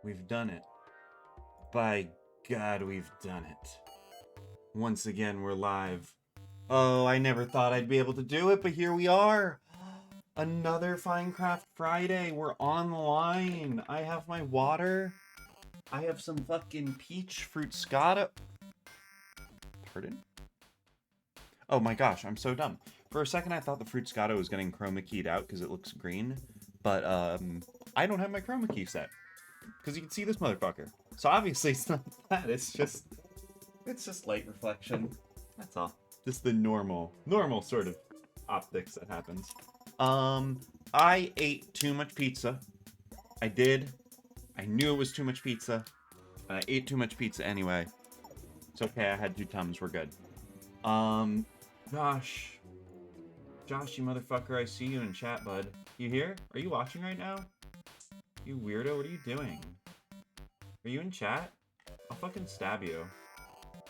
We've done it. By God, we've done it. Once again, we're live. Oh, I never thought I'd be able to do it, but here we are. Another Finecraft Friday. We're on the line. I have my water. I have some fucking peach fruscata. Pardon? Oh my gosh, I'm so dumb. For a second, I thought the fruscata was getting chroma keyed out because it looks green. But, I don't have my chroma key set. Because you can see this motherfucker. So obviously it's not that, it's just light reflection. That's all. Just the normal sort of optics that happens. I ate too much pizza. I did. I knew it was too much pizza. But I ate too much pizza anyway. It's okay, I had 2 Tums, we're good. Josh, you motherfucker, I see you in chat, bud. You here? Are you watching right now? You weirdo, what are you doing? Are you in chat? I'll fucking stab you.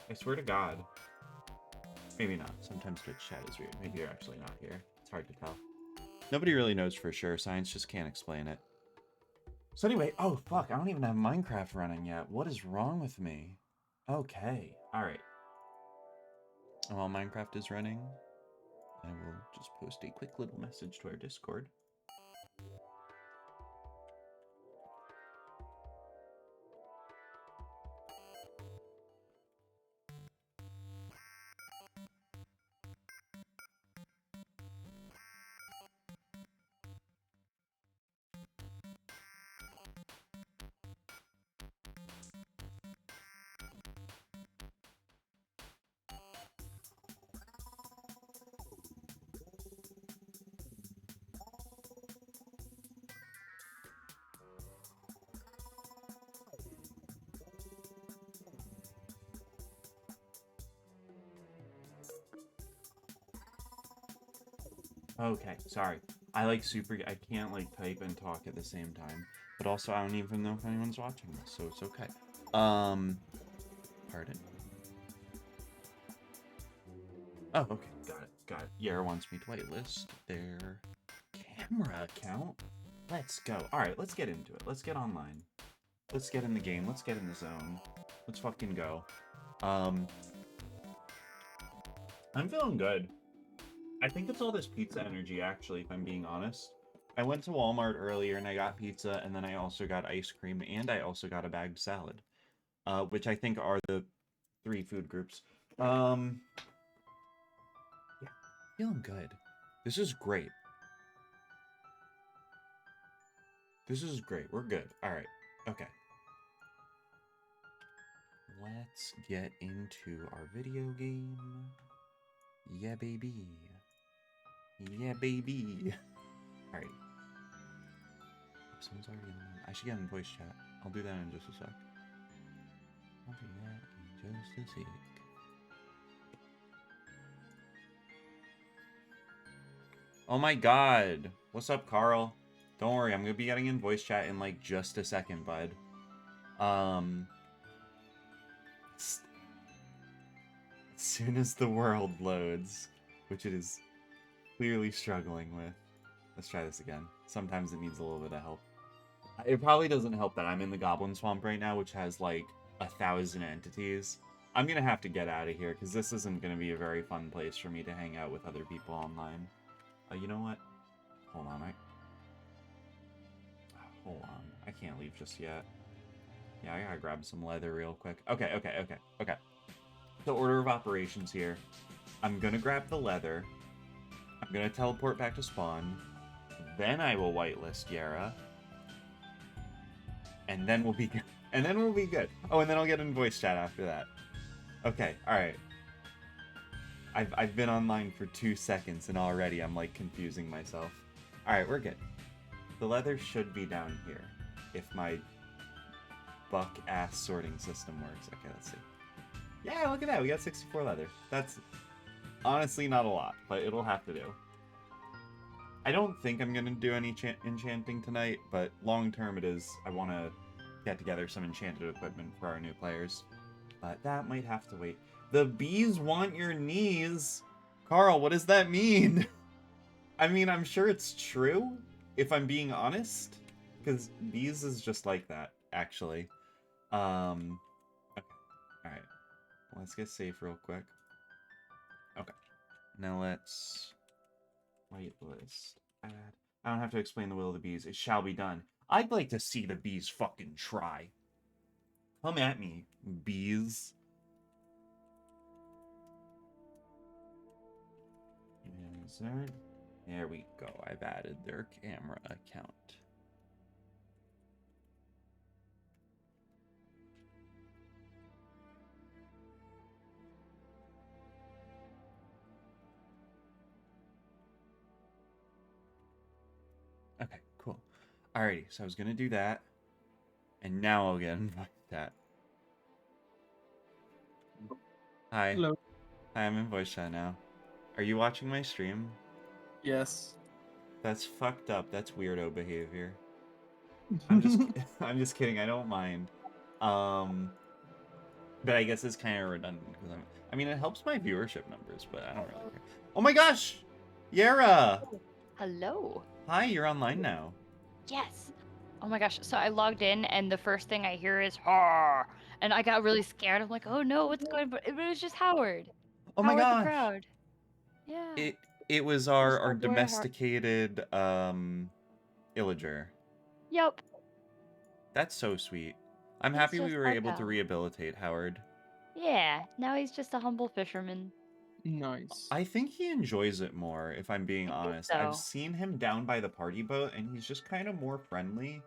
I swear to God. Maybe not. Sometimes Twitch chat is weird. Maybe you're actually not here. It's hard to tell. Nobody really knows for sure. Science just can't explain it. So anyway, oh fuck, I don't even have Minecraft running yet. What is wrong with me? Okay, alright. While Minecraft is running, I will just post a quick little message to our Discord. Okay, sorry. I can't like type and talk at the same time. But also I don't even know if anyone's watching this, so it's okay. Pardon? Oh, okay, got it. Yara wants me to whitelist their camera account. Let's go. Alright, let's get into it. Let's get online. Let's get in the game. Let's get in the zone. Let's fucking go. I'm feeling good. I think it's all this pizza energy, actually, if I'm being honest. I went to Walmart earlier and I got pizza, and then I also got ice cream, and I also got a bagged salad. Which I think are the 3 food groups. Yeah, feeling good. This is great. This is great. We're good. Alright. Okay. Let's get into our video game. Yeah, baby. Yeah, baby. Alright. Someone's already on. I should get in voice chat. I'll do that in just a sec. I'll do that in just a sec. Oh my god. What's up, Carl? Don't worry, I'm gonna be getting in voice chat in like just a second, bud. As soon as the world loads, which it is clearly struggling with. Let's try this again. Sometimes it needs a little bit of help. It probably doesn't help that I'm in the Goblin Swamp right now, which has like 1,000 entities. I'm gonna have to get out of here, because this isn't gonna be a very fun place for me to hang out with other people online. You know what? Hold on, Hold on. I can't leave just yet. Yeah, I gotta grab some leather real quick. Okay. So order of operations here. I'm gonna grab the leather. I'm gonna teleport back to spawn. Then I will whitelist Yara. And then we'll be good. And then we'll be good. Oh, and then I'll get in voice chat after that. Okay, alright. I've been online for 2 seconds and already I'm like confusing myself. Alright, we're good. The leather should be down here. If my buck-ass sorting system works. Okay, let's see. Yeah, look at that. We got 64 leather. That's honestly not a lot, but it'll have to do. I don't think I'm going to do any enchanting tonight, but long term it is. I want to get together some enchanted equipment for our new players. But that might have to wait. The bees want your knees! Carl, what does that mean? I mean, I'm sure it's true, if I'm being honest. Because bees is just like that, actually. Okay. Alright. Let's get safe real quick. Okay. Now let's... Whitelist. Add. I don't have to explain the will of the bees. It shall be done. I'd like to see the bees fucking try. Come at me, bees. Insert. There we go. I've added their camera account. Okay, cool. Alrighty, so I was gonna do that. And now I'll get invited that. Hi. Hello. Hi, I'm in voice chat now. Are you watching my stream? Yes. That's fucked up. That's weirdo behavior. I'm just I'm just kidding. I don't mind. But I guess it's kind of redundant because I mean, it helps my viewership numbers, but I don't really care. Oh my gosh, Yara! Hello. Hi, you're online now. Yes. Oh my gosh. So I logged in and the first thing I hear is "Har!" And I got really scared. I'm like, oh no, what's going on? But it was just Howard. Oh my Howard the gosh! Proud. Yeah. It was Just our our boy, domesticated illager. Yep. That's so sweet. I'm He's happy we just were our able to pal. rehabilitate Howard. Yeah. Now he's just a humble fisherman. Nice. I think he enjoys it more, if I'm being honest. so. I've seen him down by the party boat, and he's just kind of more friendly.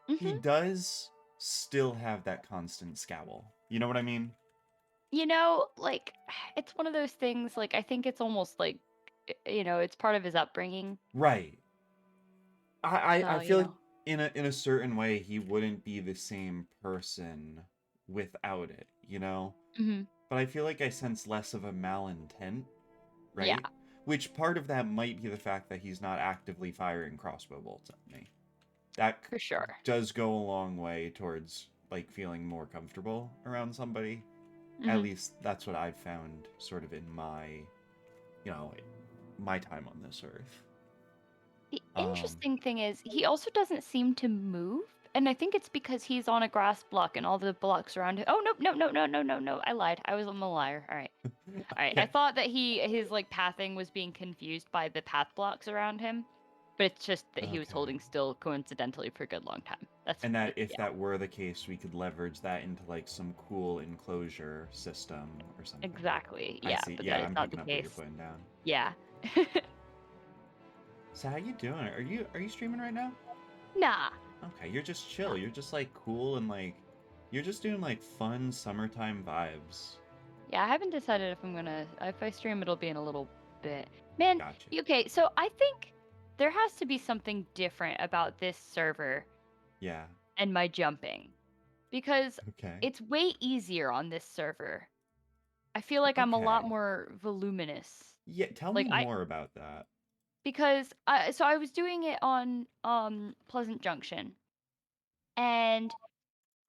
He hmm does still have that constant scowl. You know what I mean? You know, like, it's one of those things, like, I think it's almost like, it's part of his upbringing. Right. I So, feel like in a certain way he wouldn't be the same person without it, you know? hmm But I feel like I sense less of a malintent, Yeah. right? Which part of that might be the fact that he's not actively firing crossbow bolts at me. That For sure. does go a long way towards like feeling more comfortable around somebody. At hmm least that's what I've found sort of in my, you know, my time on this earth. The interesting thing is, he also doesn't seem to move, and I think it's because he's on a grass block and all the blocks around him. Oh, no. I lied. I was a liar. All right. All right. I Okay. thought that his like pathing was being confused by the path blocks around him, but it's just that he was Okay. holding still coincidentally for a good long time. That's And that if yeah. that were the case, we could leverage that into like some cool enclosure system or something. Exactly. I Yeah, see. but Yeah, that is I'm not the picking up what you're case. putting down. Yeah. So how you doing? Are you streaming right now? Nah. Okay, you're just chill. You're just like cool and like you're just doing like fun summertime vibes. Yeah, I haven't decided if I stream, it'll be in a little bit. Man, Gotcha. okay, so I think there has to be something different about this server Yeah. and my jumping. Because Okay. it's way easier on this server. I feel like I'm a lot more voluminous. Yeah, tell Like me more about that. because I was doing it on Pleasant Junction. And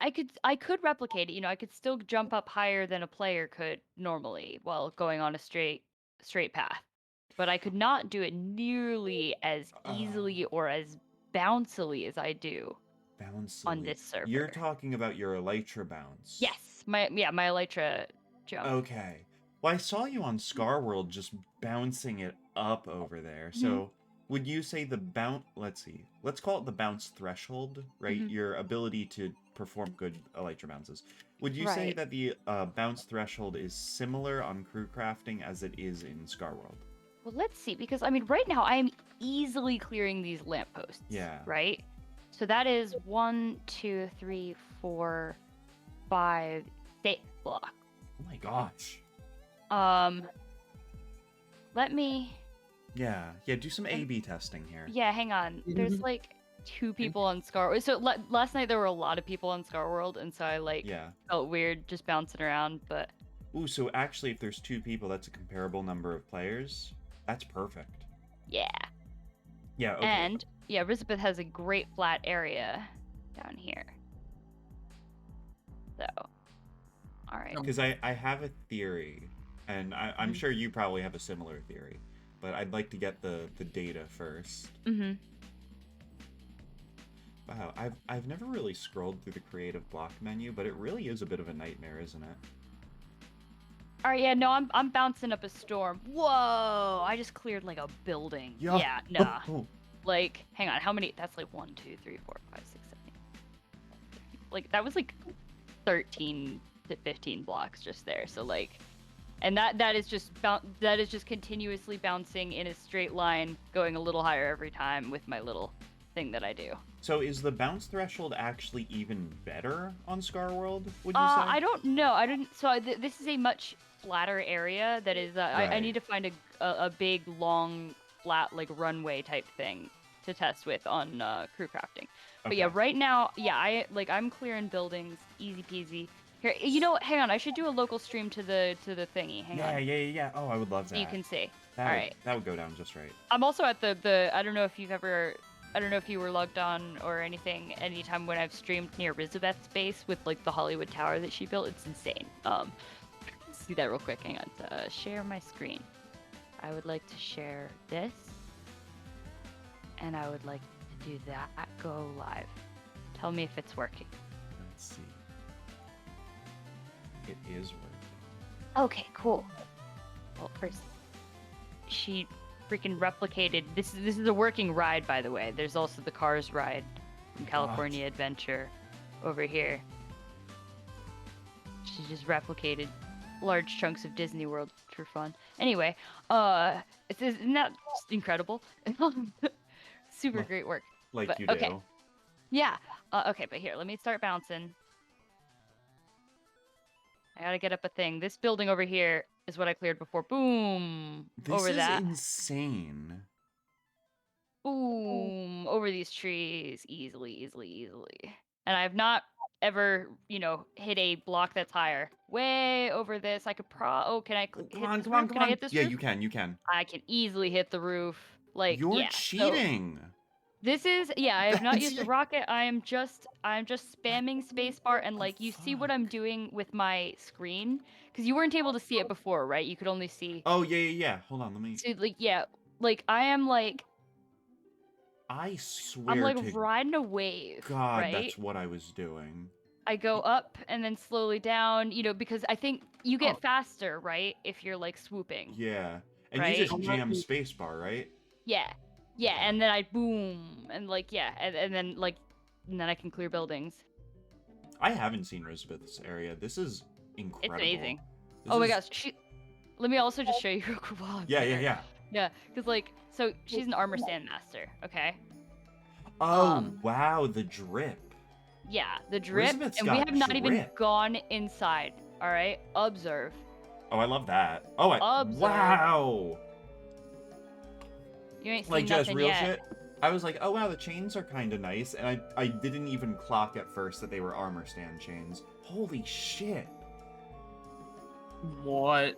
I could replicate it, I could still jump up higher than a player could normally while going on a straight path. But I could not do it nearly as easily or as bouncily as I do on Bouncily. this server. You're talking about your elytra bounce. Yes, my elytra jump. Okay. Well, I saw you on Scar World just bouncing it up over there. So, would you say the bounce? Let's see. Let's call it the bounce threshold, right? Your ability to perform good elytra bounces. Would you say Right. that the bounce threshold is similar on crew crafting as it is in Scar World? Well, let's see, because I mean, right now I am easily clearing these lampposts. Yeah. Right. So that is 1, 2, 3, 4, 5, 6 blocks. Oh my gosh. Let me. Yeah. Do some A/B testing here. Yeah, hang on. There's like 2 people on Scar. So last night there were a lot of people on Scar World, and so I felt weird just bouncing around. But ooh, so actually, if there's 2 people, that's a comparable number of players. That's perfect. yeah. Yeah. Okay. And yeah, Elizabeth has a great flat area down here. So, all right. Because I have a theory, and I'm sure you probably have a similar theory, but I'd like to get the data first. Wow, I've never really scrolled through the creative block menu, but it really is a bit of a nightmare, isn't it? All right, yeah, no, I'm bouncing up a storm. Whoa! I just cleared like a building. Yo. Yeah, nah. Like, hang on, how many? That's like 1, 2, 3, 4, 5, 6, 7, 8. Like that was like 13 to 15 blocks just there. So like, and that is just continuously bouncing in a straight line, going a little higher every time with my little thing that I do. So is the bounce threshold actually even better on Scar World, would you say? I don't know. I didn't. So this is a much flatter area that is. I Right. need to find a big, long, flat like runway type thing to test with on crew crafting. But yeah, Okay. right now, yeah, I'm clearing buildings, easy peasy. Here, you know what? Hang on. I should do a local stream to the thingy. Hang on. Yeah. Oh, I would love So that. you can see. That All would, right. that would go down just right. I'm also at the I don't know if you've ever. I don't know if you were logged on or anything anytime when I've streamed near Elizabeth's base with like the Hollywood Tower that she built. It's insane. Let's do that real quick. Hang on. Share my screen. I would like to share this. And I would like to do that. Go live. Tell me if it's working. Let's see. It is working. Okay, cool. Well, first, she freaking replicated. This is a working ride, by the way. There's also the Cars ride from California Adventure over here. She just replicated large chunks of Disney World for fun. Anyway, isn't that just incredible? Super great work. Like But, you do. okay. Yeah. Okay, but here, let me start bouncing. I gotta get up a thing. This building over here is what I cleared before. Boom! This Over is that. insane. Boom! Over these trees. Easily. And I have not ever, hit a block that's higher. Way over this. I could Oh, can I hit this roof? Can I hit this Yeah, roof? you can. I can easily hit the roof. Like, You're yeah. So cheating. this is, yeah, I have not That's- used the rocket. I'm just spamming spacebar and like you see what I'm doing with my screen because you weren't able to see it before, right? You could only see. Oh, yeah. Hold on, let me... So like yeah, like I am like I swear I'm like to riding a wave, God, right? that's what I was doing. I go up and then slowly down, because I think you get Oh. faster, right? If you're like swooping. Yeah. And Right? you just jam spacebar, right? Yeah. Yeah, and then I boom and like yeah, and then like and then I can clear buildings. I haven't seen Elizabeth's area. This is incredible. It's amazing. This Oh my is- gosh, let me also just show you real quick while I'm Yeah. here. Yeah, because like, so she's an armor stand master, okay? Oh, wow, the drip. Yeah, the drip, Elizabeth's and we got have not even drip. gone inside. All right, observe. Oh, I love that. Oh, Observe. wow. You ain't seen Like, just nothing real yet. shit. I was like, oh, wow, the chains are kind of nice. And I didn't even clock at first that they were armor stand chains. Holy shit. What?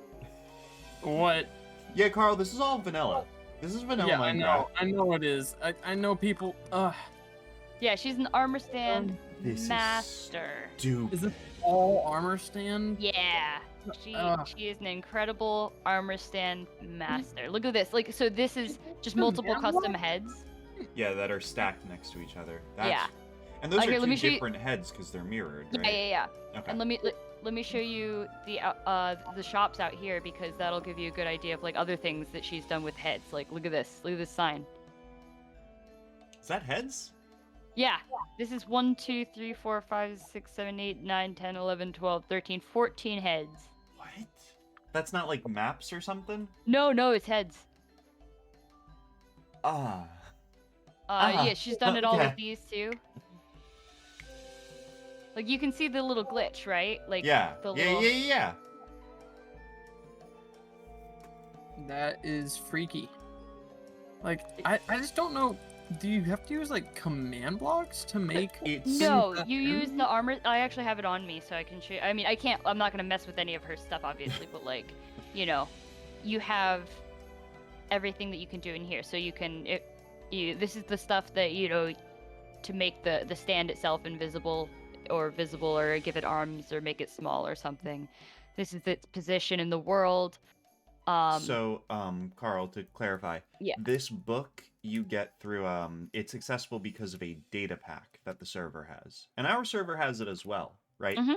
What? Yeah, Carl, this is all vanilla. This is vanilla Yeah, Minecraft. I know it is. I know people. Yeah, she's an armor stand This master. is stupid. Is this all armor stand? Yeah, she Ugh. she is an incredible armor stand master. Look at this. Like, so this is just multiple custom heads. Yeah, that are stacked next to each other. That's... Yeah. And those Here, are let me two show you- different heads because they're mirrored, Yeah, right? yeah. Okay. And let me show you the shops out here because that'll give you a good idea of like other things that she's done with heads. Like, look at this sign. Is that heads? Yeah, this is 1, 2, 3, 4, 5, 6, 7, 8, 9, 10, 11, 12, 13, 14 heads. What? That's not like maps or something? No, it's heads. Ah. Yeah, she's done it all okay. with these too. Like, you can see the little glitch, right? Like, Yeah. the Yeah, little... yeah. That is freaky. Like, I just don't know. Do you have to use like command blocks to make? It's... No, you use the armor. I actually have it on me, so I can show. I mean, I can't. I'm not gonna mess with any of her stuff, obviously. But like, you have everything that you can do in here. So you can. This is the stuff that to make the stand itself invisible or visible, or give it arms, or make it small, or something. This is its position in the world. So, Carl, to clarify, Yeah. this book you get through it's accessible because of a data pack that the server has. And our server has it as well, right? Mm-hmm.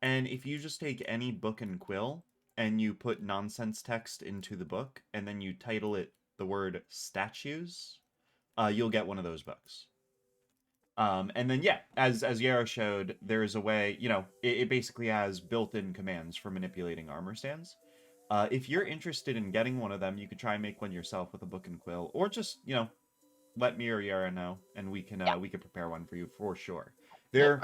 And if you just take any book and quill and you put nonsense text into the book and then you title it the word statues, you'll get one of those books. And then yeah, as Yarrow showed, there's a way, it basically has built-in commands for manipulating armor stands. If you're interested in getting one of them, you could try and make one yourself with a book and quill, or just, let me or Yara know, and we can Yeah. prepare one for you for sure. Well,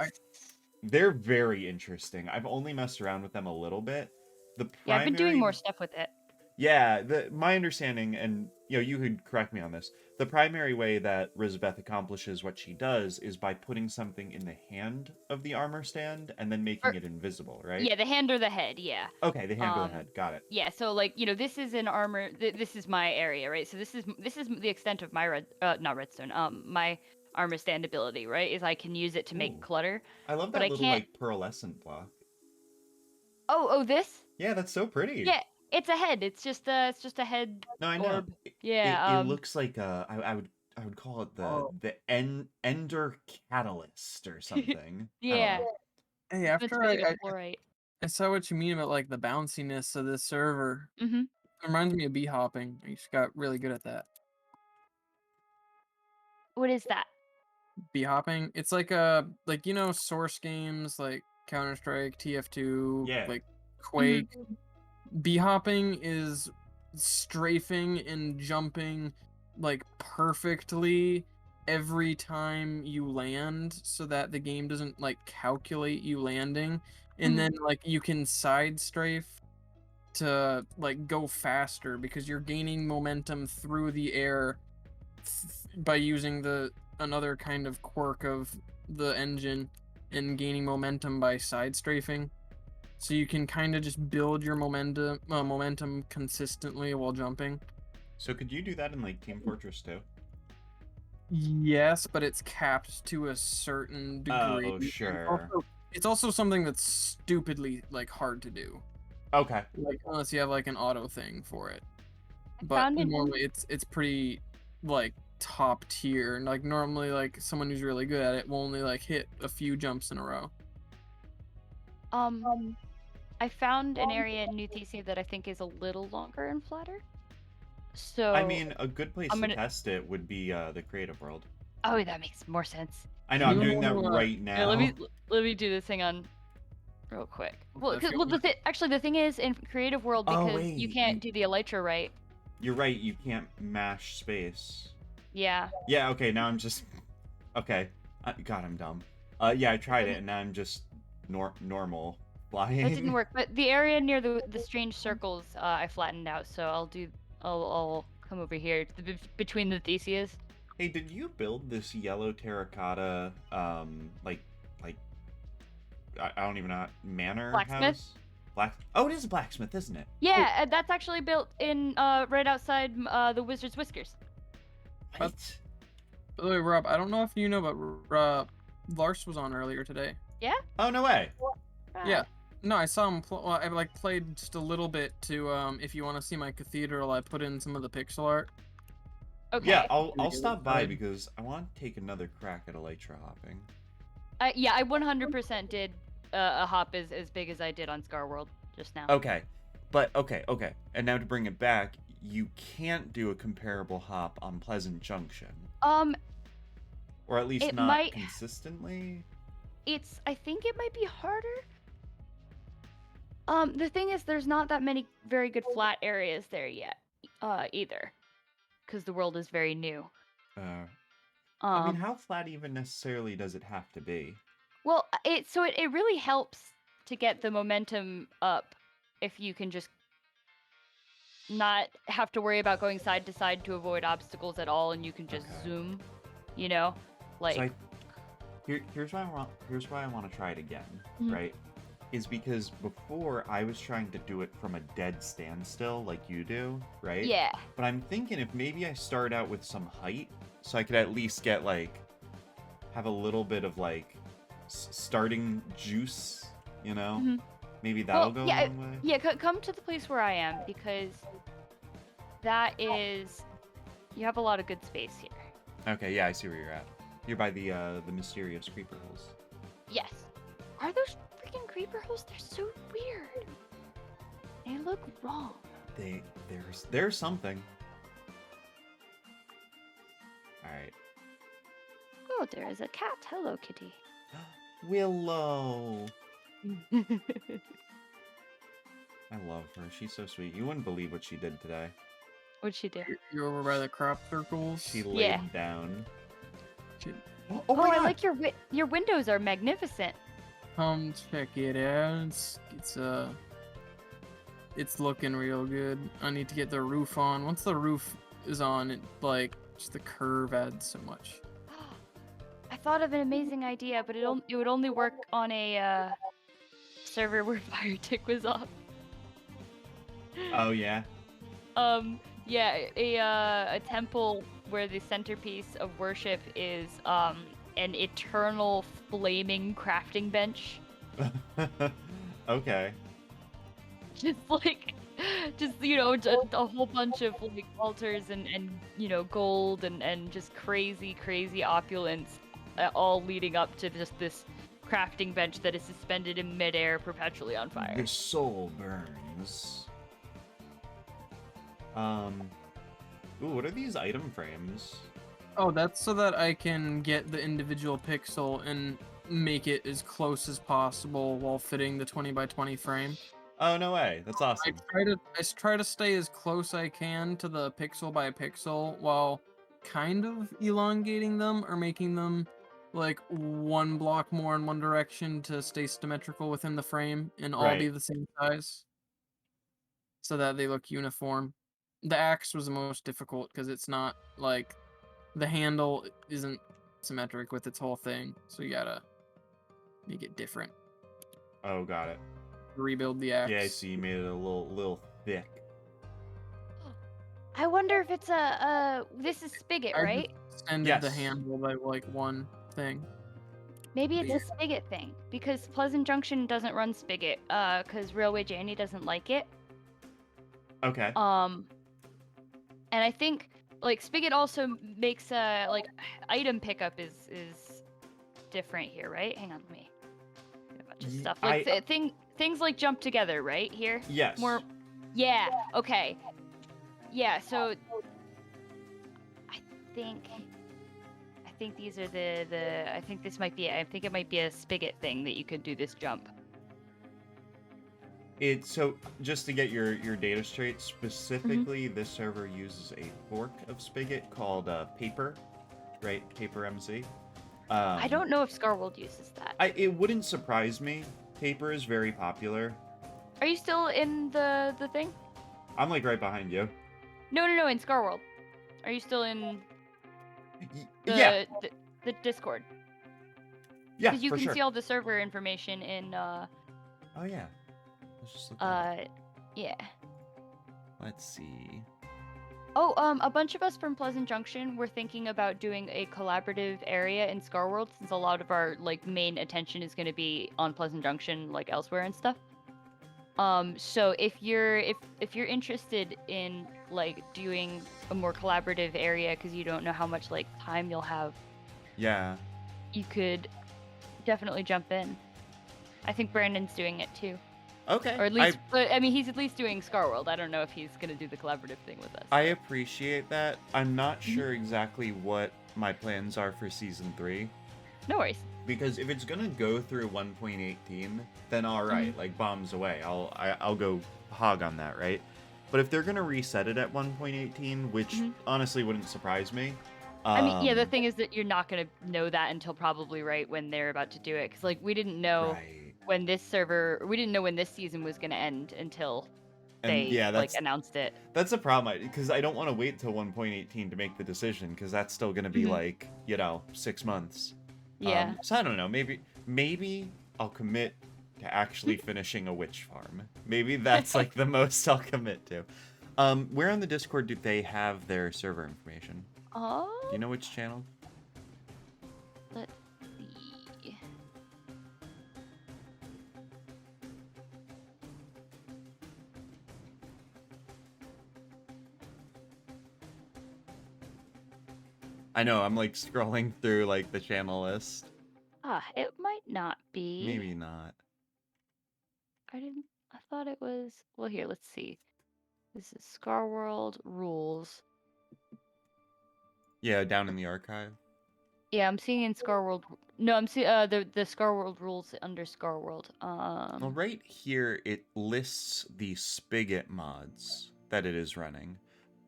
They're very interesting. I've only messed around with them a little bit. The Yeah, I've been doing primary more stuff with it. Yeah, my understanding, and you could correct me on this. The primary way that Rizabeth accomplishes what she does is by putting something in the hand of the armor stand and then making it invisible, right? Yeah, the hand or the head. Yeah. Okay, the hand or the head. Got it. Yeah, so like this is an armor. This is my area, right? So this is the extent of my not redstone. My armor stand ability, right? Is I can use it to make Ooh. clutter. I love but that I little can't... like pearlescent block. Oh, this? Yeah, that's so pretty. Yeah, it's a head. It's just a head No, I know. orb. Yeah. It looks like I would call it the Ender Catalyst or something. Yeah. Hey, It's after really good fluorite. I saw what you mean about like the bounciness of this server. Mm-hmm. It reminds me of bee hopping. I just got really good at that. What is that? Bee hopping. It's like Source games like Counter-Strike, TF2, Yeah. like Quake. Bee hopping is strafing and jumping like perfectly every time you land so that the game doesn't like calculate you landing, and then like you can side strafe to like go faster because you're gaining momentum through the air by using another kind of quirk of the engine and gaining momentum by side strafing. So you can kind of just build your momentum consistently while jumping. So could you do that in like Team Fortress 2? Yes, but it's capped to a certain degree. Oh, sure. It's also something that's stupidly like hard to do. Okay. Like unless you have like an auto thing for it. But found it normally it's pretty like top tier. And like normally like someone who's really good at it will only like hit a few jumps in a row. I found an area in New Thesia that I think is a little longer and flatter. So I mean, a good place to test it would be the creative world. Oh, that makes more sense. I know, I'm doing that right now. Yeah, let me do this thing on real quick. Well, actually, the thing is in creative world, because you can't do the elytra right. You're right. You can't mash space. Yeah. Yeah. Okay. Now I'm just. Okay. God, I'm dumb. Yeah, I tried it, and now I'm just normal flying. That didn't work. But the area near the strange circles, I flattened out. So I'll come over here between the Thesias. Hey, did you build this yellow terracotta, like, I don't even know, manor Blacksmith? house? Oh, it is a blacksmith, isn't it? Yeah, that's actually built in right outside the Wizard's Whiskers. What? By the way, Rob, I don't know if you know, but Lars was on earlier today. Yeah? Oh, no way. Right. Yeah. No, I saw him. I like played just a little bit to. If you want to see my cathedral, I put in some of the pixel art. Okay. Yeah, I'll stop by because I want to take another crack at elytra hopping. Yeah, I 100% did a hop as big as I did on Scar World just now. Okay, but okay. And now to bring it back, you can't do a comparable hop on Pleasant Junction. Or at least not consistently. I think it might be harder. The thing is, there's not that many very good flat areas there yet, either, because the world is very new. I mean, how flat even necessarily does it have to be? Well, it really helps to get the momentum up if you can just not have to worry about going side to side to avoid obstacles at all, and you can just zoom, like. So here's why I want to try it again, right? Is because before I was trying to do it from a dead standstill like you do, right? Yeah. But I'm thinking if maybe I start out with some height, so I could at least get have a little bit of starting juice, Maybe that'll go a long way. Yeah, come to the place where I am, because that is You have a lot of good space here. Okay, yeah, I see where you're at. You're by the mysterious creeper holes. Yes. Are those freaking creeper holes? They're so weird. They look wrong. There's something. All right. Oh, there is a cat. Hello, kitty. Willow. I love her. She's so sweet. You wouldn't believe what she did today. What'd she do? You're over by the crop circles. She laid Yeah. down. She- Oh, my I God. like your windows are magnificent. Come check it out. It's looking real good. I need to get the roof on. Once the roof is on, it like just the curve adds so much. I thought of an amazing idea, but it would only work on a server where FireTick was off. Oh yeah. Yeah, a temple where the centerpiece of worship is an eternal flaming crafting bench. Okay. Just a whole bunch of like altars and gold and just crazy opulence, all leading up to just this crafting bench that is suspended in midair, perpetually on fire. The soul burns. Ooh, what are these item frames? Oh, that's so that I can get the individual pixel and make it as close as possible while fitting the 20 by 20 frame. Oh, no way. That's awesome. I try to stay as close I can to the pixel by pixel while kind of elongating them or making them like one block more in one direction to stay symmetrical within the frame and all be Right. the same size so that they look uniform. The axe was the most difficult because it's not like the handle isn't symmetric with its whole thing, so you gotta make it different. Oh, got it. Rebuild the axe. Yeah, I see. You made it a little thick. I wonder if it's this is spigot, I right? just extended the Yes. handle by like one thing. Maybe it's Yeah. a spigot thing because Pleasant Junction doesn't run spigot, because Railway Janny doesn't like it. Okay. And I think like spigot also makes like item pickup is different here, right? Hang on, let me get a bunch of stuff. Like things like jump together, right? Here? Yes. More. Yeah. Okay. Yeah. So I think these are I think this might be. I think it might be a spigot thing that you could do this jump. So just to get your data straight, specifically, this server uses a fork of Spigot called Paper, right? Paper MC. I don't know if Scarworld uses that. It wouldn't surprise me. Paper is very popular. Are you still in the thing? I'm like right behind you. No, in Scarworld. Are you still in Yeah. the Discord? Yeah, Because you for can sure. see all the server information in Oh yeah. Let's just look at it. yeah. Let's see. Oh, a bunch of us from Pleasant Junction were thinking about doing a collaborative area in Scarworld, since a lot of our like main attention is going to be on Pleasant Junction, like elsewhere and stuff. So if you're interested in like doing a more collaborative area, because you don't know how much like time you'll have, Yeah. you could definitely jump in. I think Brandon's doing it too. Okay. Or at least, but I mean, he's at least doing Scarworld. I don't know if he's gonna do the collaborative thing with us. I appreciate that. I'm not sure exactly what my plans are for season 3. No worries. Because if it's gonna go through 1.18, then all right, like bombs away. I'll go hog on that, right? But if they're gonna reset it at 1.18, which honestly wouldn't surprise me. I mean, yeah, the thing is that you're not gonna know that until probably right when they're about to do it, because like we didn't know when this season was gonna end until they announced it. That's a problem, because I don't want to wait till 1.18 to make the decision, because that's still gonna be like 6 months. Yeah. So I don't know. Maybe I'll commit to actually finishing a witch farm. Maybe that's like the most I'll commit to. Where on the Discord do they have their server information? Do you know which channel? Let's see. I know, I'm like scrolling through like the channel list. It might not be. Maybe not. I thought it was. Well, here, let's see. This is Scar World rules. Yeah, down in the archive. Yeah, I'm seeing in Scar World. No, I'm seeing the Scar World rules under Scar World. Well, right here it lists the Spigot mods that it is running,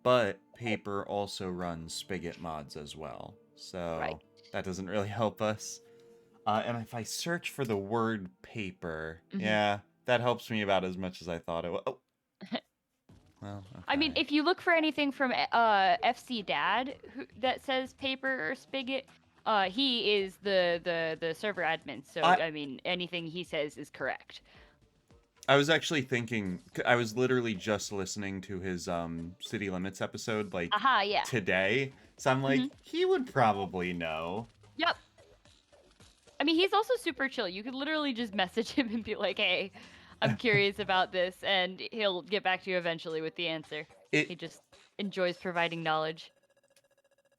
but Paper also runs Spigot mods as well. So Right. that doesn't really help us. And if I search for the word paper, Mhm. yeah, that helps me about as much as I thought it would. Oh. Well, I mean, okay. if you look for anything from FC Dad that says Paper or Spigot, he is the server admin. So I mean, anything he says is correct. I was actually thinking, I was literally just listening to his City Limits episode like Yeah. today. So I'm like, he would probably know. Yep. I mean, he's also super chill. You could literally just message him and be like, "Hey, I'm curious about this," and he'll get back to you eventually with the answer. He just enjoys providing knowledge.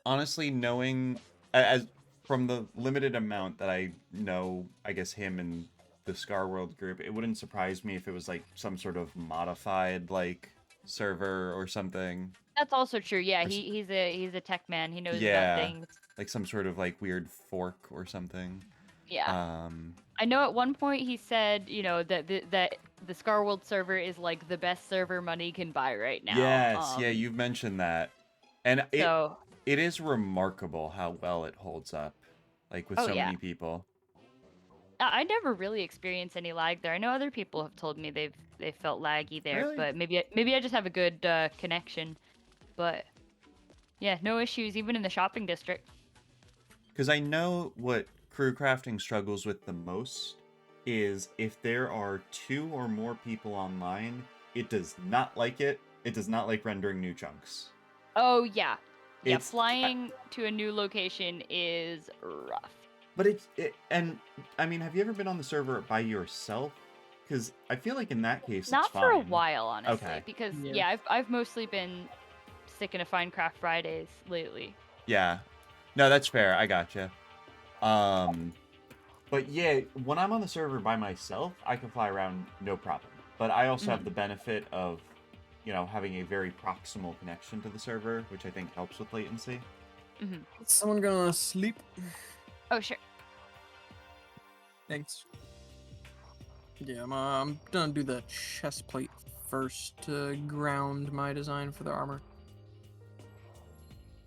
Honestly, knowing as from the limited amount that I know, I guess him and the Scar World group, it wouldn't surprise me if it was like some sort of modified like server or something. That's also true. Yeah, he's a tech man. He knows about Yeah, things. like some sort of like weird fork or something. Yeah. I know at one point he said, you know, that the Scar World server is like the best server money can buy right now. Yes, yeah, you've mentioned that. And so it is remarkable how well it holds up, like with so many people. I never really experienced any lag there. I know other people have told me they've felt laggy there, Really? but maybe I just have a good connection. But yeah, no issues even in the shopping district. Because I know what crew crafting struggles with the most is if there are 2 or more people online, it does not like it. It does not like rendering new chunks. Oh yeah. Yeah, flying to a new location is rough. But and I mean, have you ever been on the server by yourself? Because I feel like in that case, not it's fine. for a while, honestly. Okay. Because yeah, I've mostly been sticking to Finecraft Fridays lately. Yeah, no, that's fair. I gotcha. But yeah, when I'm on the server by myself, I can fly around no problem. But I also have the benefit of, you know, having a very proximal connection to the server, which I think helps with latency. Is someone gonna sleep? Oh, sure. Thanks. Yeah, I'm gonna do the chest plate first to ground my design for the armor.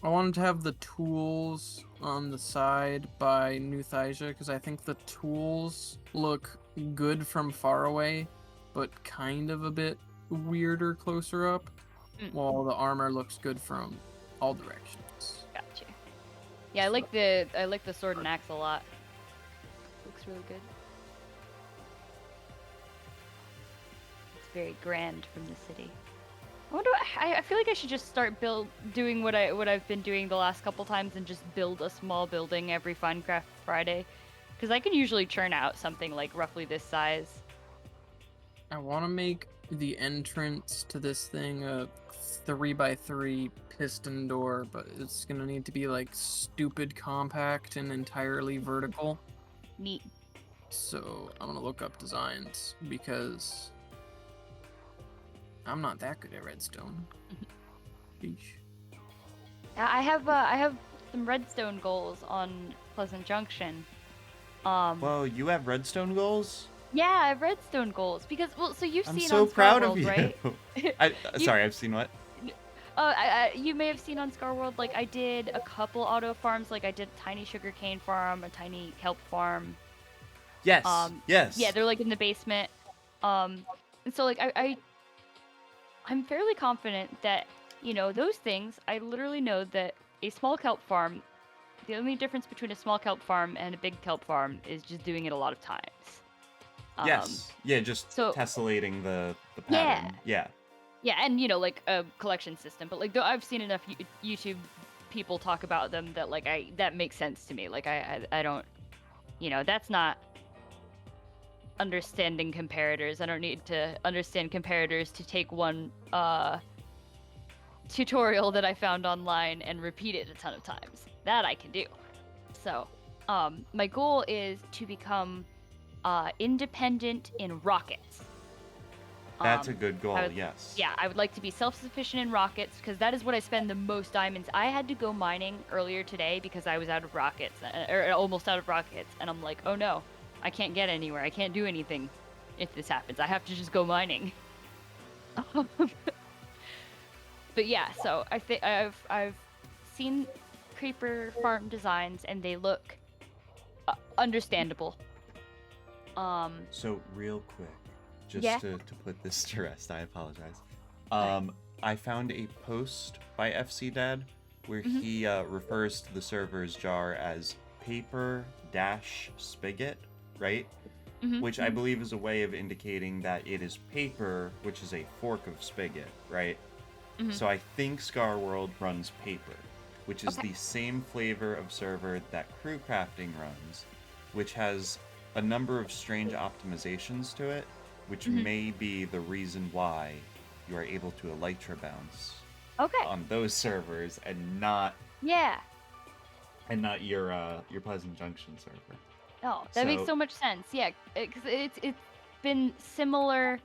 I wanted to have the tools on the side by New Thaisia because I think the tools look good from far away, but kind of a bit weirder closer up, while the armor looks good from all directions. Gotcha. Yeah, I like the sword and axe a lot. Looks really good. It's very grand from the city. I feel like I should just start doing what I've been doing the last couple times and just build a small building every Finecraft Friday, because I can usually churn out something like roughly this size. I want to make the entrance to this thing a 3x3 piston door, but it's gonna need to be like stupid compact and entirely vertical. Neat. So I'm gonna look up designs because I'm not that good at redstone. I have some redstone goals on Pleasant Junction. Whoa, you have redstone goals? Yeah, I have redstone goals because so you've I'm seen so on proud Scar of World, you. right? Sorry, I've seen what? You may have seen on Scar World, like I did a couple auto farms, like I did a tiny sugarcane farm, a tiny kelp farm. Yes. Yes. Yeah, they're like in the basement. And so like I'm fairly confident that, you know, those things, I literally know that a small kelp farm, the only difference between a small kelp farm and a big kelp farm is just doing it a lot of times. Yes. Yeah, just tessellating the pattern. Yeah. Yeah, and you know, like a collection system, but like though I've seen enough YouTube people talk about them that like that makes sense to me. Like I don't, you know, that's not understanding comparators. I don't need to understand comparators to take one tutorial that I found online and repeat it a ton of times. That I can do. So, my goal is to become independent in rockets. That's a good goal, I would- yes. Yeah, I would like to be self-sufficient in rockets because that is what I spend the most diamonds. I had to go mining earlier today because I was out of rockets, or almost out of rockets, and I'm like, oh no, I can't get anywhere. I can't do anything if this happens. I have to just go mining. But yeah, so I think I've seen creeper farm designs and they look understandable. So real quick, just Yeah. to put this to rest, I apologize. Fine. I found a post by FC Dad where Mhm. he refers to the server's jar as paper dash spigot, right? Mhm, Which I believe is a way of indicating that it is paper, which is a fork of spigot, right? Mhm. So I think Scar World runs paper, which is Okay. the same flavor of server that Crew Crafting runs, which has a number of strange optimizations to it, which Mhm. may be the reason why you are able to elytra bounce Okay. on those servers and not Yeah. your Pleasant Junction server. Oh, that makes So- so much sense. Yeah, because it's been similar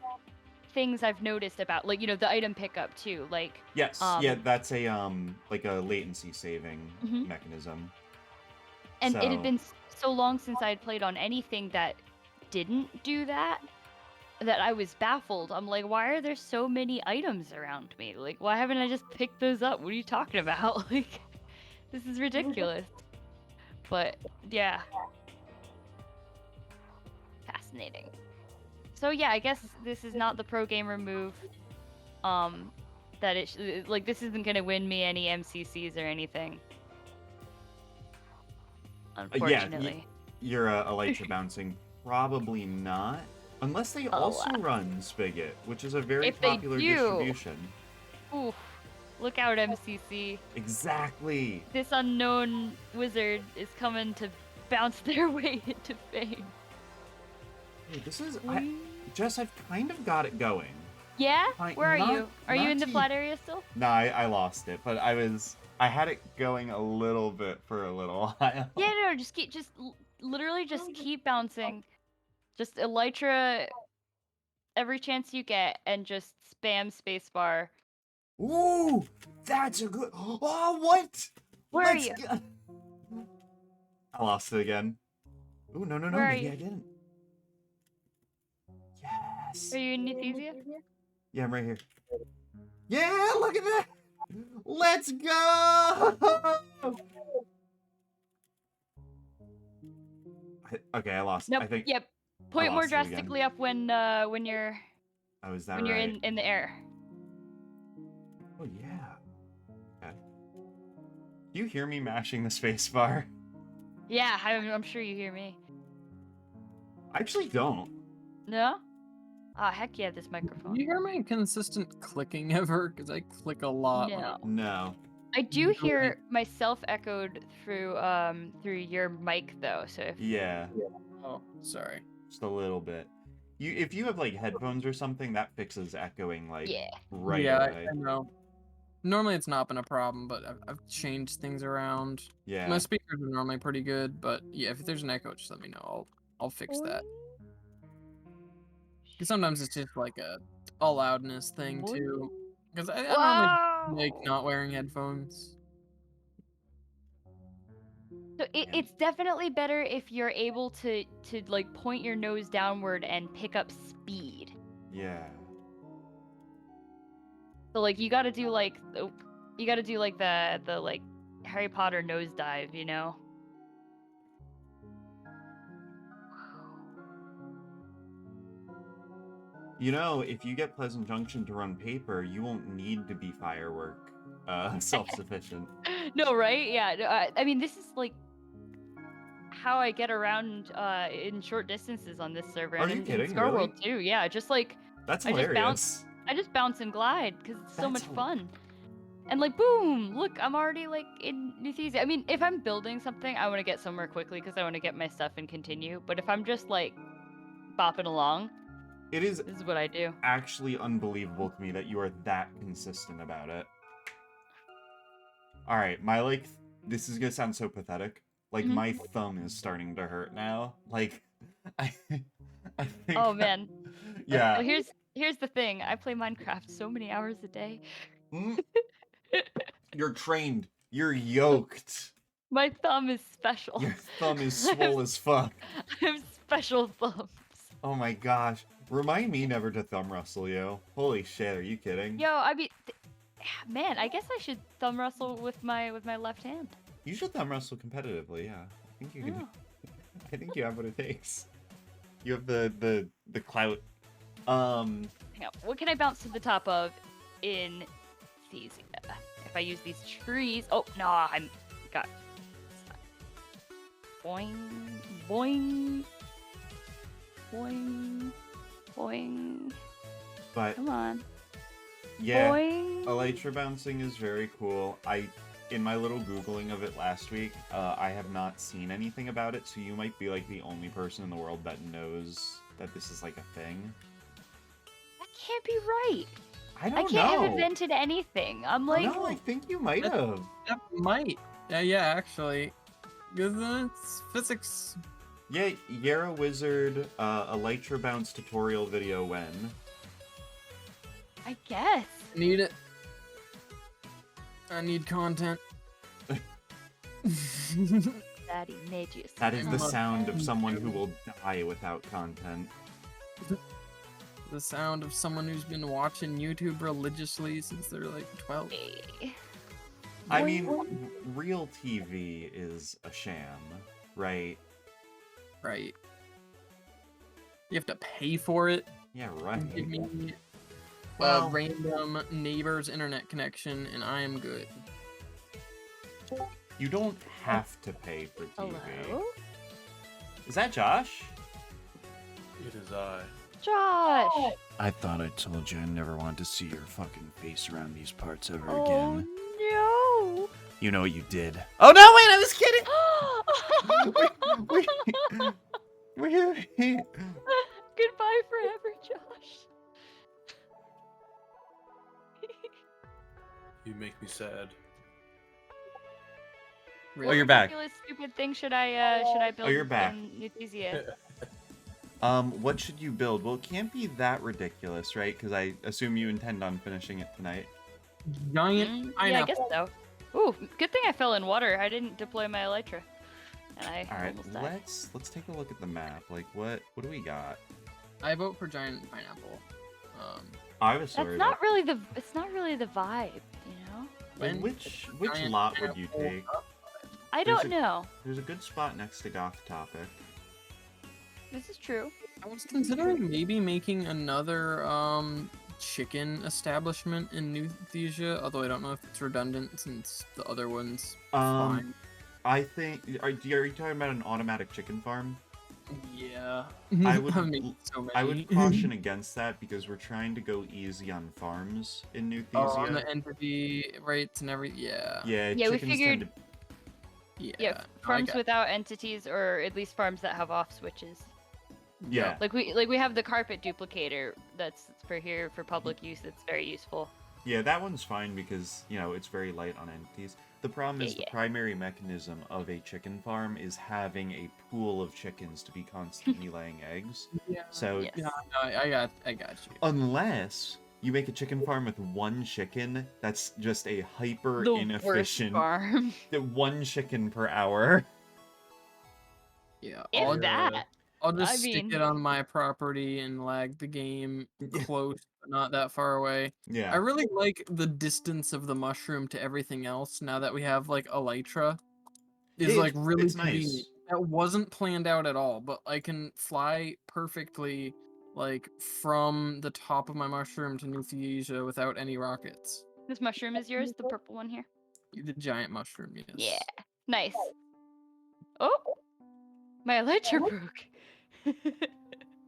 things I've noticed about like the item pickup too. Like Yes, yeah, that's a like a latency saving Mhm. mechanism. and it had So- been so long since I'd played on anything that didn't do that I was baffled. I'm like, why are there so many items around me? Like, why haven't I just picked those up? What are you talking about? Like, this is ridiculous. But yeah, fascinating. So yeah, I guess this is not the pro gamer move. That like this isn't gonna win me any MCCs or anything. Unfortunately. You're elytra bouncing, probably not. Unless they also Alas. run Spigot, which is a very If they popular do- distribution. Oof. Look out, MCC. Exactly. This unknown wizard is coming to bounce their way into fame. Hey, this is Whee! Jess, I've kind of got it going. Yeah? Where are not- you? Are you not in the to- flat area still? No, I lost it, but I had it going a little bit for a little while. Yeah, no, literally just keep bouncing. Just elytra every chance you get and just spam spacebar. Ooh, that's a good. Oh, what? Where are Let's you? go- I lost it again. Ooh, no, Where are maybe you? I didn't. Yes. Are you in Nuthesia? Yeah, I'm right here. Yeah, look at that. Let's go. Okay, I lost. Nope. I think. Yep. Point more lost it again. drastically up when you're Oh, is that when you're right? in the air. Oh yeah. Okay. Do you hear me mashing the space bar? Yeah, I'm sure you hear me. I actually don't. No? Ah, heck yeah, this Do microphone. you hear my consistent clicking ever? Because I click a lot. when No. No. I do No, hear myself echoed through your mic though, so if Yeah, Oh, sorry. just a little bit. If you have like headphones or something, that fixes echoing like Yeah. right yeah, away. I know. Normally it's not been a problem, but I've changed things around. Yeah. My speakers are normally pretty good, but yeah, if there's an echo, just let me know. I'll fix that. Because sometimes it's just like a loudness thing too. Because I normally like not wearing headphones. So it's definitely better if you're able to like point your nose downward and pick up speed. Yeah. So like you got to do like the like Harry Potter nosedive, you know? You know, if you get Pleasant Junction to run paper, you won't need to be firework self-sufficient. No, right? Yeah. No, I mean, this is like how I get around in short distances on this server. Are and you in kidding? Star World Really? too. Yeah, just like That's I just hilarious. I just bounce and glide because it's so much That's fun. And like, boom! Look, I'm already like in Nuthesia. I mean, if I'm building something, I want to get somewhere quickly because I want to get my stuff and continue. But if I'm just like bopping along, It is this is what I do. actually unbelievable to me that you are that consistent about it. All right, this is gonna sound so pathetic. Like my thumb is starting to hurt now. Like, I, I think. Oh man. Yeah. Well, here's the thing. I play Minecraft so many hours a day. Mm, you're trained. You're yoked. My thumb is special. Your thumb is swole as fuck. I have special thumbs. Oh my gosh. Remind me never to thumb wrestle you. Holy shit, are you kidding? Yo, I mean, man, I guess I should thumb wrestle with my left hand. You should thumb wrestle competitively, yeah. I think you can. Oh. I think you have what it takes. You have the clout. Hang on, what can I bounce to the top of in these? If I use these trees. Oh no, I'm got stuck. Boing, boing, boing, boing. But Come on. yeah, Boing. elytra bouncing is very cool. In my little Googling of it last week, I have not seen anything about it, so you might be like the only person in the world that knows that this is like a thing. That can't be right. I don't I can't know. have invented anything. I'm like, No, I think you might have. That might. Yeah, actually. Because it's physics. Yeah, Yara Wizard, elytra bounce tutorial video when. I guess. Need it. I need content. Daddy made you. That is the Oh. sound of someone who will die without content. The sound of someone who's been watching YouTube religiously since they're like 12. I mean, real TV is a sham, right? Right. You have to pay for it. Yeah, right. Give me Well- a random neighbor's internet connection, and I am good. You don't have to pay for TV. Hello, Is that Josh? It is I. Josh. I thought I told you I never wanted to see your fucking face around these parts ever Oh no. You know what you did. Oh no, wait, I was kidding! Wait. Goodbye forever, Josh. You make me sad. Oh, you're back. Ridiculous, stupid thing should I build? you're back. in Nuthesia? What should you build? Well, it can't be that ridiculous, right? Because I assume you intend on finishing it tonight. Giant Yeah, I guess pineapple. so. Ooh, good thing I fell in water. I didn't deploy my elytra, and I All right, almost died. let's take a look at the map. Like, what do we got? I vote for giant pineapple. I was sorry. It's not really the vibe, you know. when Which giant lot would you pineapple take? up. I There's don't know. There's a good spot next to Goth Topic. This is true. I was considering maybe making another chicken establishment in Nuthesia, although I don't know if it's redundant since the other one's fine. I think. Are you talking about an automatic chicken farm? Yeah. I would- made so many. I would caution against that because we're trying to go easy on farms in Nuthesia. on the entity rates and every Yeah, Yeah, we chickens figured- tend to. yeah. Yeah, farms without entities, or at least farms that have off switches. Yeah. Like we have the carpet duplicator that's for here for public use. It's very useful. Yeah, that one's fine because, it's very light on entities. The problem is the primary mechanism of a chicken farm is having a pool of chickens to be constantly laying eggs. Yeah. So, Yes. Yeah, no, I got you. unless you make a chicken farm with one chicken, that's just a hyper The worst inefficient farm. one chicken per hour. Yeah. If that. I'll just I stick mean- it on my property and lag the game close, but not that far away. I Yeah. really like the distance of the mushroom to everything else now that we have like elytra. Is Yeah, like really it's nice. convenient. That wasn't planned out at all, but I can fly perfectly like from the top of my mushroom to Nuthesia without any rockets. This mushroom is yours, the purple one here. The giant mushroom, yes. Yeah, nice. Oh, my elytra broke.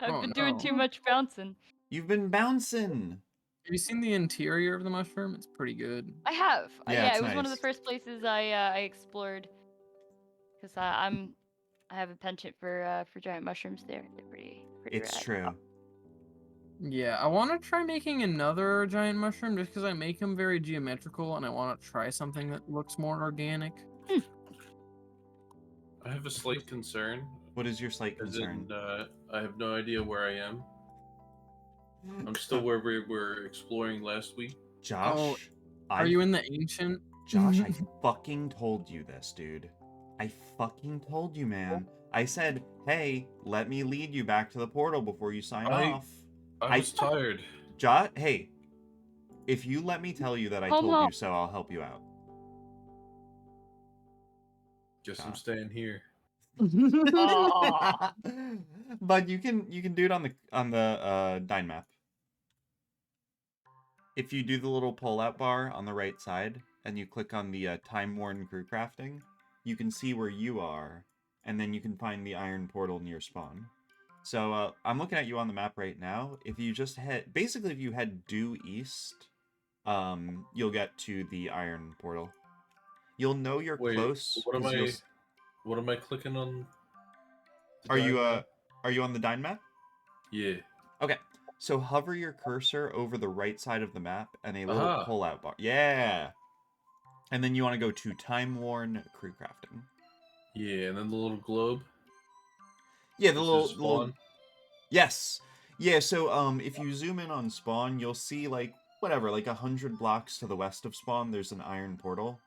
I've Oh, been doing no. too much bouncing. You've been bouncing. Have you seen the interior of the mushroom? It's pretty good. I have. Yeah, Yeah, it's it was one of the nice. first places I explored. Cause I have a penchant for giant mushrooms. They're pretty It's rad. true. Yeah, I want to try making another giant mushroom just because I make them very geometrical and I want to try something that looks more organic. I have a slight concern, What is your slight as concern? in, I have no idea where I am. I'm still where we were exploring last week. Oh, Josh, are I you in the ancient? Josh, I fucking told you this, dude. I fucking told you, man. I said, hey, let me lead you back to the portal before you sign I off. I was tired. Josh, hey, if you let me tell you that I Home, told home. you so, I'll help you out. Guess I'm Josh. staying here. Aw. But you can do it on the Dyn map. If you do the little pull-out bar on the right side and you click on the time-worn crew crafting, you can see where you are, and then you can find the iron portal near spawn. So I'm looking at you on the map right now. If you just basically if you head due east, you'll get to the iron portal. You'll know you're Wait, close because what am I clicking on? The are you diagram? are you on the Dyn map? Yeah. Okay. So hover your cursor over the right side of the map and a little Aha. pull-out bar. Yeah. And then you want to go to time-worn crew crafting. Yeah, and then the little globe. Yeah, the This little, is spawn. Yes. Yeah, so if you zoom in on spawn, you'll see like whatever, like 100 blocks to the west of spawn, there's an iron portal.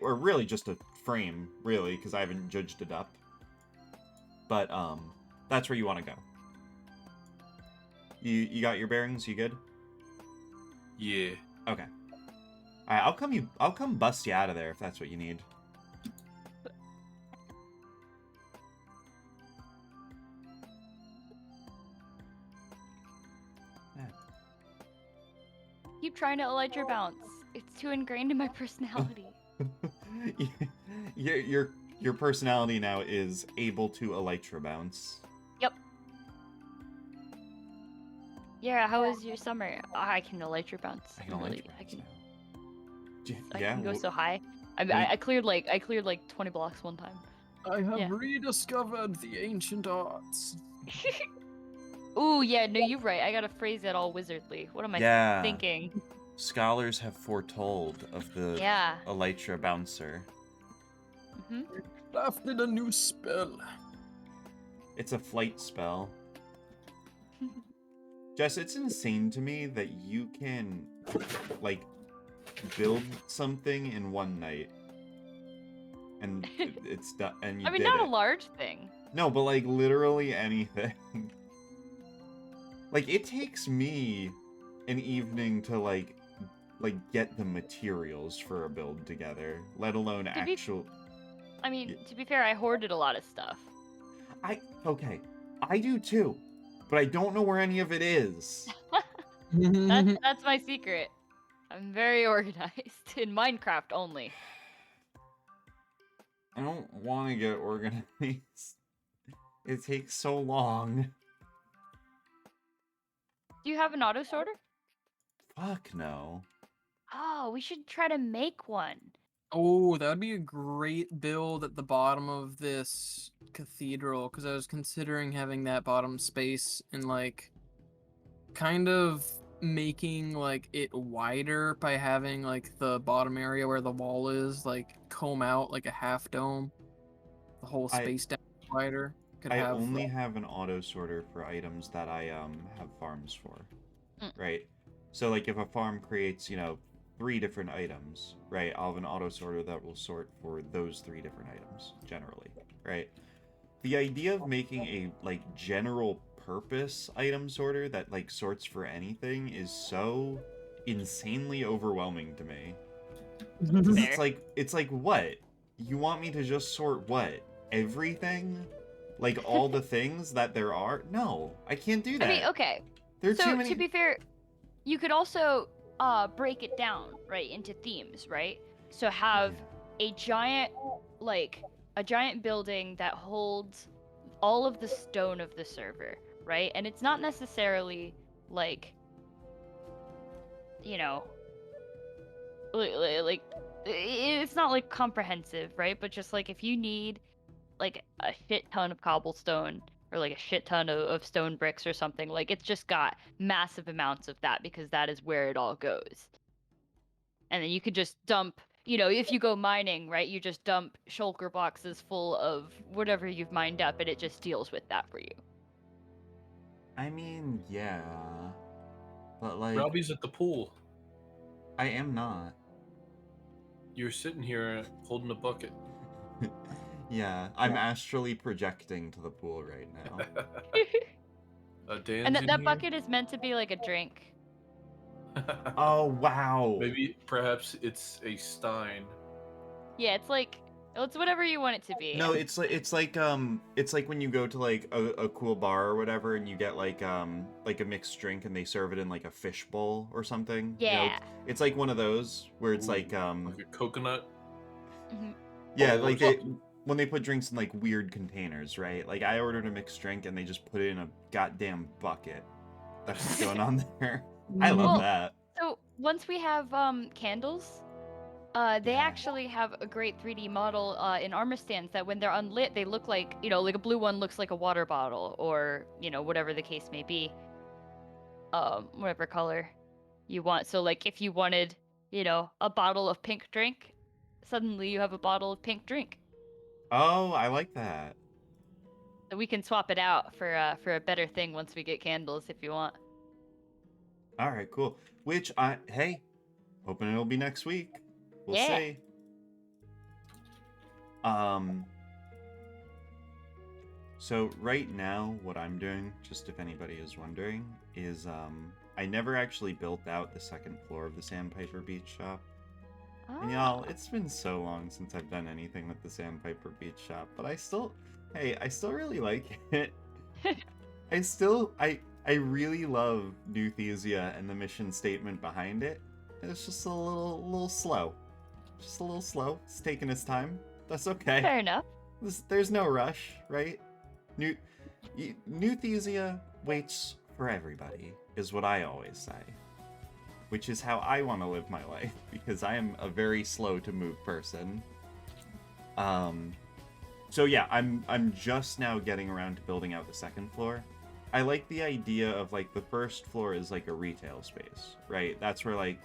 Or really just a frame, really, because I haven't judged it up. But that's where you want to go. You got your bearings, you good? Yeah. Okay. Alright, I'll come bust you out of there if that's what you need. Keep trying to elytra bounce. It's too ingrained in my personality. Your personality now is able to elytra bounce. Yep. Yeah, how was your summer? I can elytra bounce. I can elytra bounce now. I Yeah, can go wh- so high. what do you- I cleared like 20 blocks one time. I have Yeah. rediscovered the ancient arts. Ooh, yeah, no, you're right. I gotta phrase it all wizardly. What am I Yeah. thinking? Scholars have foretold of the Yeah. elytra bouncer. hmm Crafted a new spell. It's a flight spell. Jess, it's insane to me that you can, like, build something in one night. And it's done, and you I mean, did not it. a large thing. No, but, like, literally anything. Like, it takes me an evening to, like, get the materials for a build together, let alone actual... I mean, Yeah. to be fair, I hoarded a lot of stuff. Okay, I do too, but I don't know where any of it is. That's my secret. I'm very organized in Minecraft only. I don't want to get organized. It takes so long. Do you have an auto sorter? Fuck no. Oh, we should try to make one. Oh, that would be a great build at the bottom of this cathedral, because I was considering having that bottom space and like kind of making like it wider by having like the bottom area where the wall is like comb out like a half dome. The whole space down wider. Could I have only have an auto sorter for items that I have farms for. Right? So like if a farm creates, 3 different items, right? I'll have an auto sorter that will sort for those 3 different items generally, right? The idea of making a like general purpose item sorter that like sorts for anything is so insanely overwhelming to me. Fair. It's like what? You want me to just sort what? Everything? Like all the things that there are? No, I can't do that. I mean, okay. There are So too many. to be fair, you could also break it down, right, into themes, right? So have a giant building that holds all of the stone of the server, right? And it's not necessarily like, you know, like it's not like comprehensive, right? But just like if you need like a shit ton of cobblestone or like a shit ton of stone bricks or something. Like it's just got massive amounts of that because that is where it all goes. And then you could just dump, if you go mining, right, you just dump shulker boxes full of whatever you've mined up and it just deals with that for you. I mean, yeah. But, like, Robbie's at the pool. I am not. You're sitting here holding a bucket. Yeah, I'm astrally projecting to the pool right now. Dan's And in that here? bucket is meant to be like a drink. Oh, wow. Maybe, perhaps it's a stein. Yeah, it's whatever you want it to be. No, it's like when you go to like a cool bar or whatever and you get like a mixed drink and they serve it in like a fish bowl or something. You know, Yeah. it's like one of those where it's Ooh, like like a coconut. yeah, bowl like or when they put drinks in like weird containers, right? Like I ordered a mixed drink and they just put it in a goddamn bucket. That's what's going on there. I love Well, that. So once we have candles, they Yeah. actually have a great 3D model in armor stands that when they're unlit, they look like, like a blue one looks like a water bottle or, whatever the case may be. Whatever color you want. So like if you wanted, a bottle of pink drink, suddenly you have a bottle of pink drink. Oh, I like that. So we can swap it out for a better thing once we get candles if you want. All right, cool. Hey, hoping it'll be next week. We'll Yeah. see. So right now, what I'm doing, just if anybody is wondering, is I never actually built out the second floor of the Sandpiper Beach Shop. And y'all, it's been so long since I've done anything with the Sandpiper Beach Shop, but I still really like it. I really love New Thesia and the mission statement behind it. It's just a little slow. Just a little slow. It's taking its time. That's okay. Fair enough. There's no rush, right? New Thesia waits for everybody, is what I always say. Which is how I want to live my life, because I am a very slow to move person. So yeah, I'm just now getting around to building out the second floor. I like the idea of like the first floor is like a retail space, right? That's where like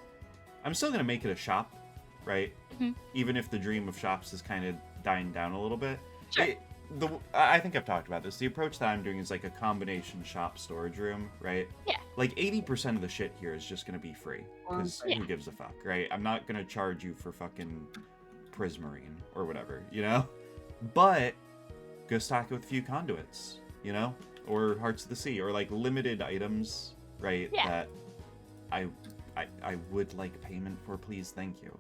I'm still gonna make it a shop, right? Mhm. Even if the dream of shops is kind of dying down a little bit. Sure. I think I've talked about this. The approach that I'm doing is like a combination shop storage room, right? Yeah. Like 80% of the shit here is just gonna be free, because Yeah. who gives a fuck, right? I'm not gonna charge you for fucking Prismarine or whatever, you know? But go stock it with a few conduits, you know? Or Hearts of the Sea, or like limited items, right? Yeah. That I would like payment for, please, thank you.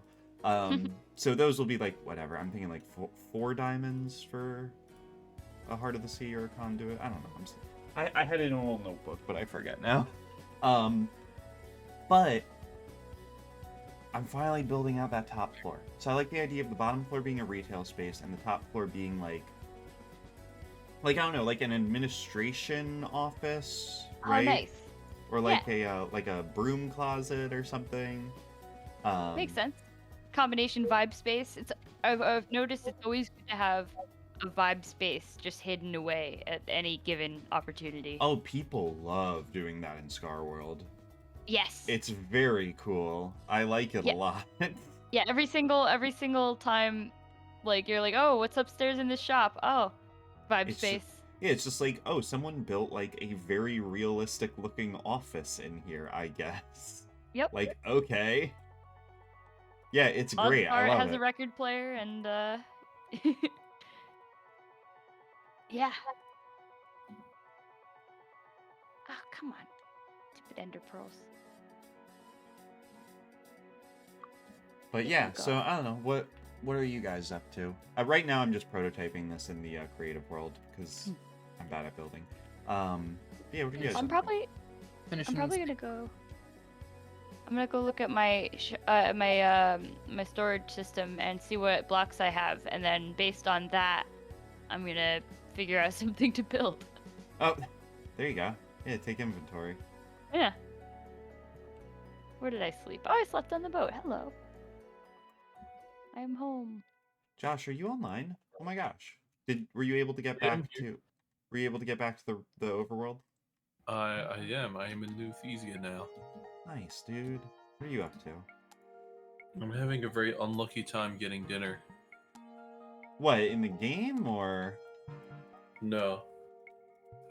So those will be like whatever. I'm thinking like 4 diamonds for a Heart of the Sea or a conduit. I don't know. I had it in a little notebook, but I forget now. But I'm finally building out that top floor. So I like the idea of the bottom floor being a retail space and the top floor being like I don't know, like an administration office, right? Oh, nice. Or like a broom closet or something. Makes sense. Combination vibe space. I've noticed it's always good to have a vibe space just hidden away at any given opportunity. Oh, people love doing that in Scar World. Yes. It's very cool. I like it a lot. Yeah, every single time, like you're like, oh, what's upstairs in this shop? Oh, vibe space. Yeah, it's just like, oh, someone built like a very realistic looking office in here, I guess. Yep. Like, okay. Yeah, it's great. I It love has it. a record player and yeah. Oh, come on. Stupid ender pearls. But yeah, so I don't know, what are you guys up to? Right now I'm just prototyping this in the creative world because I'm bad at building. Yeah, what are you guys I'm up probably Finishing gonna go. I'm gonna go look at my my storage system and see what blocks I have, and then based on that, I'm gonna figure out something to build. Oh, there you go. Yeah, take inventory. Yeah. Where did I sleep? Oh, I slept on the boat. Hello. I am home. Josh, are you online? Oh my gosh. Were you able to get Yeah, I'm back to Were you able to get back to the overworld? I am. I am in New Thesia now. Nice, dude. What are you up to? I'm having a very unlucky time getting dinner. What, in the game or? No.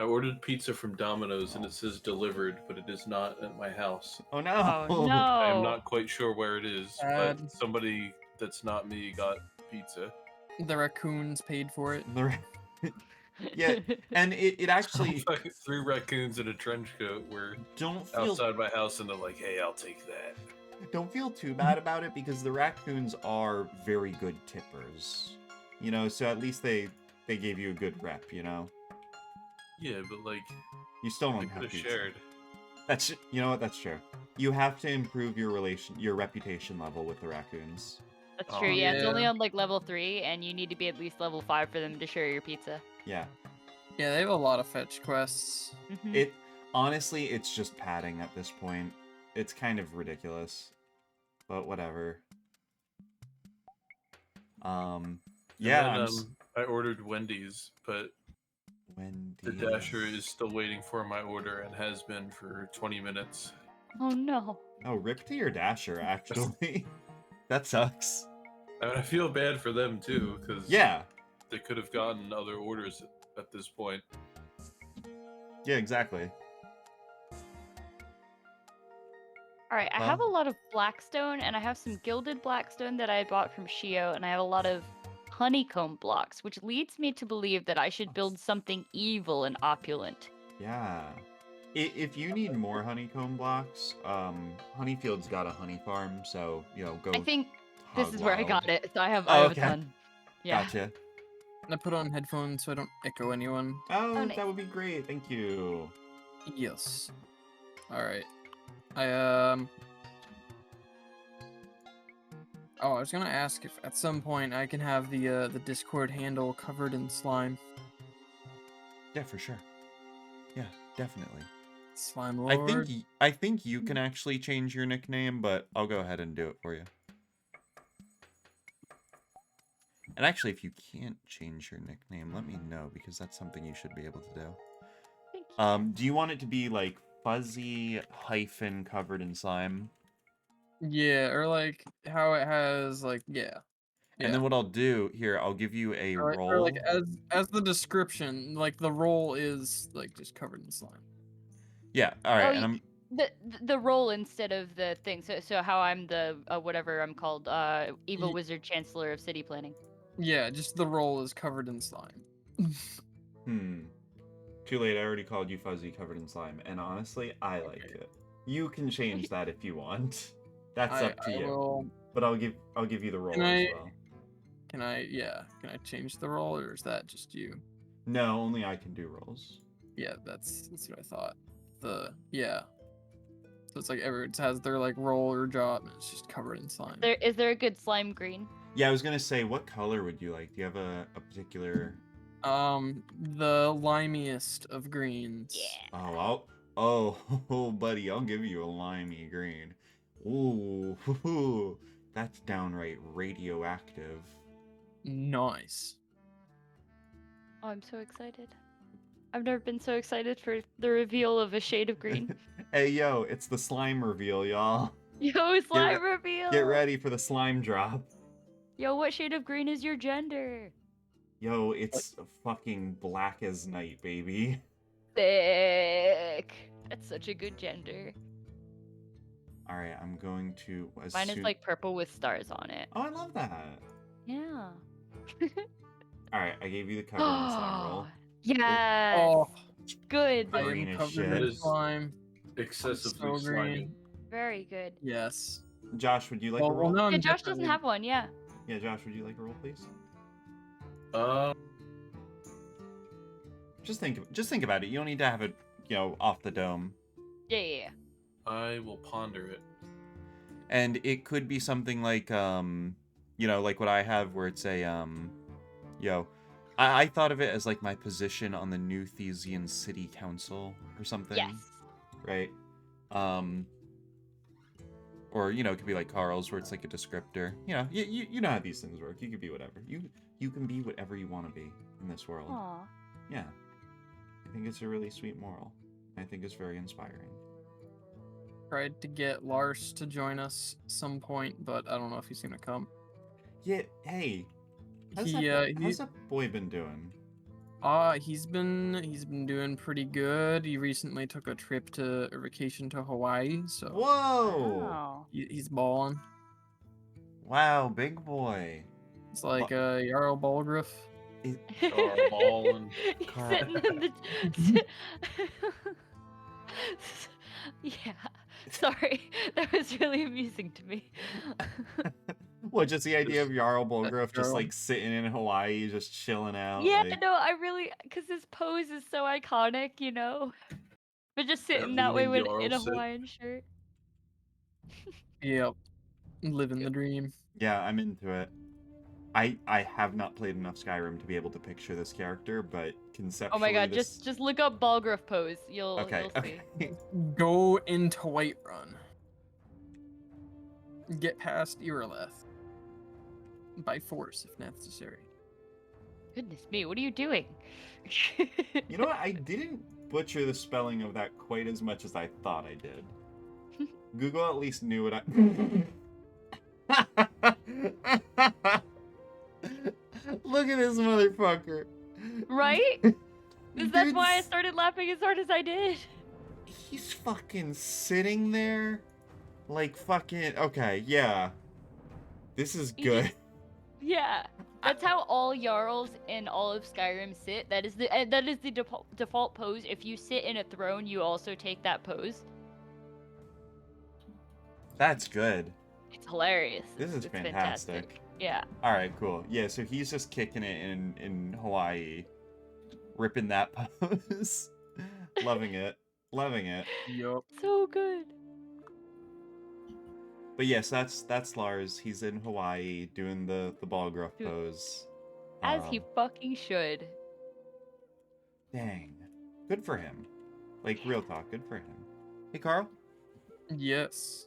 I ordered pizza from Domino's and it says delivered, but it is not at my house. Oh no! Oh no! I am not quite sure where it is, but Sad. somebody that's not me got pizza. The raccoons paid for it. Yeah, and it actually Like 3 raccoons in a trench coat were don't feel outside my house and they're like, hey, I'll take that. don't feel too bad about it because the raccoons are very good tippers. You know, so at least they gave you a good rep, you know. Yeah, but like, You still they don't could have have pizza. shared. That's you know what, that's true. You have to improve your reputation level with the raccoons. That's Oh, true. Yeah, it's only yeah. on like level 3, and you need to be at least level 5 for them to share your pizza. Yeah. Yeah, they have a lot of fetch quests. It honestly, it's just padding at this point. It's kind of ridiculous, but whatever. Yeah. And then, I ordered Wendy's, but the Wendy's. Dasher is still waiting for my order and has been for 20 minutes. Oh no. Oh, rip to your Dasher, actually. That sucks. I mean, I feel bad for them too, because Yeah. they could have gotten other orders at this point. Yeah, exactly. All right, I have a lot of blackstone, and I have some gilded blackstone that I bought from Shio, and I have a lot of honeycomb blocks, which leads me to believe that I should build something evil and opulent. Yeah. If you need more honeycomb blocks, Honeyfield's got a honey farm, so, you know, go I think this hog is where I wild. got it, so I have Oh, a okay. ton. Yeah. Gotcha. I put on headphones so I don't echo anyone. Oh, nice. that would be great. Thank you. Yes. Alright. Oh, I was gonna ask if at some point I can have the Discord handle covered in slime. Yeah, for sure. Yeah, definitely. Slime Lord. I think you can actually change your nickname, but I'll go ahead and do it for you. And actually, if you can't change your nickname, let me know, because that's something you should be able to do. Thank you. Do you want it to be like fuzzy hyphen covered in slime? Yeah, or like how it has like yeah. And then what I'll do here, I'll give you a Or roll. like as the description, like the roll is like just covered in slime. Yeah, all right. Oh, And I'm the role instead of the thing. So how I'm the whatever I'm called, evil Ye- wizard chancellor of city planning. Yeah, just the roll is covered in slime. Too late. I already called you fuzzy covered in slime, and honestly, I like it. You can change that if you want. That's up to you. Will, But I'll give you the roll Can as I- well. can I change the roll, or is that just you? No, only I can do rolls. Yeah, that's what I thought. So it's like it has their like roll or job, and it's just covered in slime. Is there a good slime green? Yeah, I was gonna say, what color would you like? Do you have a particular? The limiest of greens. Yeah. Oh, buddy, I'll give you a limey green. Ooh, that's downright radioactive. Nice. Oh, I'm so excited. I've never been so excited for the reveal of a shade of green. Hey, yo, it's the slime reveal, y'all. Yo, slime reveal! Get ready for the slime drop. Yo, what shade of green is your gender? Yo, it's fucking black as night, baby. Sick. That's such a good gender. All right, I'm going to. Mine is like purple with stars on it. Oh, I love that. Yeah. All right, I gave you the covered in slime roll. Yes. Oh, Good. I Green am as covered shit. in slime. Excessively So slimy. green. Very good. Yes. Josh, would you like a Well, roll? no, Yeah, I'm Josh doesn't different. have one. Yeah. Yeah, Josh, would you like a roll, please? Just think about it. You don't need to have it, off the dome. Yeah. I will ponder it. And it could be something like, like what I have, where it's a, I thought of it as like my position on the New Thesian City Council or something. Yes. Right. Or it could be like Carl's, where it's like a descriptor. You know how these things work. You could be whatever. You can be whatever you want to be in this world. Aw. Yeah. think it's a really sweet moral. I think it's very inspiring. Tried to get Lars to join us some point, but I don't know if he's gonna come. Yeah, hey, how's that boy been doing? He's been doing pretty good. He recently took a vacation to Hawaii, so Whoa! Wow. he's balling. Wow, big boy. It's like Jarl Balgruuf. Carl Ballin. He's Carl. sitting in the. Yeah. Sorry, that was really amusing to me. What, just the idea of Jarl Bolgrove just Jarl. like sitting in Hawaii, just chilling out? Yeah, like... no, I really, because his pose is so iconic, you know. But just sitting that way leaning in a Jarl sit. Hawaiian shirt. Yep, living the dream. Yeah, I'm into it. I have not played enough Skyrim to be able to picture this character, but conceptually, Oh my god, this... just look up Balgruuf pose. You'll Okay, see. okay. Go into Whiterun. Get past Irileth. By force, if necessary. Goodness me, what are you doing? You know what? I didn't butcher the spelling of that quite as much as I thought I did. Google at least knew what I... Look at this motherfucker. Right? That's why I Dude's- started laughing as hard as I did. He's fucking sitting there like fucking... Okay, yeah. This is He good. just- Yeah. That's how all Jarls in all of Skyrim sit. That is the default pose. If you sit in a throne, you also take that pose. That's good. It's hilarious. This is It's fantastic. Yeah. Alright, cool. Yeah, so he's just kicking it in Hawaii. Ripping that pose. Loving it. Loving it. Yup. So good. But yes, that's Lars. He's in Hawaii doing the Balgruuf Dude. pose. As he fucking should. Dang. Good for him. Like, real talk, good for him. Hey, Carl? Yes.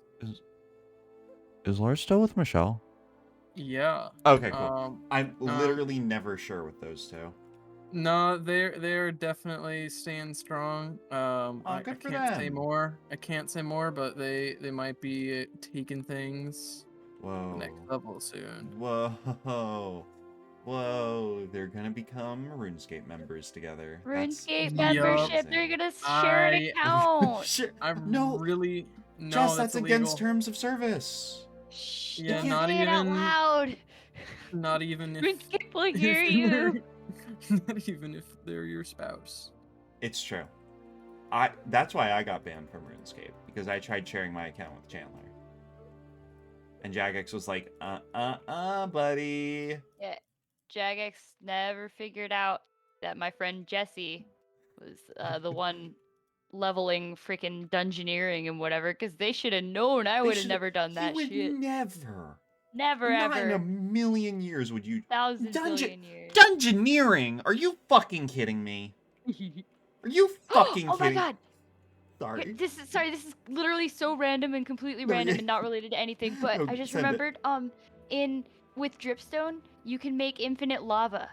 Is Lars still with Michelle? Yeah. Okay, cool. I'm um, literally never sure with those two. No, they're definitely staying strong. I good for can't say them. more. I can't say more, but they might be taking things Whoa. next level soon. Whoa. Whoa. They're gonna become RuneScape members together. RuneScape Yup. membership. They're gonna share an account. Sure. I'm No, really no. Jess, that's against illegal. terms of service. Shh, Yeah, don't not say it out even- loud. Not even if RuneScape will if hear you. they're- Not even if they're your spouse. It's true. That's why I got banned from RuneScape, because I tried sharing my account with Chandler. And Jagex was like, buddy. Yeah, Jagex never figured out that my friend Jesse was the one leveling freaking dungeoneering and whatever, because they should have known I would have never done that He shit. would never. Never Not ever. in a million years would you. Thousand Dungeon- billion years. Dungeoneering? Are you fucking kidding me? Are you fucking Oh my kidding? god! Sorry. This is literally so random and completely No, random yeah. and not related to anything, but No, I just send it. remembered with dripstone you can make infinite lava.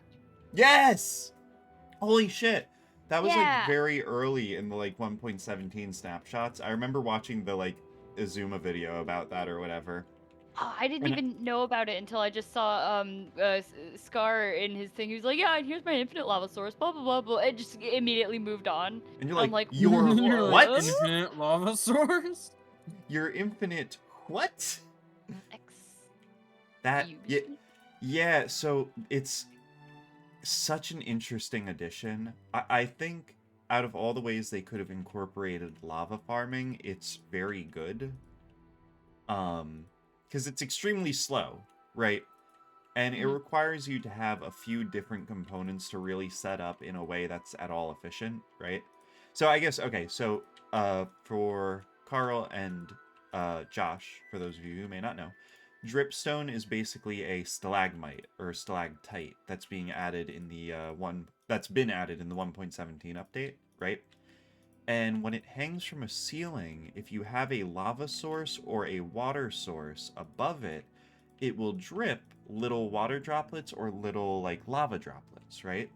Yes! Holy shit. That was Yeah. like very early in the like 1.17 snapshots. I remember watching the like Izuma video about that or whatever. Oh, I didn't And even know about it until I just saw Scar in his thing. He was like, "Yeah, and here's my infinite lava source." Blah blah blah blah. It just immediately moved on. And you're I'm like, like, you're You're what? like, infinite lava source? Your infinite what? X. That You yeah, beat. yeah, so it's such an interesting addition. I think out of all the ways they could have incorporated lava farming, it's very good. Because it's extremely slow, right? And it Mhm. requires you to have a few different components to really set up in a way that's at all efficient, right? So I guess, okay, so for Carl and Josh, for those of you who may not know, dripstone is basically a stalagmite or stalactite that's being added in the that's been added in the 1.17 update, right? And when it hangs from a ceiling, if you have a lava source or a water source above it, it will drip little water droplets or little like lava droplets, right?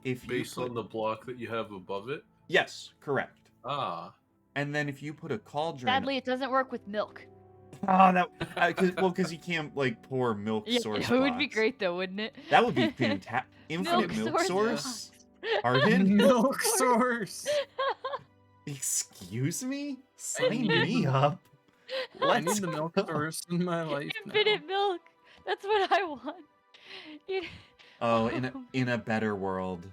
if you Based put... on the block that you have above it? Yes, correct. Ah. And then if you put a cauldron... Sadly, it doesn't work with milk. Oh, that... because you can't, like, pour milk Yeah, source it would be blocks. great though, wouldn't it? That would be fantastic. Infinite milk source source? blocks. Pardon? Milk source. Excuse me? Sign me up. I Let's need the milk go. source in my life now. Infinite milk. That's what I want. You- Oh, in a better world,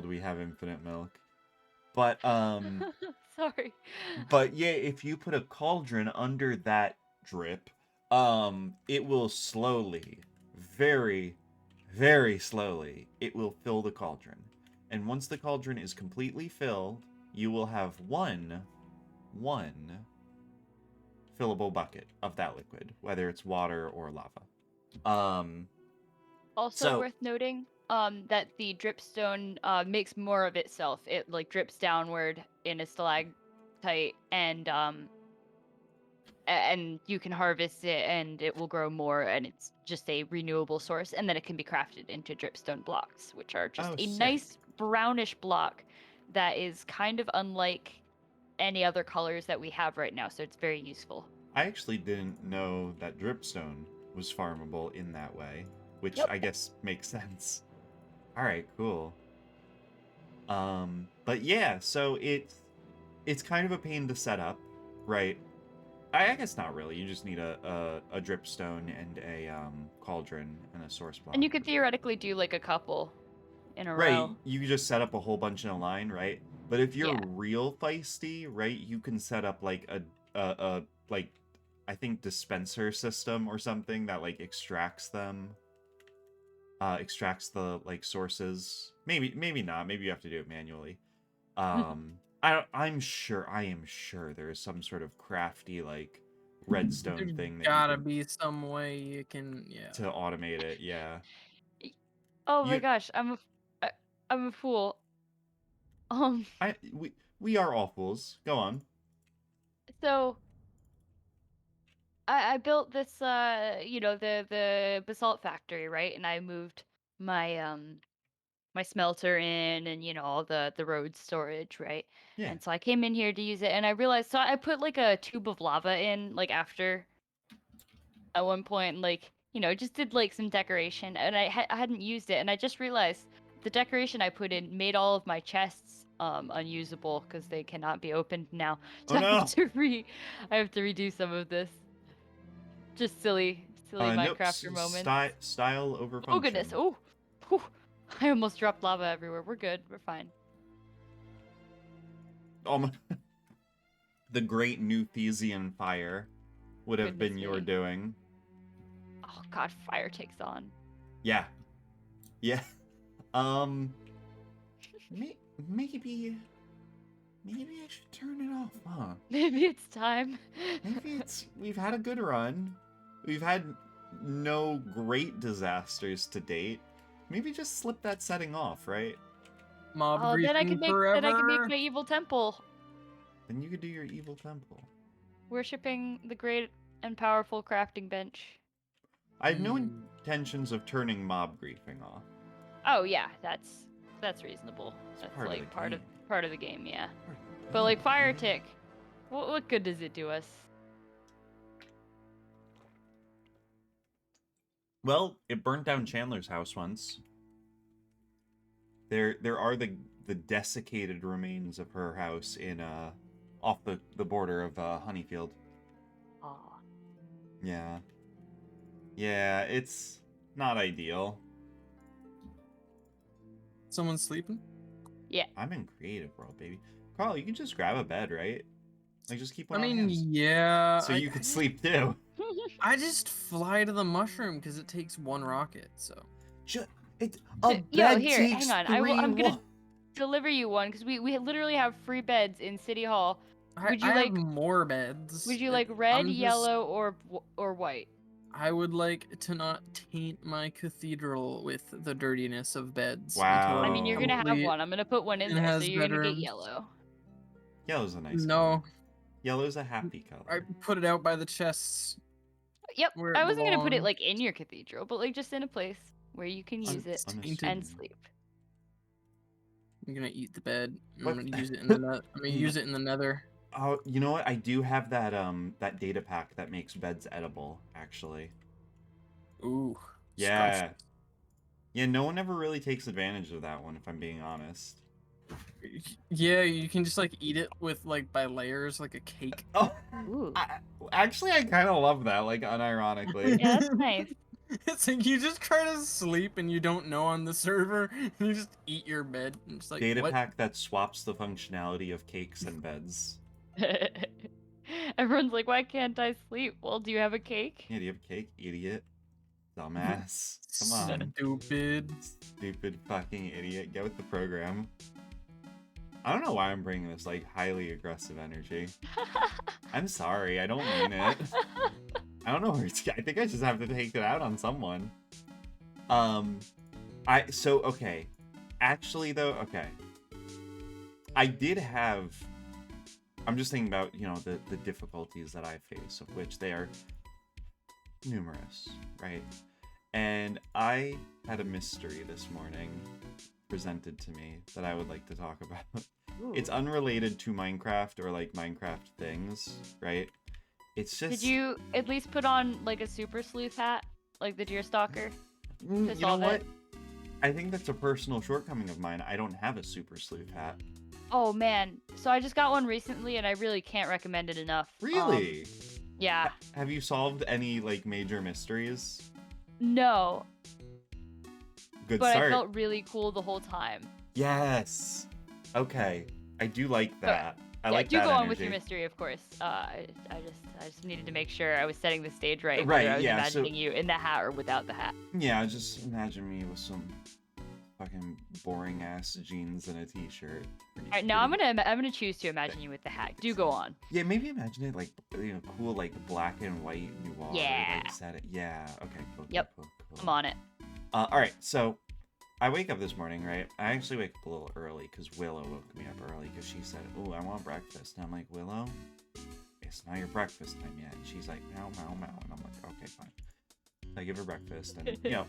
we have infinite milk. But Sorry. but yeah, if you put a cauldron under that drip, it will slowly, very, very slowly, it will fill the cauldron. And once the cauldron is completely filled, you will have one fillable bucket of that liquid, whether it's water or lava. Also So- worth noting, that the dripstone makes more of itself. It like drips downward in a stalactite, and you can harvest it, and it will grow more, and it's just a renewable source. And then it can be crafted into dripstone blocks, which are just Oh, a sick. nice brownish block that is kind of unlike any other colors that we have right now. So it's very useful. I actually didn't know that dripstone was farmable in that way, which Yep. I guess makes sense. All right, cool. But yeah, so it's kind of a pain to set up, right? I guess not really. You just need a dripstone and a cauldron and a source block. And you could theoretically do like a couple in a Right, row. you just set up a whole bunch in a line, right? But if you're Yeah. real feisty, right, you can set up like a like I think dispenser system or something that like extracts them. Extracts the like sources. Maybe not. Maybe you have to do it manually. I am sure there is some sort of crafty like redstone There's thing that gotta you can, be some way you can, yeah. to automate it. Yeah. Oh my You- gosh, I'm a fool. We are all fools. Go on. So I built this the basalt factory, right? And I moved my my smelter in, and all the road storage, right? Yeah. And so I came in here to use it, and I realized, so I put like a tube of lava in like after at one point, and, like just did like some decoration, and I hadn't used it, and I just realized the decoration I put in made all of my chests unusable because they cannot be opened now. So Oh, I have no. I have to redo some of this. Just silly Nope. Minecrafter moments. Style over function. Oh goodness! Oh, whew. I almost dropped lava everywhere. We're good. We're fine. The great Nuthesian fire would have been Goodness your me. doing. Oh god, fire takes on. Yeah. Yeah. Maybe I should turn it off, huh? Maybe it's time. Maybe we've had a good run. We've had no great disasters to date. Maybe just slip that setting off, right? Mob Oh, then I griefing can make forever. my evil temple, Then you could do your evil temple. worshipping the great and powerful crafting bench. I have no Hmm. intentions of turning mob griefing off. Oh yeah, that's reasonable. It's That's part of like the part game. of the game, yeah. But like fire tick, what good does it do us? Well, it burnt down Chandler's house once. There are the desiccated remains of her house in off the border of Honeyfield. Aw. Yeah. Yeah, it's not ideal. Someone's sleeping? I'm in creative world, baby. Carl, you can just grab a bed, right? Like just keep I one on mean, hand. yeah. So you could sleep too. I just fly to the mushroom because it takes one rocket, so. Yo, here, hang on. I'm gonna deliver you one because we literally have free beds in City Hall. Would you I like have more beds? Would you like red, I'm just- yellow, or white? I would like to not taint my cathedral with the dirtiness of beds. Wow. until I mean, you're gonna have complete- one. I'm gonna put one in and there, so has you're gonna get bedrooms. yellow. Yellow's a nice No, color. Yellow's a happy color. I put it out by the chests. Yep. Where it I wasn't gonna put it belongs. like in your cathedral, but like just in a place where you can use it Un- and understood. sleep. I'm gonna eat the bed. I'm What? gonna use it in the net. I'm gonna use it in the nether. Oh, you know what? I do have that that data pack that makes beds edible, actually. Ooh. Yeah. Scrumptious. Yeah, no one ever really takes advantage of that one, if I'm being honest. Yeah, you can just like eat it with like by layers, like a cake. Oh, Ooh. actually, I kind of love that, like, unironically. Yeah, that's nice. It's like you just try to sleep and you don't know on the server, and you just eat your bed. And it's like, Data what? pack that swaps the functionality of cakes and beds. Everyone's like, why can't I sleep? Well, do you have a cake? Yeah, do you have a cake, idiot? Dumbass. Come on. Stupid. Stupid fucking idiot. Get with the program. I don't know why I'm bringing this, like, highly aggressive energy. I'm sorry, I don't mean it. I don't know where it's... I think I just have to take it out on someone. Okay. Actually, though, okay. I did have... I'm just thinking about, you know, the difficulties that I face, of which they are numerous, right? And I had a mystery this morning presented to me that I would like to talk about. Ooh. It's unrelated to Minecraft or, like, Minecraft things, right? It's just... Did you at least put on like a super sleuth hat, like the deer stalker? You know solve what? it? I think that's a personal shortcoming of mine. I don't have a super sleuth hat. Oh man, so I just got one recently, and I really can't recommend it enough. Really? Yeah. Have you solved any, like, major mysteries? No, Good but start. I felt really cool the whole time. Yes. Okay. I do like that. I Yeah, like do that go energy. on with your mystery, of course. I just needed to make sure I was setting the stage right. Right, Whether I was yeah, so- imagining you in the hat or without the hat. Yeah, just imagine me with some fucking boring ass jeans and a t-shirt. All right, now I'm gonna choose to imagine you with the hat. Do go on. Yeah, maybe imagine it like, you know, cool, like black and white noir. Yeah. Like set it. Yeah. Okay. Cool. Yep. Cool, cool. I'm on it. All right. So I wake up this morning, right? I actually wake up a little early because Willow woke me up early because she said, "Oh, I want breakfast." And I'm like, "Willow, it's not your breakfast time yet." And she's like, "Meow, meow, meow." And I'm like, "Okay, fine." I give her breakfast, and you know,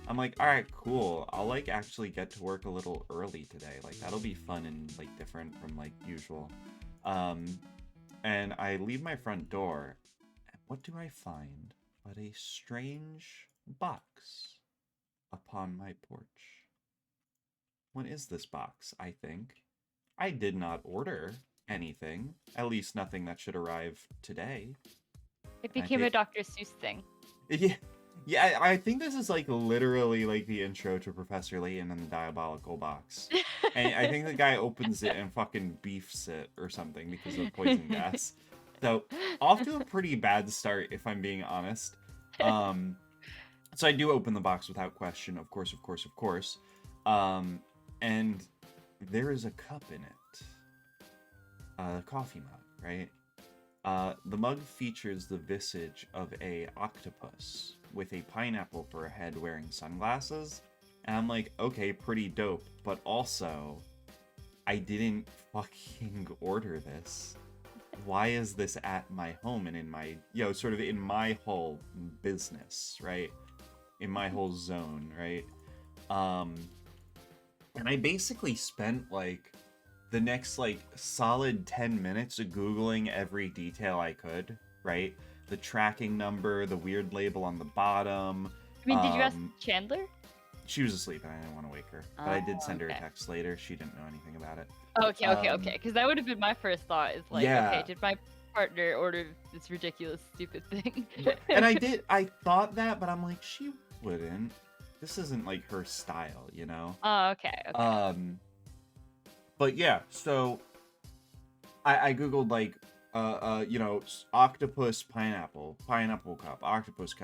I'm like, "All right, cool. I'll like actually get to work a little early today. Like that'll be fun and like different from like usual." And I leave my front door, and what do I find but a strange box upon my porch? What is this box? I think I did not order anything, at least nothing that should arrive today. It became a think- Dr. Seuss thing. Yeah, I think this is like literally like the intro to Professor Layton and the Diabolical Box. And I think the guy opens it and fucking beefs it or something because of poison gas. So off to a pretty bad start, if I'm being honest. So I do open the box without question, of course. And there is a cup in it. A coffee mug, right? The mug features the visage of a octopus with a pineapple for a head wearing sunglasses. And I'm like, okay, pretty dope. But also, I didn't fucking order this. Why is this at my home and in my, you know, sort of in my whole business, right? In my whole zone, right? And I basically spent like the next like solid 10 minutes Googling every detail I could, right? The tracking number, the weird label on the bottom. I mean, did you ask Chandler? She was asleep and I didn't want to wake her. But I did send her a okay. text later. She didn't know anything about it. Okay. Because that would have been my first thought. Is like, Yeah. okay, did my partner order this ridiculous, stupid thing? And I thought that, but I'm like, she wouldn't. This isn't like her style, you know? Oh, okay. But yeah, so I googled like you know, octopus pineapple cup, octopus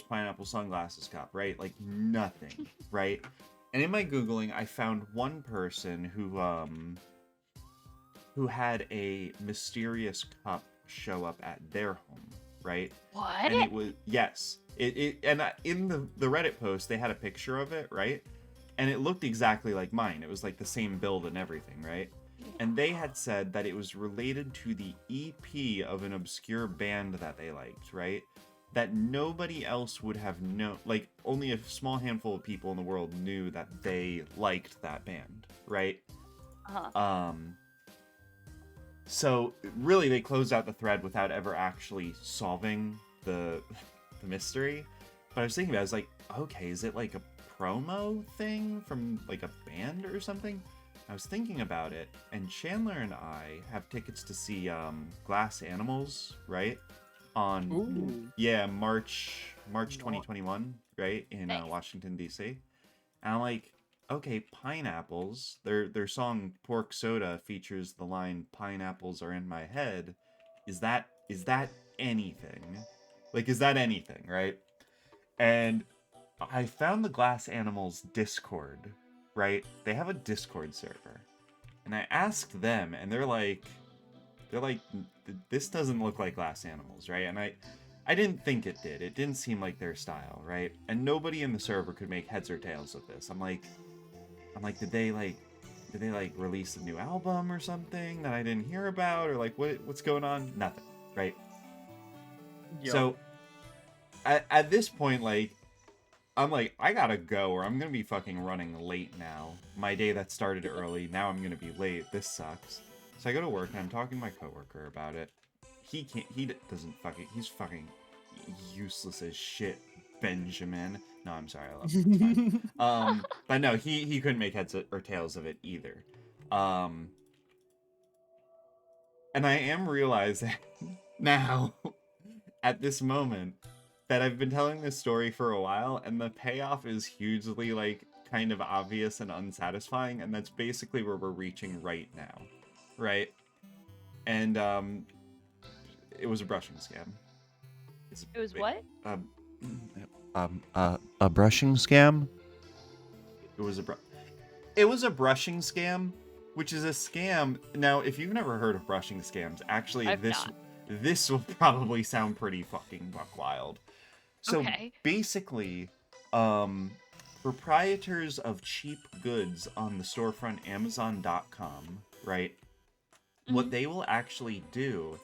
pineapple sunglasses cup, right? Like nothing, right? And in my googling, I found one person who had a mysterious cup show up at their home, right? What? And it was, yes, in the Reddit post they had a picture of it, right? And it looked exactly like mine. It was like the same build and everything, right? And they had said that it was related to the EP of an obscure band that they liked, right? That nobody else would have known, like only a small handful of people in the world knew that they liked that band, right? Uh-huh. So really, they closed out the thread without ever actually solving the the mystery. But I was thinking about it, I was like, okay, is it like a promo thing from like a band or something? I was thinking about it, and Chandler and I have tickets to see Glass Animals, right? On Ooh. March 2021, right, in Nice. Washington D.C. And I'm like, okay, pineapples. Their song "Pork Soda" features the line "Pineapples are in my head." Is that anything? Like, is that anything, right? And I found the Glass Animals Discord, right? They have a Discord server, and I asked them, and they're like, this doesn't look like Glass Animals, right? And I didn't think it did. It didn't seem like their style, right? And nobody in the server could make heads or tails of this. I'm like, did they release a new album or something that I didn't hear about, or like what's going on? Nothing, right? Yep. So at this point, like, I'm like, I gotta go, or I'm gonna be fucking running late now. My day that started early, now I'm gonna be late. This sucks. So I go to work and I'm talking to my coworker about it. He's fucking useless as shit, Benjamin. No, I'm sorry, I love him. It's fine. But no, he couldn't make heads or tails of it either. And I am realizing now, at this moment, that I've been telling this story for a while, and the payoff is hugely, like, kind of obvious and unsatisfying, and that's basically where we're reaching right now, right? And it was a brushing scam. It was what? A brushing scam. It was a brushing scam, which is a scam. Now, if you've never heard of brushing scams, actually, I've not. this will probably sound pretty fucking buck wild. So Okay. basically, proprietors of cheap goods on the storefront Amazon.com, right? What they will actually do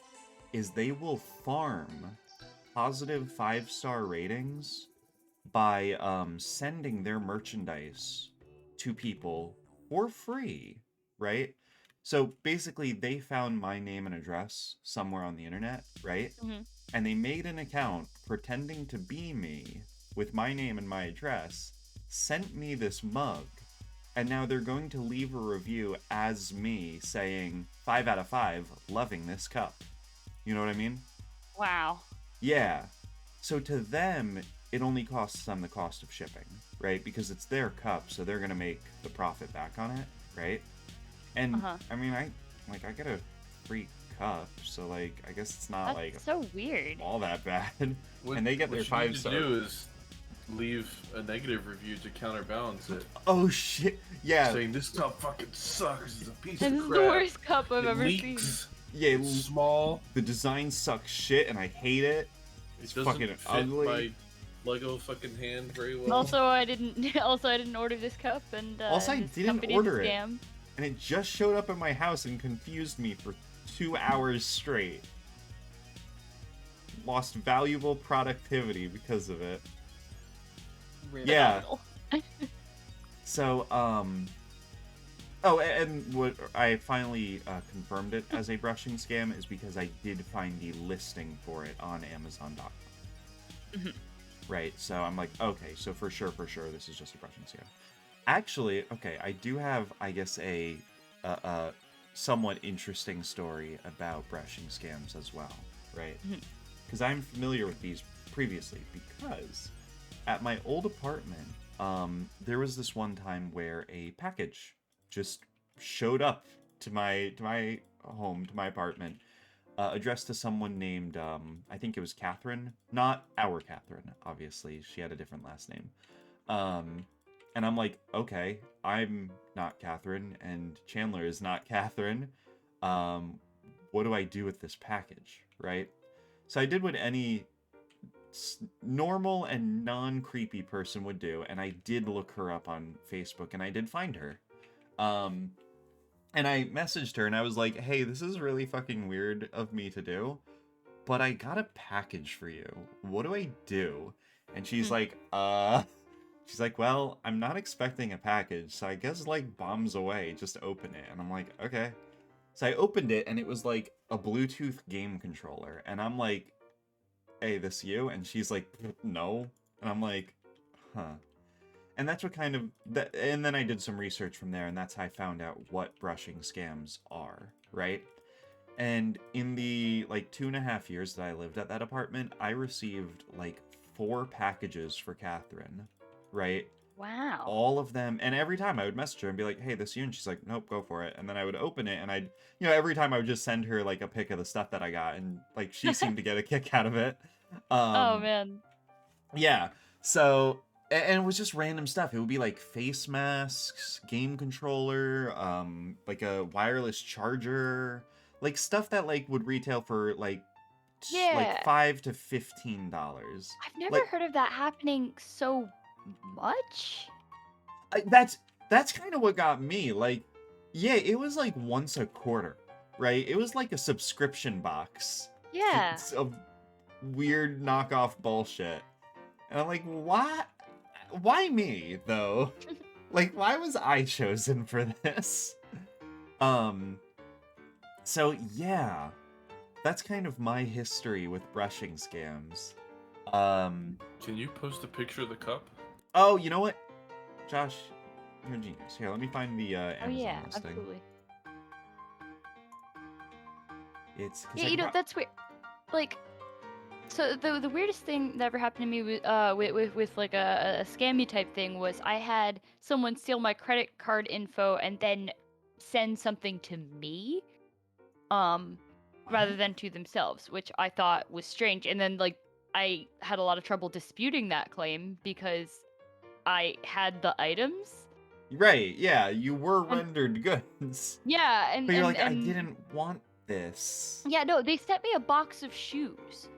is they will farm positive 5-star ratings by sending their merchandise to people for free, right? So basically, they found my name and address somewhere on the internet, right? Mm-hmm. And they made an account pretending to be me with my name and my address, sent me this mug, and now they're going to leave a review as me saying 5 out of 5, loving this cup. You know what I mean? Wow. Yeah. So to them, it only costs them the cost of shipping, right? Because it's their cup, so they're going to make the profit back on it, right? And I mean, I get a free cup, so like I guess it's not That's like so weird. all that bad. What, and they get their what you 5 need star. to do is leave a negative review to counterbalance it. Oh shit! Yeah. Saying this cup fucking sucks. It's a piece This of is crap. the worst cup I've It ever leaks. seen. Yeah. It's small. The design sucks shit, and I hate it. It's It doesn't fucking fit ugly. my Lego fucking hand very well. Also, I didn't order this cup, and Also, I this didn't company's order a it. scam. And it just showed up at my house and confused me for 2 hours straight. Lost valuable productivity because of it. Yeah. So, oh, and what I finally confirmed it as a brushing scam is because I did find the listing for it on Amazon.com. Right, so I'm like, okay, so for sure, this is just a brushing scam. Actually, okay, I do have, I guess, a somewhat interesting story about brushing scams as well, right? Because I'm familiar with these previously, because at my old apartment, there was this one time where a package just showed up to my home, to my apartment, addressed to someone named, I think it was Catherine. Not our Catherine, obviously. She had a different last name. And I'm like, okay, I'm not Catherine, and Chandler is not Catherine. What do I do with this package, right? So I did what any normal and non-creepy person would do, and I did look her up on Facebook, and I did find her. And I messaged her, and I was like, hey, this is really fucking weird of me to do, but I got a package for you. What do I do? And she's like, she's like, well, I'm not expecting a package, so I guess, like, bombs away, just open it. And I'm like, okay. So I opened it, and it was, like, a Bluetooth game controller. And I'm like, hey, this you? And she's like, no. And I'm like, huh. And that's what kind of... and then I did some research from there, and that's how I found out what brushing scams are, right? And in the, like, 2.5 years that I lived at that apartment, I received, like, 4 packages for Catherine, right? Wow. All of them, and every time I would message her and be like, hey, this you? And she's like, nope, go for it. And then I would open it, and I'd, every time I would just send her, like, a pic of the stuff that I got, and, like, she seemed to get a kick out of it. Oh man. Yeah, so... and it was just random stuff. It would be like face masks, game controller, like a wireless charger, like stuff that like would retail for like Yeah. $5 to $15. I've never Like, heard of that happening so much. that's kind of what got me. Like, yeah, it was like once a quarter, right? It was like a subscription box. Yeah. Of weird knockoff bullshit. And I'm like, what? Why me, though? Like, why was I chosen for this? So yeah, that's kind of my history with brushing scams. Can you post a picture of the cup? Oh, you know what? Josh, you're a genius. Here, let me find the Amazon Oh yeah, listing. absolutely. It's 'cause Yeah, I you know pro- that's weird. Like, so the weirdest thing that ever happened to me with like a scammy type thing was I had someone steal my credit card info and then send something to me, rather What? than to themselves, which I thought was strange. And then like I had a lot of trouble disputing that claim because I had the items. Right, yeah, you were And rendered goods. yeah, But you're like, I and didn't want this. yeah, no, they sent me a box of shoes.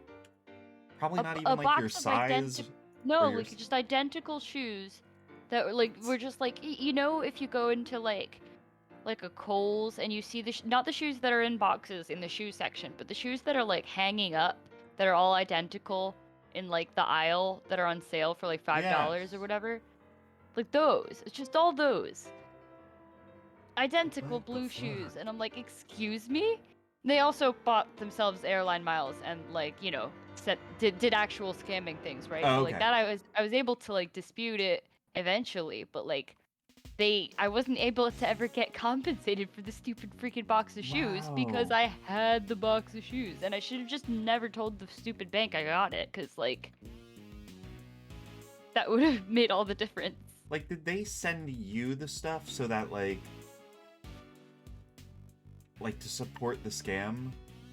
Probably not A even like your box of size. no, or your like just identical shoes that were just like you know, if you go into like a Kohl's and you see not the shoes that are in boxes in the shoe section, but the shoes that are like hanging up that are all identical in like the aisle that are on sale for like $5 or whatever. Like those. It's just all those. Identical What the blue fuck? shoes. And I'm like, excuse me? They also bought themselves airline miles and like, did actual scamming things, right? Oh, So like okay. that I was able to like dispute it eventually, but like I wasn't able to ever get compensated for the stupid freaking box of shoes because Wow. I had the box of shoes and I should have just never told the stupid bank I got it cuz like that would have made all the difference. Like, did they send you the stuff so that like to support the scam?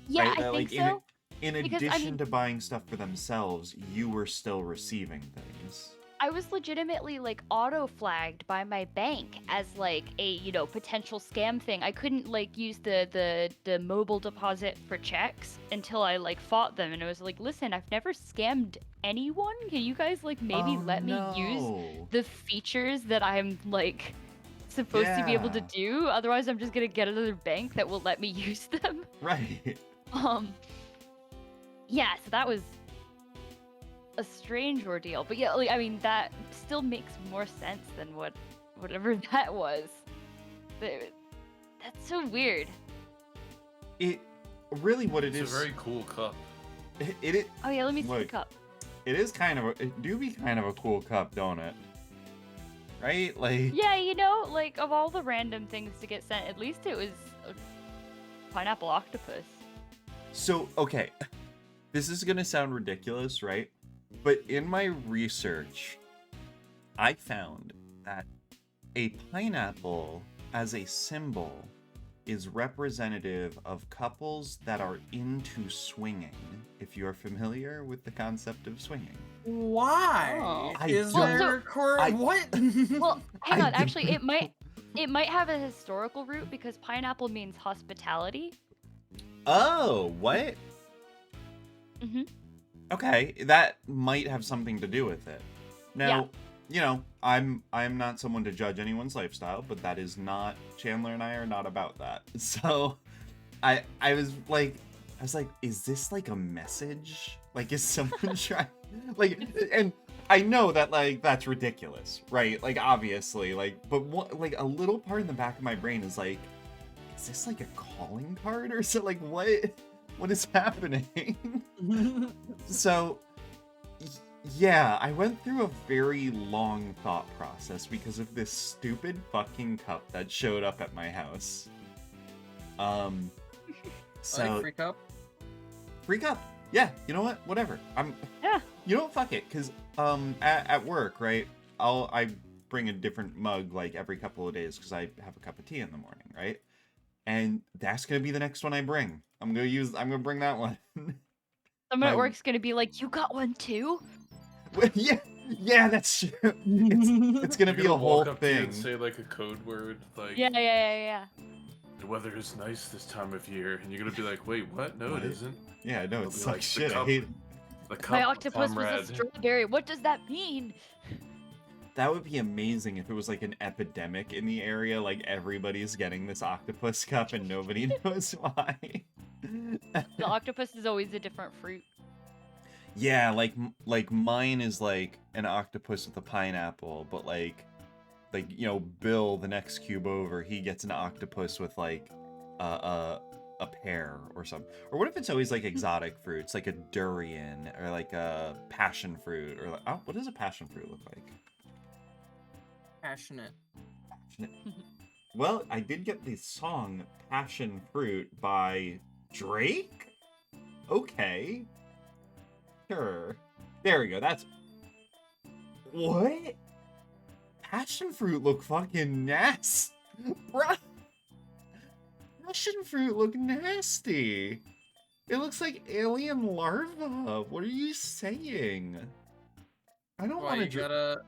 Yeah, Right? I That think like so. in Because I addition mean, to buying stuff for themselves, you were still receiving things. I was legitimately like auto flagged by my bank as like a potential scam thing. I couldn't like use the mobile deposit for checks until I like fought them, and I was like, listen, I've never scammed anyone. Can you guys like maybe Oh let me use no. the features that I'm like supposed to be able to Yeah. do? Otherwise, I'm just gonna get another bank that will let me use them. Right. Yeah. So that was a strange ordeal, but yeah, like I mean that still makes more sense than whatever that was. That's so weird. It really what it It's is. a very cool cup. It Oh yeah, let me see the Look. cup. it is kind of it do be kind of a cool cup, don't it? Right? Like Yeah, like of all the random things to get sent, at least it was a pineapple octopus. so okay. This is gonna sound ridiculous, right? But in my research, I found that a pineapple as a symbol is representative of couples that are into swinging, if you're familiar with the concept of swinging. Why? Oh. I Is don't- there I- what? Well, hang I on. Actually, don't- it might have a historical root because pineapple means hospitality. Oh, what? Mm-hmm. Okay, that might have something to do with it. Now, I'm not someone to judge anyone's lifestyle, but that is not Chandler and I are not about that. So, I was like, is this like a message? Like, is someone trying? Like, and I know that, like, that's ridiculous, right? Like, obviously, like, but what, like, a little part in the back of my brain is like, is this like a calling card or so? Like, what is happening? So, yeah, I went through a very long thought process because of this stupid fucking cup that showed up at my house. So Free cup. free cup. Yeah, you know what? Whatever. Yeah. You know what? Fuck it. Cause at work, right? I bring a different mug like every couple of days because I have a cup of tea in the morning, right? And that's gonna be the next one I bring. I'm gonna bring that one. Someone My- at work's gonna be like, "You got one too?" yeah, that's true. It's gonna You're be gonna a whole walk up to you thing. and say like a code word, like Yeah. the weather is nice this time of year, and you're gonna be like, wait, what? No, What? it isn't. Yeah, no, It'll it be sucks like the shit. I cup. hate. The cup, My octopus comrade. was a strawberry. What does that mean? That would be amazing if it was like an epidemic in the area, like everybody's getting this octopus cup and nobody knows why. The octopus is always a different fruit. Yeah, like mine is like an octopus with a pineapple, but like you know, Bill, the next cube over, he gets an octopus with like a pear or something. Or what if it's always like exotic fruits, like a durian or like a passion fruit or like, oh, what does a passion fruit look like? Passionate. Well, I did get the song Passion Fruit by Drake? Okay. Sure. There we go, that's... What? Passion fruit look fucking nasty. Bruh. Passion fruit look nasty. It looks like alien larva. What are you saying? I don't Well, want to...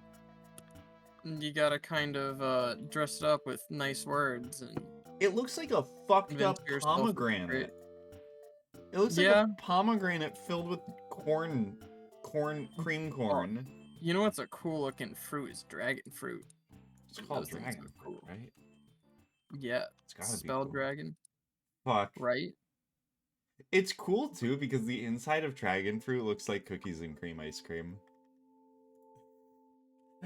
you gotta kind of dress it up with nice words and It looks like a fucked convince up yourself it's great. pomegranate. It looks like Yeah. a pomegranate filled with cream corn. You know what's a cool looking fruit is dragon fruit. It's called Those things dragon are fruit, cool. right? Yeah, It's gotta be spelled cool. dragon, Fuck. right? It's cool too because the inside of dragon fruit looks like cookies and cream ice cream.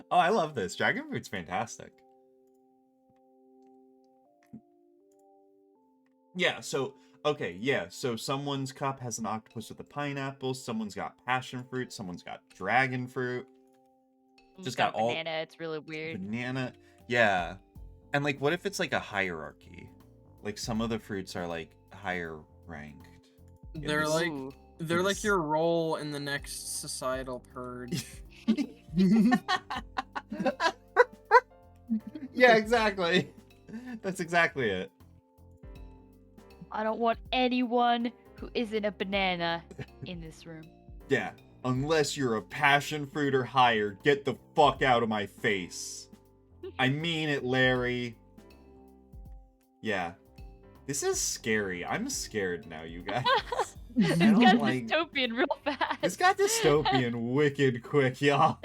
Oh, I love this. Dragon fruit's fantastic. Yeah, so okay, yeah, so someone's cup has an octopus with a pineapple, someone's got passion fruit, someone's got dragon fruit. Just got all banana. It's really weird. banana. Yeah. And like what if it's like a hierarchy? Like some of the fruits are like higher ranked. They're this- like Ooh. they're like Yes. your role in the next societal purge. Yeah, exactly. That's exactly it. I don't want anyone who isn't a banana in this room. Yeah. Unless you're a passion fruit or higher, get the fuck out of my face. I mean it, Larry. Yeah. This is scary. I'm scared now, you guys. This don't got like- dystopian real fast. This got dystopian wicked quick, y'all.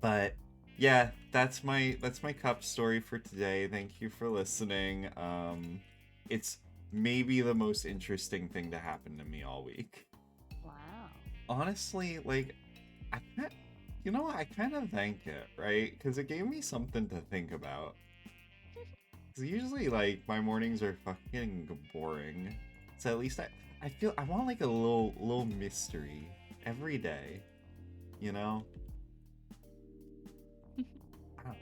But yeah, that's my cup story for today. Thank you for listening. It's maybe the most interesting thing to happen to me all week. Wow. Honestly, like I kind of thank it, right? Because it gave me something to think about. Because usually, like, my mornings are fucking boring. So at least I feel I want like a little mystery every day, you know? I don't know.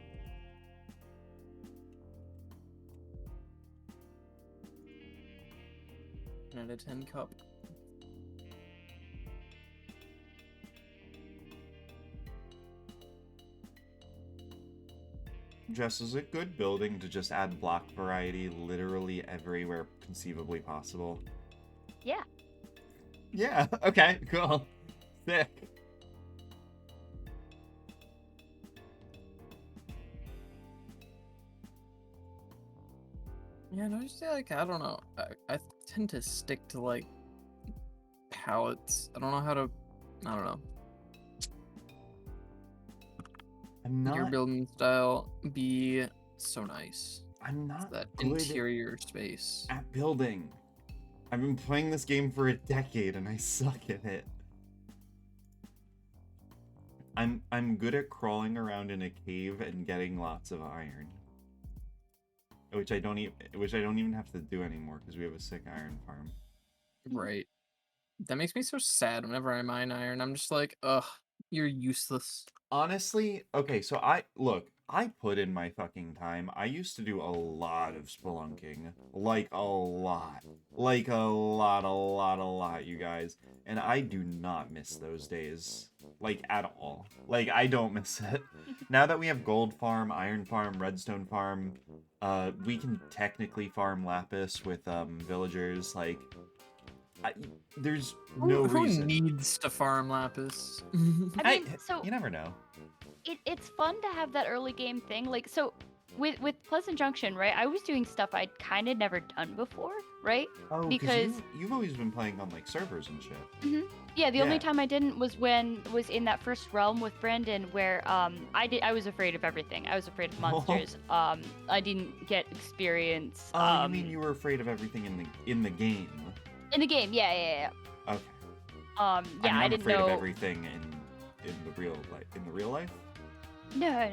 10 out of 10 cup. Jess, is it good building to just add block variety literally everywhere conceivably possible? Yeah. Yeah, okay, cool. Sick. Yeah, no, just like I don't know. I tend to stick to like palettes. I don't know how to. I don't know. I'm Your not building style be so nice. I'm not That good interior space. at building. I've been playing this game for a decade and I suck at it. I'm good at crawling around in a cave and getting lots of iron. Which I don't even have to do anymore because we have a sick iron farm. Right. That makes me so sad whenever I mine iron. I'm just like, ugh, you're useless. Honestly, okay, so I put in my fucking time. I used to do a lot of spelunking. Like a lot. Like a lot, you guys. And I do not miss those days. Like, at all. Like, I don't miss it. Now that we have gold farm, iron farm, redstone farm, we can technically farm lapis with, villagers, like... there's no Who reason. needs to farm lapis? I mean, so You never know. it's fun to have that early game thing. Like, so with Pleasant Junction, right? I was doing stuff I'd kind of never done before, right? Oh, Because you've always been playing on like servers and shit. yeah, the Yeah. only time I didn't was in that first realm with Brandon, where I was afraid of everything. I was afraid of monsters. I didn't get experience. Oh, you mean you were afraid of everything in the game? In the game? Yeah. Okay. Yeah, I mean, I I'm didn't afraid know. of everything in the real life. In the real life? No,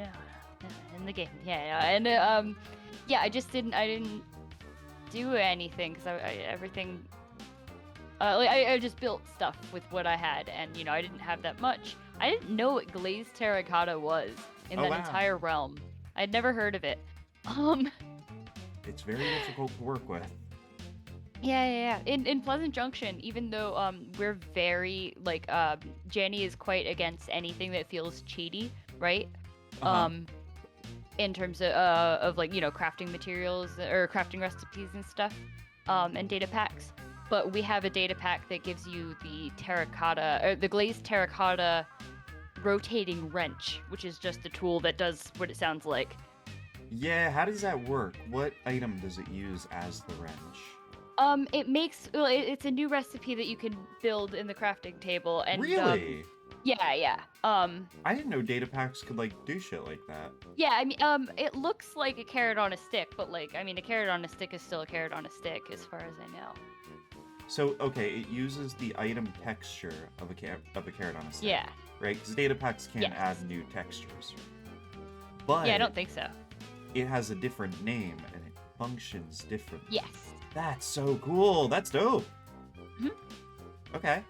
in the game. Yeah, and yeah, I didn't do anything because everything. Like I just built stuff with what I had, and I didn't have that much. I didn't know what glazed terracotta was in Oh, that wow. entire realm. I'd never heard of it. It's very difficult to work with. Yeah. In Pleasant Junction, even though we're very like Jenny is quite against anything that feels cheaty, right? Uh-huh. In terms of like crafting materials or crafting recipes and stuff, and data packs. But we have a data pack that gives you the terracotta or the glazed terracotta rotating wrench, which is just a tool that does what it sounds like. Yeah, how does that work? What item does it use as the wrench? It makes it's a new recipe that you can build in the crafting table, and Really? yeah. I didn't know data packs could like do shit like that. Yeah, I mean, it looks like a carrot on a stick, but like, I mean, a carrot on a stick is still a carrot on a stick, as far as I know. So, okay, it uses the item texture of a carrot on a stick. Yeah. Right? Because data packs can Yes. add new textures. But Yeah, I don't think so. it has a different name and it functions differently. Yes. That's so cool. That's dope. Mhm. Okay.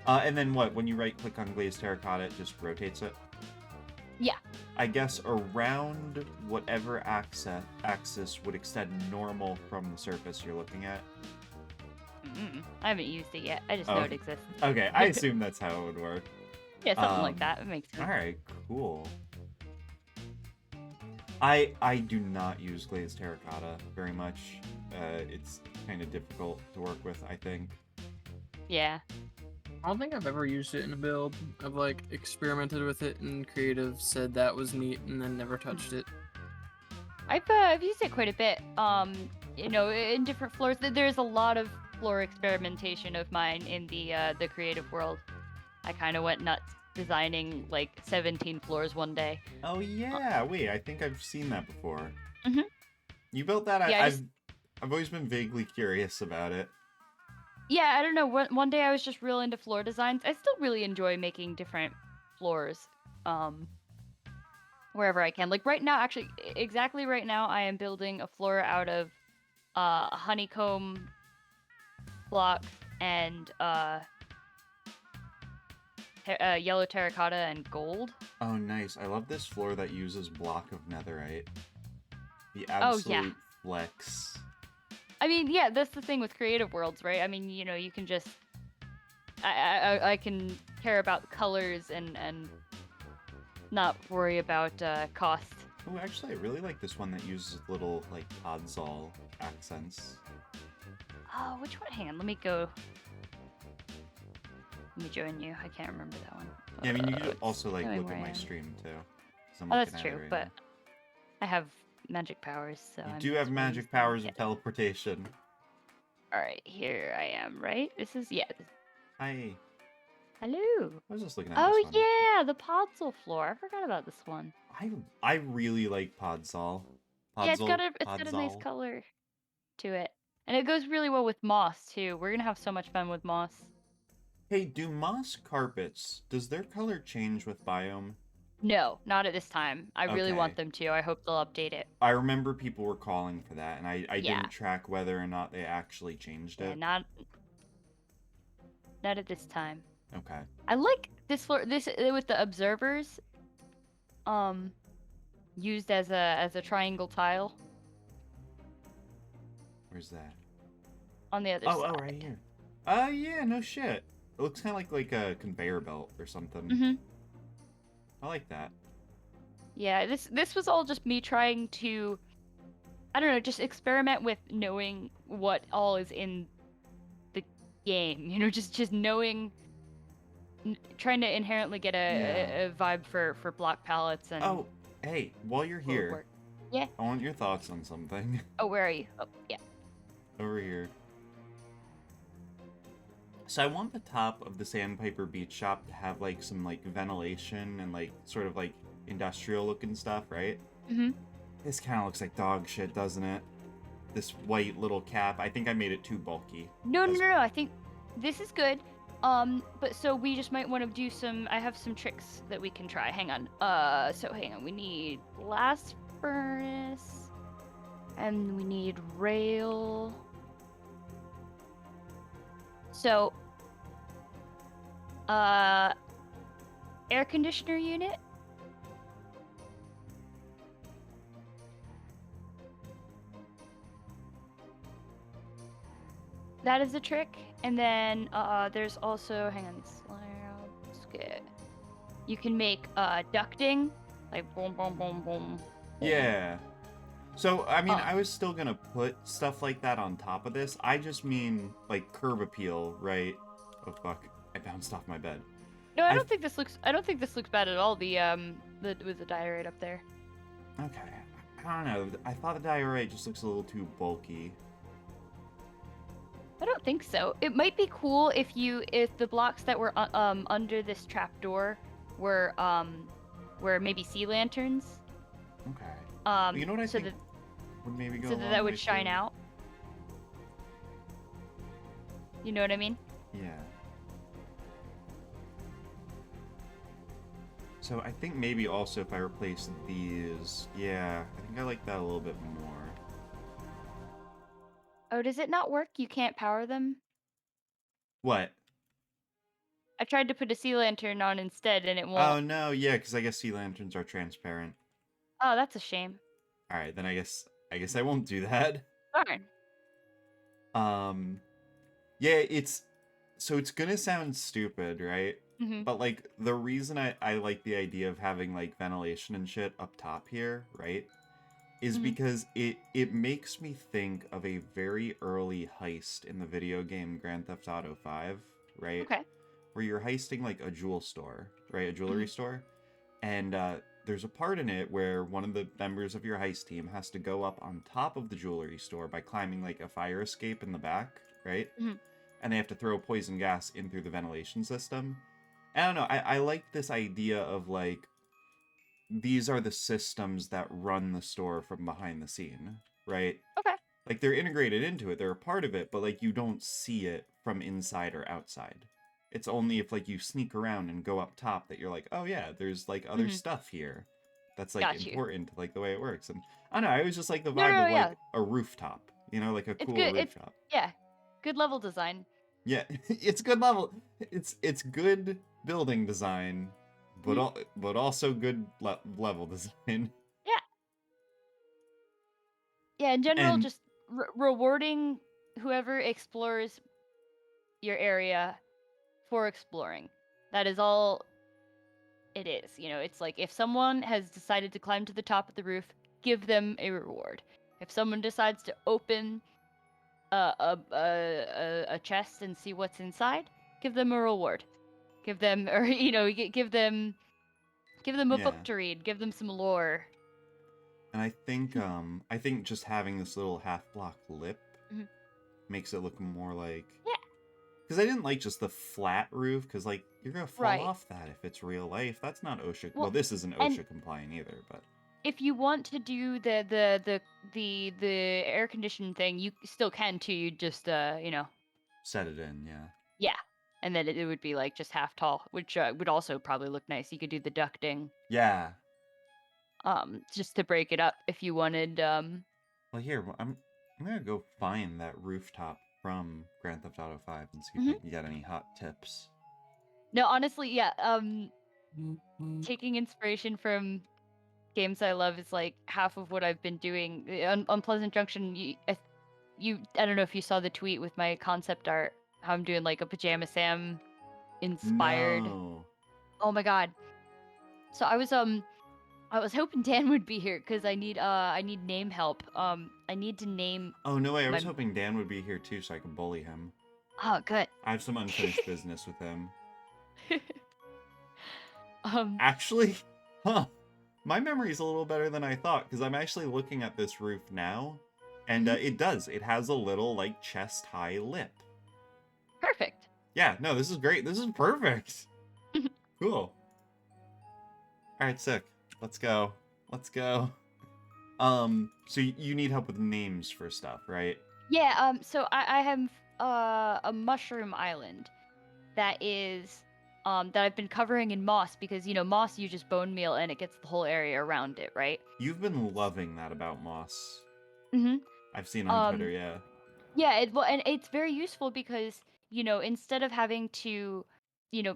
And then what? When you right-click on glazed terracotta, it just rotates it? Yeah. I guess around whatever axis would extend normal from the surface you're looking at. I haven't used it yet. I just Oh. know it exists. Okay, I assume that's how it would work. Yeah, something like that. It makes sense. Alright, cool. I do not use glazed terracotta very much. It's kind of difficult to work with, I think. Yeah. I don't think I've ever used it in a build. I've like experimented with it in creative, said that was neat, and then never touched it. I've used it quite a bit. In different floors. There's a lot of floor experimentation of mine in the creative world. I kind of went nuts designing like 17 floors one day. Oh yeah, wait, I think I've seen that before. Mhm. You built that? Yeah, I've always been vaguely curious about it. Yeah, I don't know. One day I was just real into floor designs. I still really enjoy making different floors, wherever I can. Like right now, actually, exactly right now, I am building a floor out of honeycomb blocks and yellow terracotta and gold. Oh, nice. I love this floor that uses block of netherite. The Oh, yeah. absolute flex. I mean, yeah, that's the thing with creative worlds, right? I mean, you can just I can care about colors and not worry about cost. Oh, actually, I really like this one that uses little, like, podzol accents. Oh, which one? Hang on, let me go. Let me join you. I can't remember that one. Yeah, I mean, you it's could also, like, showing look where at I my am. stream, too. 'cause I'm Oh, looking that's at it true, right but now. I have magic powers, so You I'm do have just magic using- powers yeah. of teleportation. All right, here I am. Right? This is Hi. Hello. I was just looking at Oh this one. yeah, the Podzol floor. I forgot about this one. I really like podzol. Yeah, it's got a nice Podzol. color to it. And it goes really well with moss too. We're gonna have so much fun with moss. Hey, do moss carpets, does their color change with biome? No, not at this time. I really want Okay. them to. I hope they'll update it. I remember people were calling for that, and I Yeah. didn't track whether or not they actually changed Yeah, it. not at this time. Okay. I like this floor. This with the observers. Used as a triangle tile Where's that? on the other Oh, side. oh, right here. Yeah, no shit. It looks kind of like a conveyor belt or something. Mhm. I like that. Yeah, this was all just me trying to, I don't know, just experiment with knowing what all is in the game. You know, just knowing, trying to inherently get a vibe for block palettes and. Oh, hey, while you're here, work. Yeah. I want your thoughts on something. Oh, where are you? Oh, yeah. Over here. So I want the top of the Sandpiper Beach Shop to have like some like ventilation and like sort of like industrial looking stuff, right? Mhm. This kind of looks like dog shit, doesn't it? This white little cap. I think I made it too bulky. No, I think this is good. But so we just might want to do some. I have some tricks that we can try. Hang on. So hang on. We need blast furnace, and we need rail. So, air conditioner unit. That is a trick. And then there's also, hang on, let's get. You can make ducting, like boom, boom, boom, boom. Yeah. So, I mean, I was still gonna put stuff like that on top of this. I just mean, like, curb appeal, right? Oh, fuck. I bounced off my bed. No, I don't think this looks bad at all. With the diorite up there. Okay. I don't know. I thought the diorite just looks a little too bulky. I don't think so. It might be cool if the blocks that were under this trapdoor were maybe sea lanterns. Okay. You know what I think would maybe go so a long that way would shine too? out. You know what I mean? Yeah. So I think maybe also if I replace these, yeah, I think I like that a little bit more. Oh, does it not work? You can't power them? What? I tried to put a sea lantern on instead, and it won't. Oh no, yeah, because I guess sea lanterns are transparent. Oh, that's a shame. All right, then I guess I won't do that. Darn. Yeah, it's gonna sound stupid, right? Mm-hmm. But like the reason I like the idea of having like ventilation and shit up top here, right? Is because it makes me think of a very early heist in the video game Grand Theft Auto 5, right? Okay. Where you're heisting like a jewel store, right? A jewelry store. And there's a part in it where one of the members of your heist team has to go up on top of the jewelry store by climbing like a fire escape in the back, right? And they have to throw poison gas in through the ventilation system. I don't know, I like this idea of like, these are the systems that run the store from behind the scene, right? Okay. Like they're integrated into it, they're a part of it, but like you don't see it from inside or outside. It's only if like you sneak around and go up top that you're like, oh yeah, there's like other stuff here that's like important to like the way it works. And I don't know, I always just like the vibe of like a rooftop, you know, like a cool rooftop. Yeah, good level design. Yeah, it's good level. It's good building design, but also good level design. Yeah. Yeah, in general, And- just rewarding whoever explores your area for exploring. That is all it is. You know, it's like if someone has decided to climb to the top of the roof, give them a reward. If someone decides to open a chest and see what's inside, give them a reward. Give them, or you know, give them a book to read. Give them some lore. And I think just having this little half block lip makes it look more like because I didn't like just the flat roof because like you're gonna fall off that if it's real life. That's not OSHA. Well, this isn't OSHA compliant either, but if you want to do the air conditioning thing, you still can too. You just Set it in, yeah. yeah, and then it would be like just half tall, which would also probably look nice. You could do the ducting, Yeah. just to break it up if you wanted. Well, here, I'm gonna go find that rooftop from Grand Theft Auto 5 and see if I Mhm. can get any hot tips. No, honestly, yeah. Taking inspiration from games I love is like half of what I've been doing on Pleasant Junction. I don't know if you saw the tweet with my concept art. How I'm doing like a Pajama Sam inspired. No. Oh my god. So I was hoping Dan would be here because I need name help. I need to name Oh, no way. I was my. hoping Dan would be here too so I could bully him. Oh, good. I have some unfinished business with him. Um. Actually, huh. My memory's a little better than I thought because I'm actually looking at this roof now. And it does. It has a little, like, chest-high lip. Perfect. Yeah, no, this is great. This is perfect. Cool. Alright, sick. Let's go. Let's go. So you need help with names for stuff, right? Yeah. So I have a mushroom island that is that I've been covering in moss because moss you just bone meal and it gets the whole area around it, right? You've been loving that about moss. Mhm. I've seen on Twitter, Um. yeah. Yeah. Well, and it's very useful because instead of having to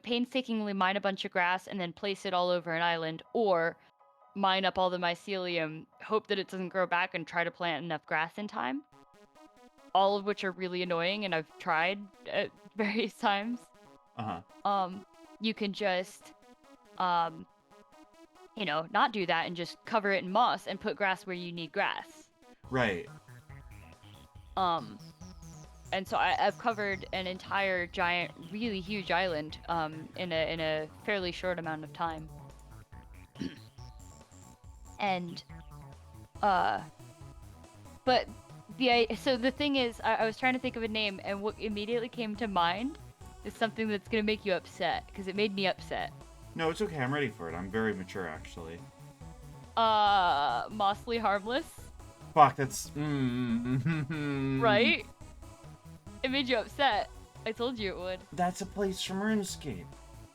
painstakingly mine a bunch of grass and then place it all over an island, or mine up all the mycelium, hope that it doesn't grow back, and try to plant enough grass in time. All of which are really annoying, and I've tried at various times. Uh-huh. You can just, um, not do that and just cover it in moss and put grass where you need grass. Right. And so I've covered an entire giant, really huge island, in a fairly short amount of time. And, but so the thing is, I was trying to think of a name, and what immediately came to mind is something that's gonna make you upset, because it made me upset. No, it's okay. I'm ready for it. I'm very mature, actually. Mossly Harmless, Fuck, that's... right? It made you upset. I told you it would. That's a place from RuneScape.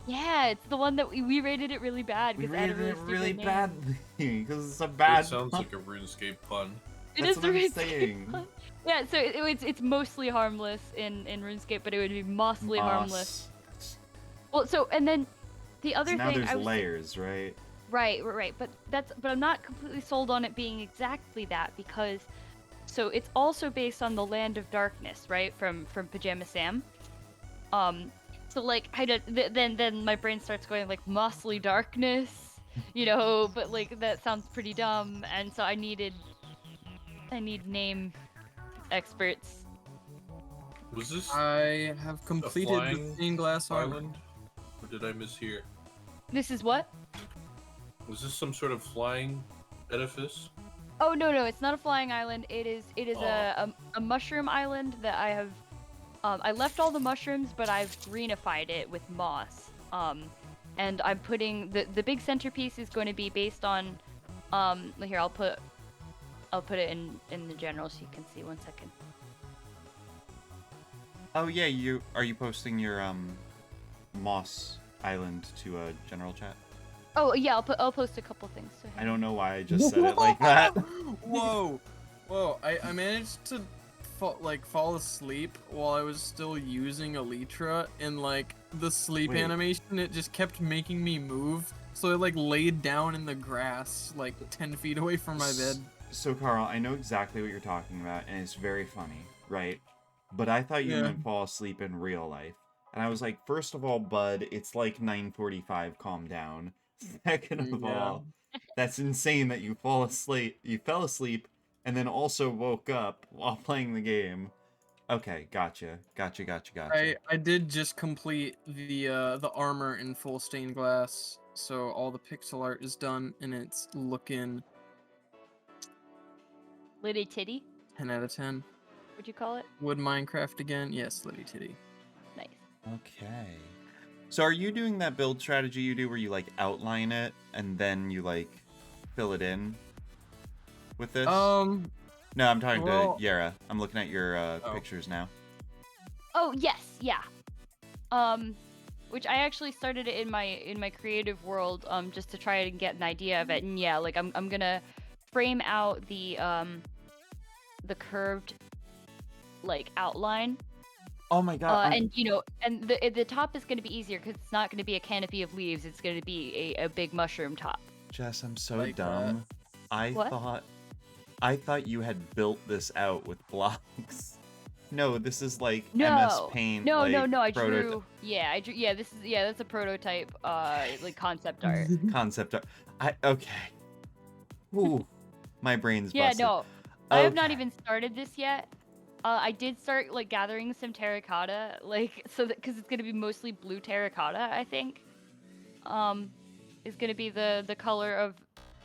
Yeah, it's the one that we rated it really bad We because it had a rated really it really stupid name. badly because it's a bad. It sounds like a RuneScape pun. It That's is what I'm RuneScape saying. one. Yeah, so it's mostly harmless in RuneScape, but it would be mossly harmless. Well, so and then the other So now thing there's I was layers, right? right, but I'm not completely sold on it being exactly that because so it's also based on the Land of Darkness, right? From Pajama Sam. So like then my brain starts going like mossly darkness, but like that sounds pretty dumb, and so I need name experts. Was this I have a completed the flying stained glass armor. island? Or did I mishear? This is what? Was this some sort of flying edifice? Oh no, it's not a flying island. It is Aw. a mushroom island that I have. I left all the mushrooms, but I've greenified it with moss. And I'm putting the big centerpiece is going to be based on. Here I'll put it in the general so you can see. 1 second. Oh yeah, are you posting your Moss Island to a general chat? Oh yeah, I'll post a couple things. So I don't know why I just said it like that. Whoa, I managed to fall asleep while I was still using Elytra, and like the sleep Wait. animation, it just kept making me move. So I like laid down in the grass like 10 feet away from my bed. So Carl, I know exactly what you're talking about, and it's very funny, right? But I thought you Yeah. meant fall asleep in real life. And I was like, first of all, bud, it's like 9:45, calm down. Second of Yeah. all, that's insane that you fell asleep, and then also woke up while playing the game. Okay, gotcha. I did just complete the armor in full stained glass, so all the pixel art is done, and it's looking Litty Titty, 10 out of 10. would you call it? Would Minecraft again? Yes, Liddy Titty. Nice. Okay. So are you doing that build strategy you do where you like outline it and then you like fill it in? with this? Um. No, I'm talking well- to Yara. I'm looking at your Oh. pictures now. Oh yes, yeah. Which I actually started it in my creative world, just to try and get an idea of it. And yeah, like I'm gonna frame out the curved like outline. Oh my god. And and the top is gonna be easier because it's not gonna be a canopy of leaves. It's gonna be a big mushroom top. Jess, I'm so Like dumb. What? I thought you had built this out with blocks. No, this is like No, MS Paint. no, like, no, no. I prototype- drew. Yeah, I drew. Yeah, that's a prototype. Like concept art. concept art. Okay. Ooh, my brain's Yeah, busted. no, I have not Okay. even started this yet. I did start like gathering some terracotta, like so that because it's gonna be mostly blue terracotta. I think, is gonna be the color of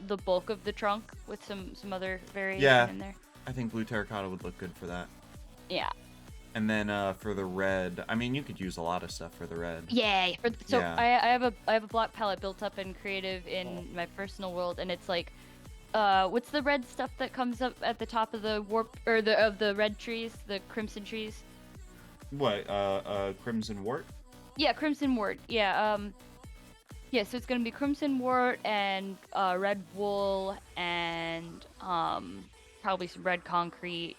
the bulk of the trunk with some other variation Yeah. in there. I think blue terracotta would look good for that. Yeah. And then for the red, I mean, you could use a lot of stuff for the red. Yay! So Yeah. I have a block palette built up in creative in my personal world, and it's like, what's the red stuff that comes up at the top of the warp or the red trees, the crimson trees? What? Crimson Wart? Yeah, crimson wort. Yeah. Yeah. So it's gonna be crimson wort and red wool and probably some red concrete.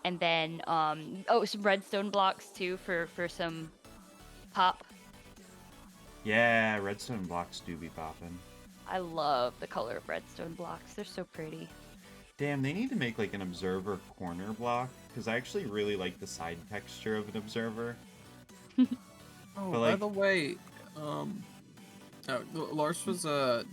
And then some redstone blocks too for some pop. Yeah, redstone blocks do be popping. I love the color of redstone blocks. They're so pretty. Damn, they need to make like an observer corner block because I actually really like the side texture of an observer. Oh, But, by like- the way, Lars was I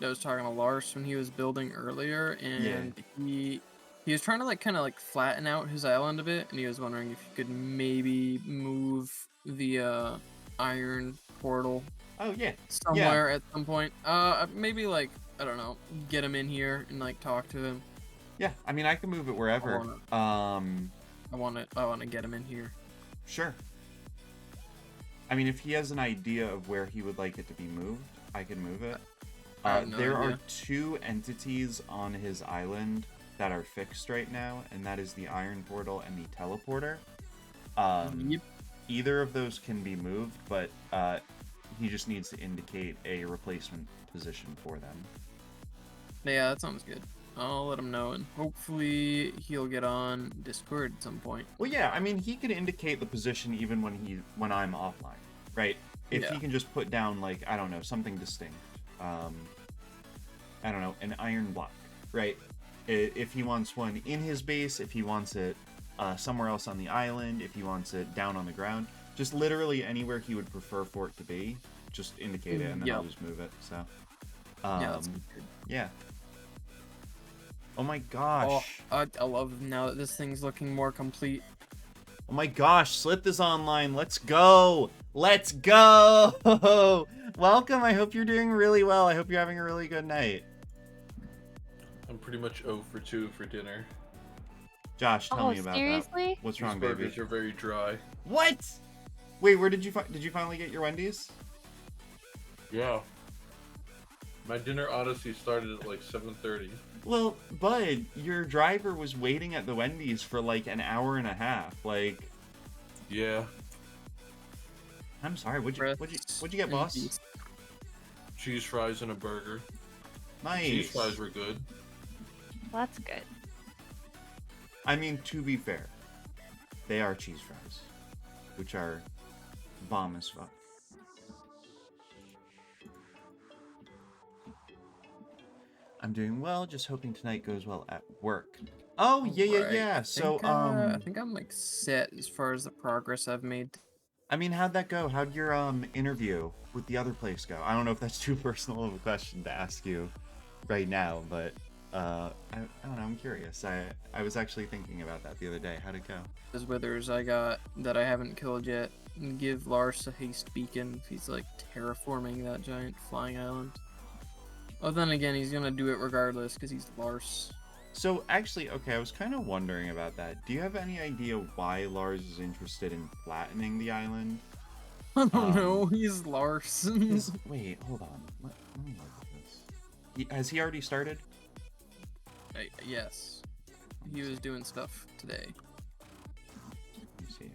was talking to Lars when he was building earlier, and he was trying to kind of flatten out his island a bit, and he was wondering if you could maybe move the iron portal Oh yeah. somewhere at some point. Maybe I don't know, get him in here and talk to him. Yeah, I mean I can move it wherever. I want to get him in here. Sure. I mean if he has an idea of where he would like it to be moved, I can move it. I have no There are idea. 2 entities on his island that are fixed right now, and that is the iron portal and the teleporter. Yep. Either of those can be moved, but he just needs to indicate a replacement position for them. Yeah, that sounds good. I'll let him know, and hopefully he'll get on Discord at some point. Well, yeah, I mean, he can indicate the position even when I'm offline, right? If Yeah. he can just put down I don't know, something distinct. I don't know, an iron block, right? If he wants one in his base, if he wants it somewhere else on the island, if he wants it down on the ground, just literally anywhere he would prefer for it to be, just indicate it, and then I'll Yep. just move it. So, Yeah, that's good. yeah. Oh my gosh. I love now that this thing's looking more complete. Oh my gosh, Slith is online. Let's go. Let's go. Welcome. I hope you're doing really well. I hope you're having a really good night. I'm pretty much 0 for 2 for dinner. Josh, tell Oh, me about seriously? that. What's These wrong, baby? burgers are very dry. What? Wait, where did you finally get your Wendy's? Yeah. My dinner odyssey started at 7:30. Well, bud, your driver was waiting at the Wendy's for an hour and a half. Yeah. I'm sorry. What'd you get, boss? Cheese fries and a burger. Nice. Cheese fries were good. Well, that's good. I mean, to be fair, they are cheese fries, which are bomb as fuck. I'm doing well, just hoping tonight goes well at work. Oh, yeah. Alright, So, I think I'm set as far as the progress I've made. I mean, how'd that go? How'd your interview with the other place go? I don't know if that's too personal of a question to ask you right now, but I don't know, I'm curious. I was actually thinking about that the other day. How'd it go? Those withers I got that I haven't killed yet, and give Lars a haste beacon if he's terraforming that giant flying island. Oh, then again, he's gonna do it regardless because he's Lars. So actually, okay, I was kind of wondering about that. Do you have any idea why Lars is interested in flattening the island? I don't know, he's Lars. Wait, hold on. Let me look at this. Has he already started? Yes. He was doing stuff today. Let me see.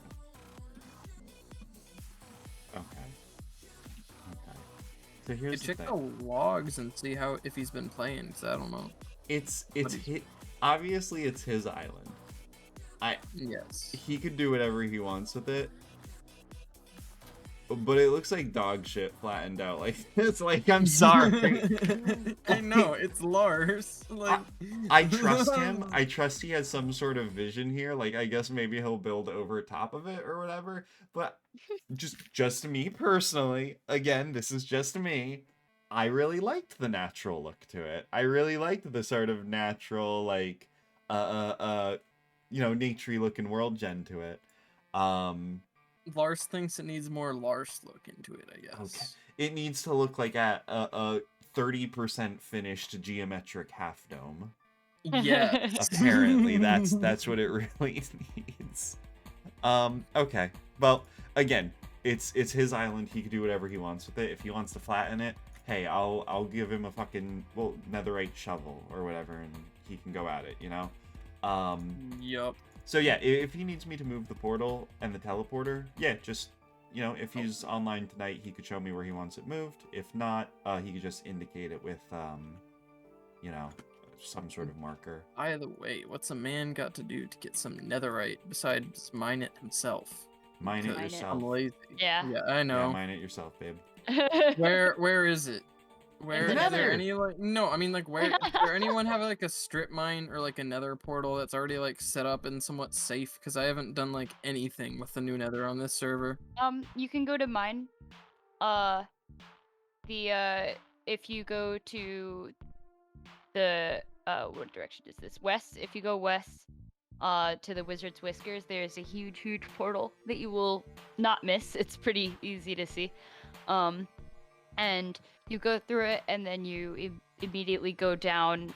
Okay. So You here's the check thing. the logs and see if he's been playing, because I don't know. It's But obviously it's his island. Yes. He could do whatever he wants with it. But it looks like dog shit flattened out. Like it's like I'm sorry. I know, it's Lars. Like I trust him. I trust he has some sort of vision here. Like I guess maybe he'll build over top of it or whatever. But just me personally, again, this is just me. I really liked the natural look to it. I really liked the sort of natural, like, naturey looking world gen to it. Lars thinks it needs more Lars look into it, I guess. Okay. It needs to look like a 30% finished geometric half dome. Yes. Apparently, that's what it really needs. Okay. Well, again, it's his island. He can do whatever he wants with it. If he wants to flatten it, hey, I'll give him a fucking netherite shovel or whatever, and he can go at it. Yup. So yeah, if he needs me to move the portal and the teleporter, yeah, just if he's online tonight, he could show me where he wants it moved. If not, he could just indicate it with some sort of marker. By the way, what's a man got to do to get some netherite besides mine it himself? Mine it Mine it. yourself. I'm lazy. Yeah. Yeah, I know. Yeah, mine it yourself, babe. Where is it? Where the is there nether. any no, I mean where does there anyone have like a strip mine or like a nether portal that's already like set up and somewhat safe? Because I haven't done like anything with the new nether on this server. You can go to mine. If you go to the what direction is this? West. If you go west, to the Wizard's Whiskers, there's a huge portal that you will not miss. It's pretty easy to see. And you go through it, and then you immediately go down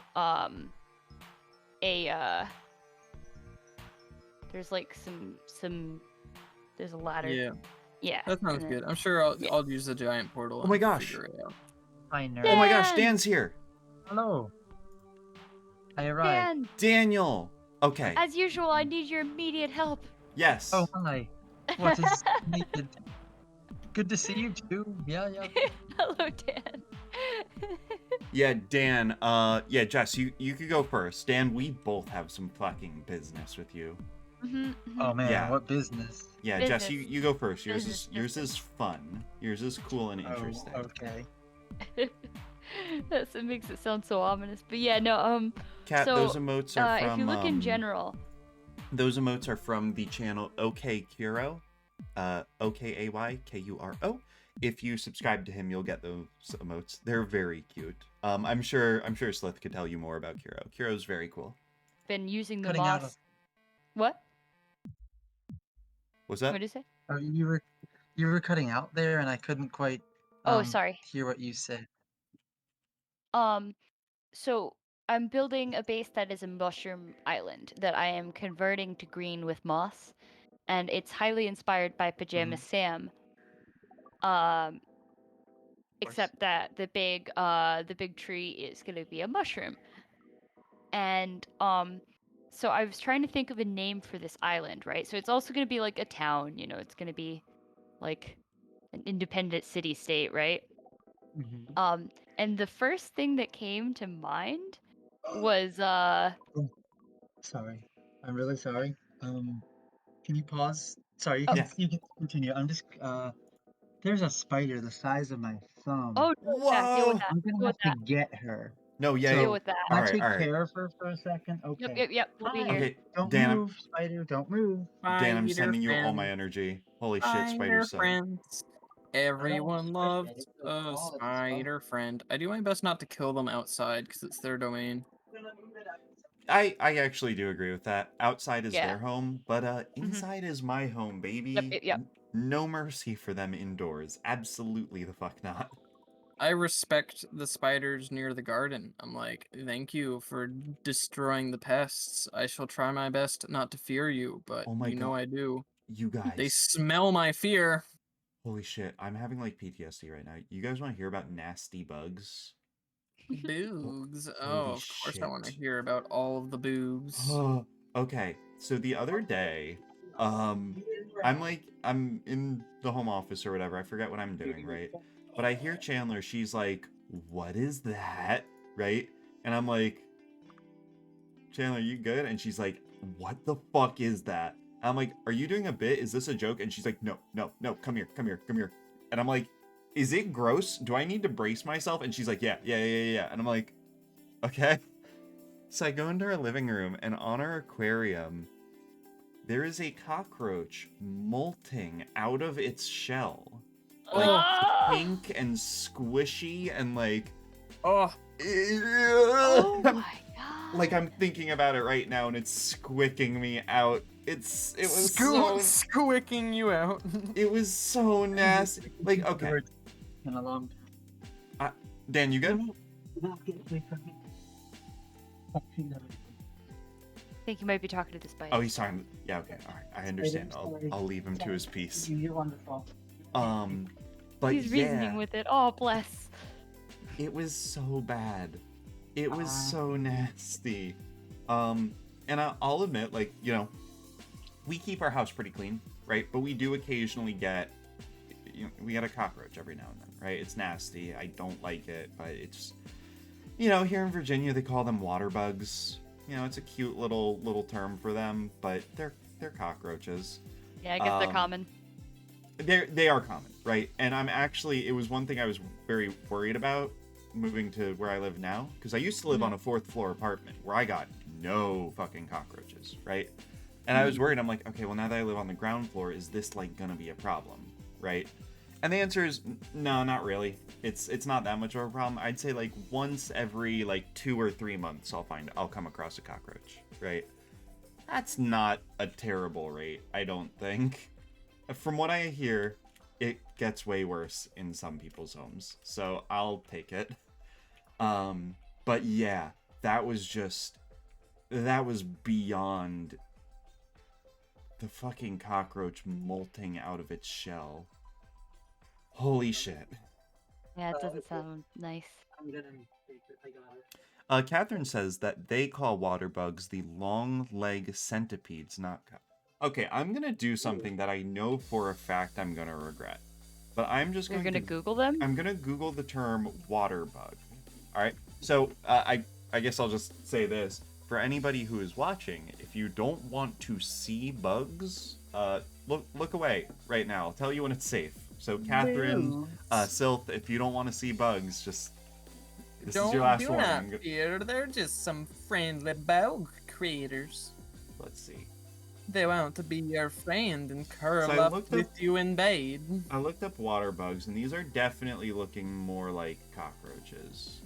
there's like there's a ladder. Yeah. That sounds good. I'm sure I'll use the giant portal. Oh my and gosh. figure it out. Hi, nerd. Oh my gosh, Dan's here. Hello. I arrived. Dan, Daniel. Okay. as usual, I need your immediate help. Yes. Oh, hi. What is needed? Good to see you too. Yeah. Hello, Dan. Yeah, Dan. Yeah, Jess, you could go first. Dan, we both have some fucking business with you. Oh man, Yeah. what business? Yeah, Business. Jess, you go first. Yours Business. is fun. Yours is cool and interesting. Oh, okay. That makes it sound so ominous. But yeah, no. Kat, so, those emotes are from. if you look in general, Those emotes are from the channel OK Kuro, OKAYKURO. If you subscribe to him, you'll get those emotes. They're very cute. I'm sure Slith could tell you more about Kuro. Kuro's very cool. been using the Cutting out moss. What? What's that? What did you say? You were cutting out there, and I couldn't quite. Oh, sorry. Hear what you said. So I'm building a base that is a mushroom island that I am converting to green with moss, and it's highly inspired by Pajama Sam. Except that the big tree is gonna be a mushroom. And so I was trying to think of a name for this island, right? So it's also gonna be like a town, it's gonna be like an independent city state, right? And the first thing that came to mind was Sorry, I'm really sorry. Can you pause? Sorry, Yeah. you can continue. I'm just there's a spider the size of my thumb. oh no, yeah, deal with Whoa! that. I'm Deal gonna with have to that. get her. No, yeah. Deal with that. Can I Alright, take alright. care of her for a second? Okay. Yep. We'll be Hi. here. Okay, Don't Dan, move, spider. Don't move. Dan, I'm Spider sending you all my friend, energy. Holy shit, Spider spider suck. friends. Everyone respect loves it. It's a small, it's spider friend. I do my best not to kill them outside because it's their domain. I actually do agree with that. Outside is Yeah. their home, but inside is my home, baby. Yep. No mercy for them indoors. Absolutely the fuck not. I respect the spiders near the garden. I'm like, thank you for destroying the pests. I shall try my best not to fear you, but Oh my you know God. I do. You guys. They smell my fear. Holy shit, I'm having like PTSD right now. You guys want to hear about nasty bugs? Boogs. Oh, Holy of course I want to shit. hear about all of the boogs. Okay, so the other day, I'm in the home office or whatever. I forget what I'm doing, right? But I hear Chandler. She's like, "What is that?" Right? And I'm like, "Chandler, you good?" And she's like, "What the fuck is that?" And I'm like, "Are you doing a bit? Is this a joke?" And she's like, "No, no, no. Come here, come here, come here." And I'm like, "Is it gross? Do I need to brace myself?" And she's like, "Yeah, yeah, yeah, yeah, yeah." And I'm like, "Okay." So I go into our living room, and on our aquarium, there is a cockroach molting out of its shell. Like, Ah! pink and squishy, and like... Oh, Oh my god. Like, I'm thinking about it right now, and it's squicking me out. It was so... squicking you out. It was so nasty. Like, okay. In a long time. Dan, you good? Not get away from me. I think you might be talking to this bite. Oh, he's talking... Yeah, okay, alright. I understand. I'll leave him to his peace. You're wonderful. But He's yeah, reasoning with it. Oh, bless. it was so bad. It was so nasty. And I'll admit, like, you know, we keep our house pretty clean, right? But we do occasionally get, you know, we get a cockroach every now and then, right? It's nasty. I don't like it, but it's, you know, here in Virginia they call them water bugs. You know, it's a cute little term for them, but they're cockroaches. Yeah, I guess they're common. They are common, right? And it was one thing I was very worried about moving to where I live now, because I used to live on a 4th floor apartment where I got no fucking cockroaches, right? And I was worried. I'm like, okay, well, now that I live on the ground floor, is this like gonna be a problem, right? And the answer is no, not really. It's not that much of a problem. I'd say like once every like 2 or 3 months I'll come across a cockroach, right? That's not a terrible rate, I don't think. From what I hear, it gets way worse in some people's homes, so I'll take it. But yeah, that was beyond the fucking cockroach molting out of its shell. Holy shit. Yeah, it doesn't sound nice. I'm gonna take it. I got it. Catherine says that they call water bugs the long leg centipedes, not okay, I'm gonna do something that I know for a fact I'm gonna regret. But I'm just You're going gonna Google them? I'm gonna Google the term water bug. Alright? So I guess I'll just say this. For anybody who is watching, if you don't want to see bugs, look away right now. I'll tell you when it's safe. So Catherine, Sylph, if you don't want to see bugs, just this is your last warning. Not fear. They're just some friendly bug creators. Let's see. They want to be your friend and curl So I up looked with up- you in bed. I looked up water bugs, and these are definitely looking more like cockroaches.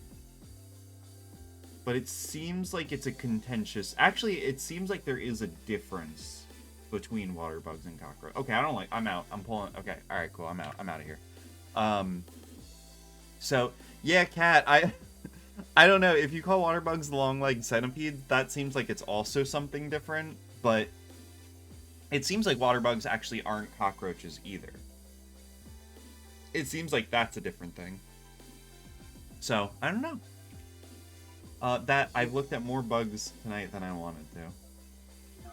But it seems like it's a contentious... Actually, it seems like there is a difference between water bugs and cockroaches. Okay, I don't like... I'm out. I'm pulling... Okay, alright, cool. I'm out. I'm out of here. So, yeah, Cat, I don't know. If you call water bugs the long-legged centipede, that seems like it's also something different. But it seems like water bugs actually aren't cockroaches either. It seems like that's a different thing. So, I don't know. That I've looked at more bugs tonight than I wanted to.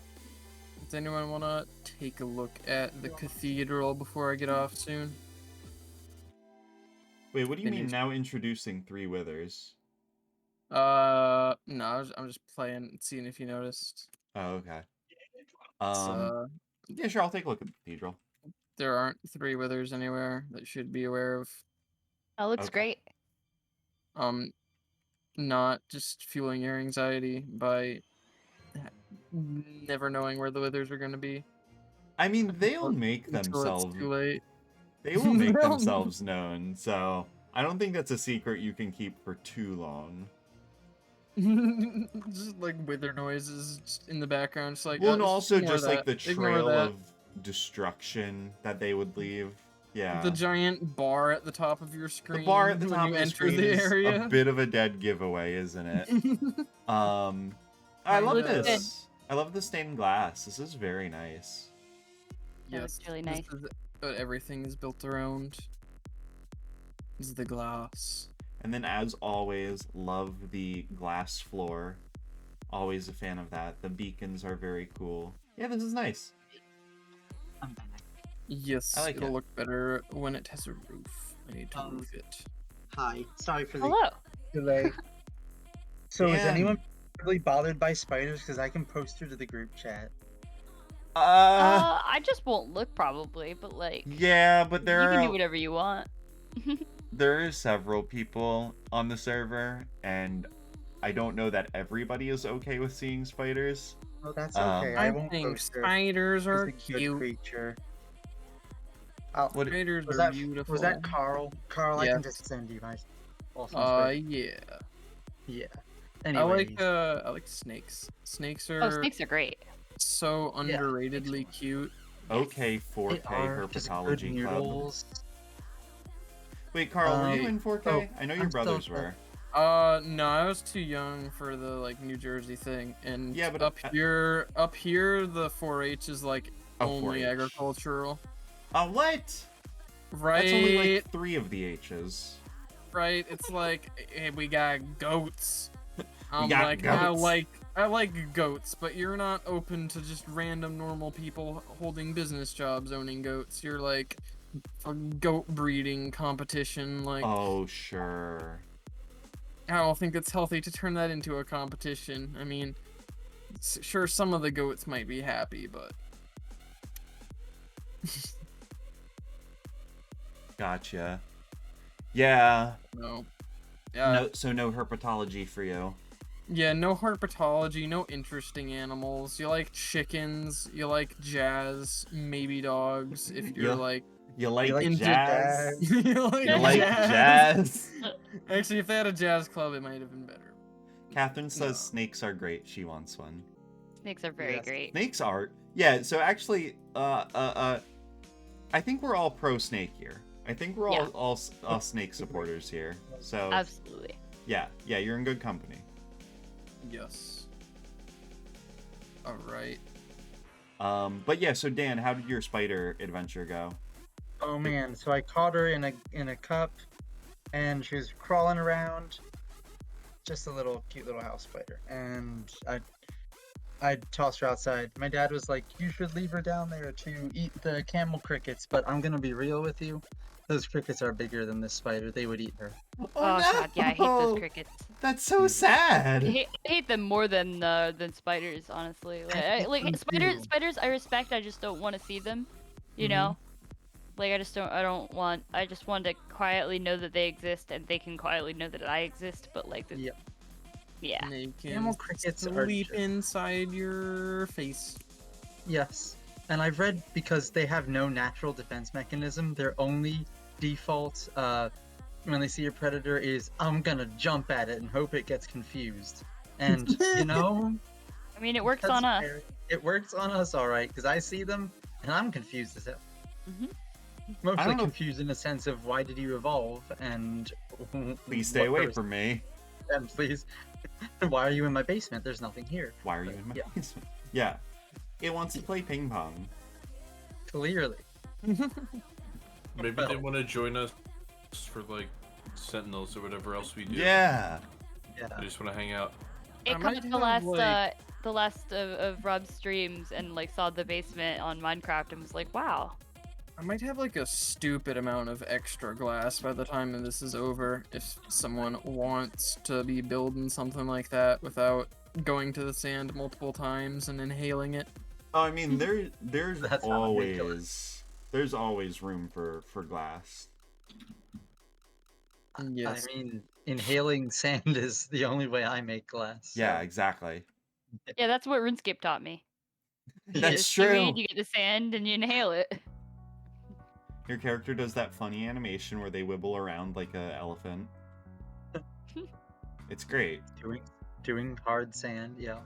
Does anyone want to take a look at the cathedral before I get off soon? Wait, what do you mean Finished. now introducing Three Withers? No, I'm just playing, seeing if you noticed. Oh, okay. It's, Yeah, sure, I'll take a look at the cathedral. there aren't 3 withers anywhere that you should be aware of. That looks Okay. great. Not just fueling your anxiety by never knowing where the withers are going to be. I mean, they'll make Until themselves... it's too late. They will make They'll- themselves known, so... I don't think that's a secret you can keep for too long. Just like wither noises just in the background. Just like, Well, oh, and also ignore just like that, the ignore trail that. of destruction that they would leave. Yeah. The giant bar at the top of your screen. The bar at the when top you of the enter screen the is area. a bit of a dead giveaway, isn't it? I love Kinda. this. I love the stained glass. This is very nice. That looks really this nice. is what everything is built around. Is the glass. And then, as always, love the glass floor. Always a fan of that. The beacons are very cool. Yeah, this is nice. I'm back. Yes, I like it'll it. look better when it has a roof. I need to roof it. Hi. Sorry for the Hello. delay. So is Dan. anyone really bothered by spiders? Because I can post her to the group chat. I just won't look probably, but like Yeah, but you there can are do whatever you want. there are several people on the server, and I don't know that everybody is okay with seeing spiders. Oh, that's Um, okay. I I won't think post her. spiders She's are a good cute. creature. Oh, What? Spiders was are that beautiful. was that Carl? Carl, I can Yes. just send you my awesome spread. Yeah. Yeah. I Anyways, like snakes. Snakes Oh, are snakes are great. so Yeah, underratedly cute. Okay, Yes. 4K they are just good herpetology club. noodles. Wait, Carl, were you Um, in 4K? oh, I know your I'm still brothers there. were. No, I was too young for the like New Jersey thing, and Yeah, but up here, the 4-H is like Oh, only 4-H. agricultural, What? right? That's only like 3 of the H's. Right? It's like, hey, we got goats. I'm got like, goats. I like goats, but you're not open to just random normal people holding business jobs owning goats. You're like a goat breeding competition. Like, Oh, sure. I don't think it's healthy to turn that into a competition. I mean, sure, some of the goats might be happy, but Gotcha. Yeah. no. So no herpetology for you. Yeah, no herpetology, no interesting animals. You like chickens, you like jazz, maybe dogs, if you're Yeah. like You like like jazz? jazz? you like, You like jazz? Actually, if they had a jazz club, it might have been better. Catherine says No. snakes are great. She wants one. Snakes are very Yes. great. Snakes are. Yeah, so actually, I think we're all pro snake here. I think we're Yeah. all snake supporters here. So Absolutely. yeah, you're in good company. Yes. All right. But yeah, so Dan, how did your spider adventure go? Oh man, so I caught her in a cup, and she was crawling around. Just a little cute little house spider, and I tossed her outside. My dad was like, "You should leave her down there to eat the camel crickets." But I'm gonna be real with you, those crickets are bigger than this spider. They would eat her. Oh god, yeah, I hate those crickets. That's so sad. I hate them more than spiders, honestly. I hate Like them spiders, too. spiders I respect. I just don't want to see them. You know, like I just want to quietly know that they exist, and they can quietly know that I exist. But like, Yep. yeah. They Camel can crickets are sleep just- inside your face. Yes, and I've read because they have no natural defense mechanism. Their only default, when they see a predator, is I'm gonna jump at it and hope it gets confused. And you know, I mean, it works that's on us. fair. It works on us, all right, because I see them and I'm confused as hell. Mhm. I Mostly don't know. confused in the sense of why did you evolve and Please stay what away purpose- from me. and please, why are you in my basement? There's nothing here. Why are you in my Yeah. basement? Yeah. It wants to play ping pong. Clearly. Maybe they Well. want to join us for like Sentinels or whatever else we do. Yeah. Yeah. They just want to hang out. It I caught might the have, last like- the last of Rob's streams and like saw the basement on Minecraft and was like, wow. I might have like a stupid amount of extra glass by the time this is over if someone wants to be building something like that without going to the sand multiple times and inhaling it. Oh, I mean, there's That's not there's always room for glass. Yes. I mean, inhaling sand is the only way I make glass. Yeah, so- exactly. Yeah, that's what RuneScape taught me. You That's get a true. seaweed, you get the sand, and you inhale it. Your character does that funny animation where they wibble around like a elephant. It's great. Doing hard sand, yeah.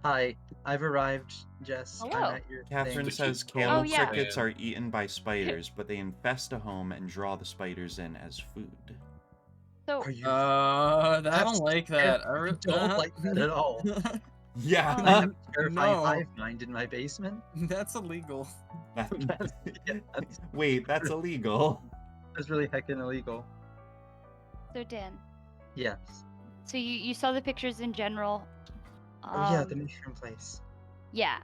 Hi, I've arrived, Jess. I'm Hello. at your Catherine thing. says Oh, camel yeah. crickets are eaten by spiders, but they infest a home and draw the spiders in as food. So Are you? I That's don't like that. I don't like that at all. Yeah. I have a terrifying No. hive mind in my basement. That's illegal. That's, yeah, that's Wait, that's illegal. really heckin' illegal. So Dan, Yes. so you saw the pictures in general. Oh yeah, the mushroom place. Yeah,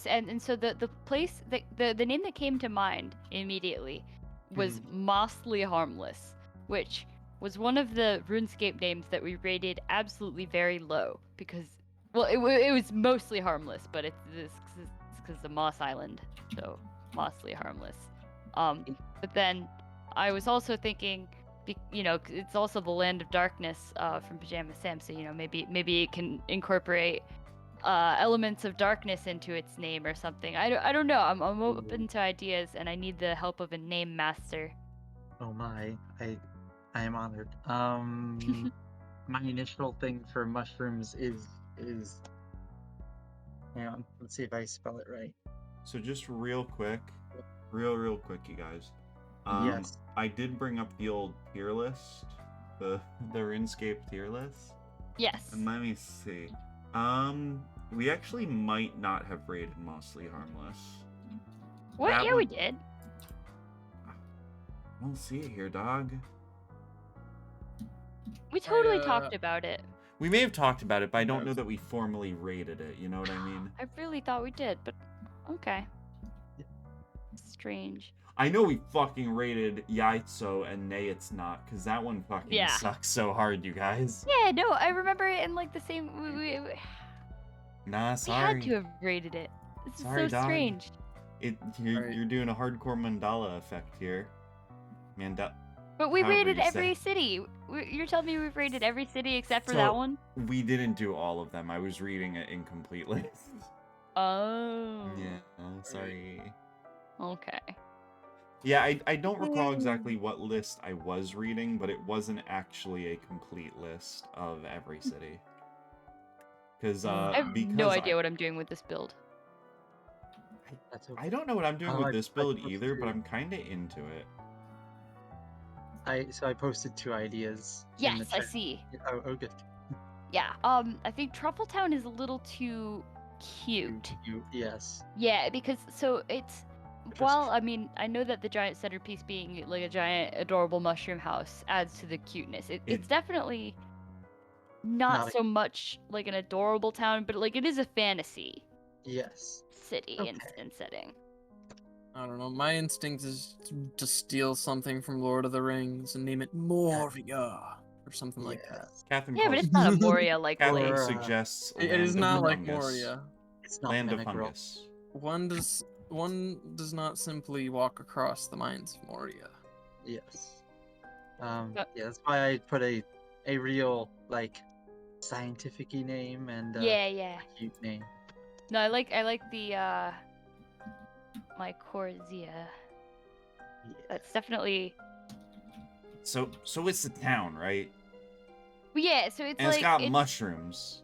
and so the place the name that came to mind immediately was Mossly Harmless, which was one of the RuneScape names that we rated absolutely very low because, well, it was mostly harmless, but it's because the Moss Island, so Mossly Harmless. But then I was also thinking, it's also the Land of Darkness from Pajama Sam, so maybe it can incorporate elements of darkness into its name or something. I don't know. I'm open to ideas, and I need the help of a name master. Oh my, I am honored. My initial thing for mushrooms is hang on, let's see if I spell it right. So just real quick, you guys. Yes. I did bring up the old tier list, the RuneScape tier list. Yes. And let me see. We actually might not have rated Mossly Harmless. What? That Yeah, we one- did. I don't see it here, dog. We totally talked about it. We may have talked about it, but I don't know Yes. that we formally rated it. You know what I mean? I really thought we did, but okay. Strange. I know we fucking rated Yaitso and Nay It's Not, because that one fucking Yeah. sucks so hard, you guys. Yeah, no, I remember it in like the same. We Nah, had sorry. to have rated it. This is Sorry, so dog. strange. Right. You're doing a hardcore mandala effect here. But we However rated you every say. city. You're telling me we've rated every city except for So- that one? We didn't do all of them. I was reading it incompletely. Oh. Yeah, sorry. Okay. Yeah, I don't recall exactly what list I was reading, but it wasn't actually a complete list of every city. Because I have no idea what I'm doing with this build. That's okay. I don't know what I'm doing Oh, with I- this I build posted either, but it. I'm kind of into it. I posted 2 ideas. in Yes, the I chat. see. Oh, good. Yeah. I think Truffletown is a little too cute. Yes. Yeah, because so it's well, I mean, I know that the giant centerpiece being like a giant adorable mushroom house adds to the cuteness. It's definitely not Not a- so much like an adorable town, but like it is a fantasy Yes. city Okay. and setting. I don't know. My instinct is to steal something from Lord of the Rings and name it Moria or something like that. Yes. Catherine Yeah, but calls- it's not a Moria like Catherine place. Or, suggests It Land is of not like Fungus. Moria. It's not Land of Benadryl. Fungus. One does not simply walk across the mines of Moria. Yes. Yeah, that's why I put a real like scientific-y name and Yeah. a cute name. No, I like the my Corzia. Yeah. That's definitely So it's the town, right? yeah. So it's And like it's got mushrooms.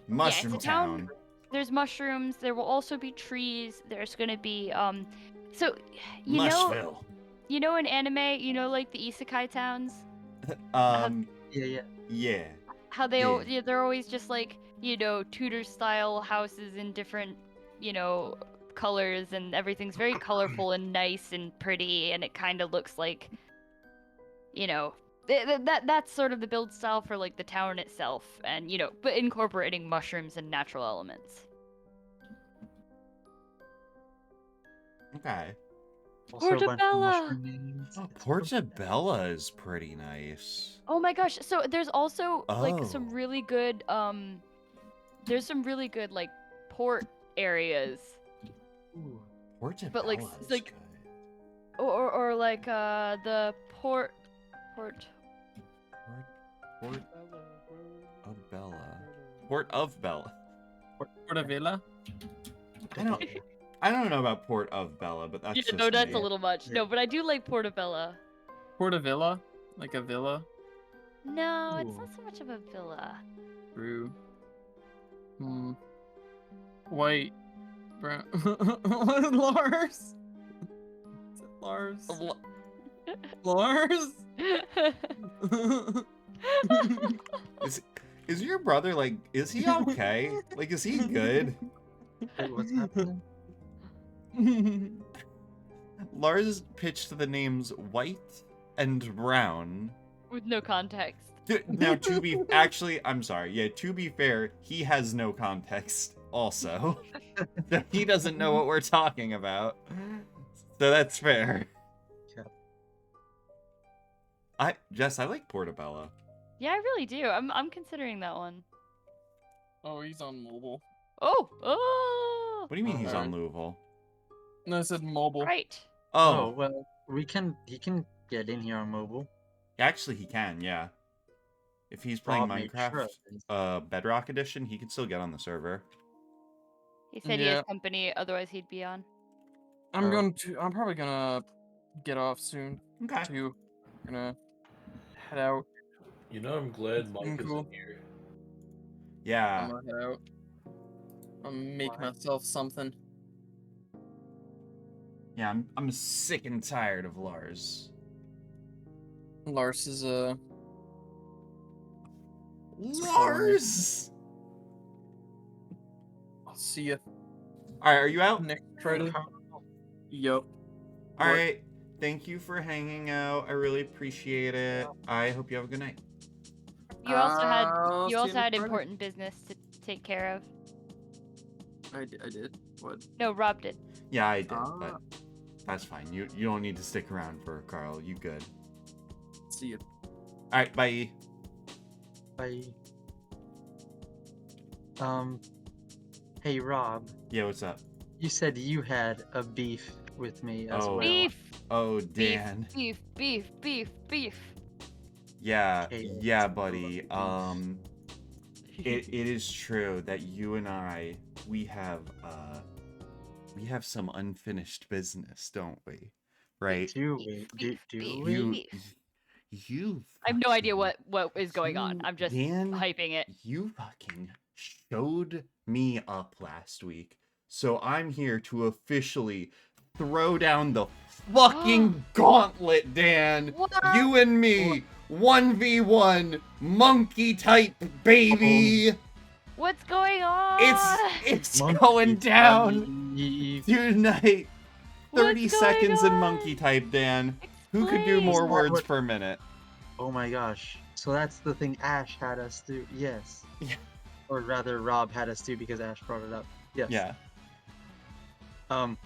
Mushroom a town. town. There's mushrooms. There will also be trees. There's gonna be So you know Mushville. in anime, like the isekai towns, Yeah. Yeah. how they Yeah. they're always just like Tudor style houses in different colors, and everything's very colorful and nice and pretty, and it kind of looks like that's sort of the build style for like the town itself, and but incorporating mushrooms and natural elements. Okay. Also a bunch of Portobello! mushroom names. It's Portobello is pretty nice. Oh my gosh, so there's also like some Oh. really good there's some really good like port areas, Ooh. Portobello like, is like- good. or like the port Port of Bella. Port of Bella. Portavilla? I don't know about Port of Bella, but that's yeah, just no, that's me. a little much. No, but I do like Portobello. Portavilla? Like a villa? No, it's Ooh. not so much of a villa. True. White. Brown. Lars? Is it Lars? Lars? Is your brother like? Is he okay? Like, is he good? Wait, what's happening? Lars pitched the names White and Brown, With no context. Now, actually, I'm sorry. Yeah, to be fair, he has no context also. So he doesn't know what we're talking about. So that's fair. Jess, I like Portobello. Yeah, I really do. I'm considering that one. Oh, he's on mobile. Oh! What do you mean he's on Alright. Louisville? No, I said mobile. Right. Oh Oh, well, he can get in here on mobile. actually he can, yeah. If he's playing Rob made sure of Minecraft, this. Bedrock Edition, he can still get on the server. He said he has Yeah. company, otherwise he'd be on. I'm probably gonna get off soon Okay. too. Gonna head out. You know, I'm glad Mike Cool. isn't here. I'm Yeah. gonna head out. I'll make Why? myself something. Yeah, I'm sick and tired of Lars. Lars is Lars! I'll see you Alright, are you out? next Friday. Yup. Alright. Thank you for hanging out. I really appreciate it. I hope you have a good night. You also had I'll see you next Friday. important business to take care of. I did. What? No, Rob did. Yeah, I did, Ah. but that's fine. You don't need to stick around for Carl. You good. See you. Alright, bye. Bye. Hey Rob, Yeah, what's up? you said you had a beef with me as Oh. well. Beef. Oh, Beef. Dan. Beef. Beef. Beef. Beef. Yeah, Okay. yeah, buddy. It is true that you and I, we have some unfinished business, don't we? Right? Do we? Beef, Do beef, we? You I have no idea fucking- what is going on. you- I'm just Dan, hyping it. You fucking showed me up last week. So I'm here to officially throw down the fucking gauntlet, Dan. What? You and me, 1v1, monkey type, baby. What's going on? It's Monkey going down type. tonight. 30 What's going seconds in on? monkey type, Dan. Who could do Explain. more Is that words what- per minute? Oh my gosh. So that's the thing Ash had us do. Yes. Yeah. Or rather, Rob had us do because Ash brought it up. Yes. Yeah.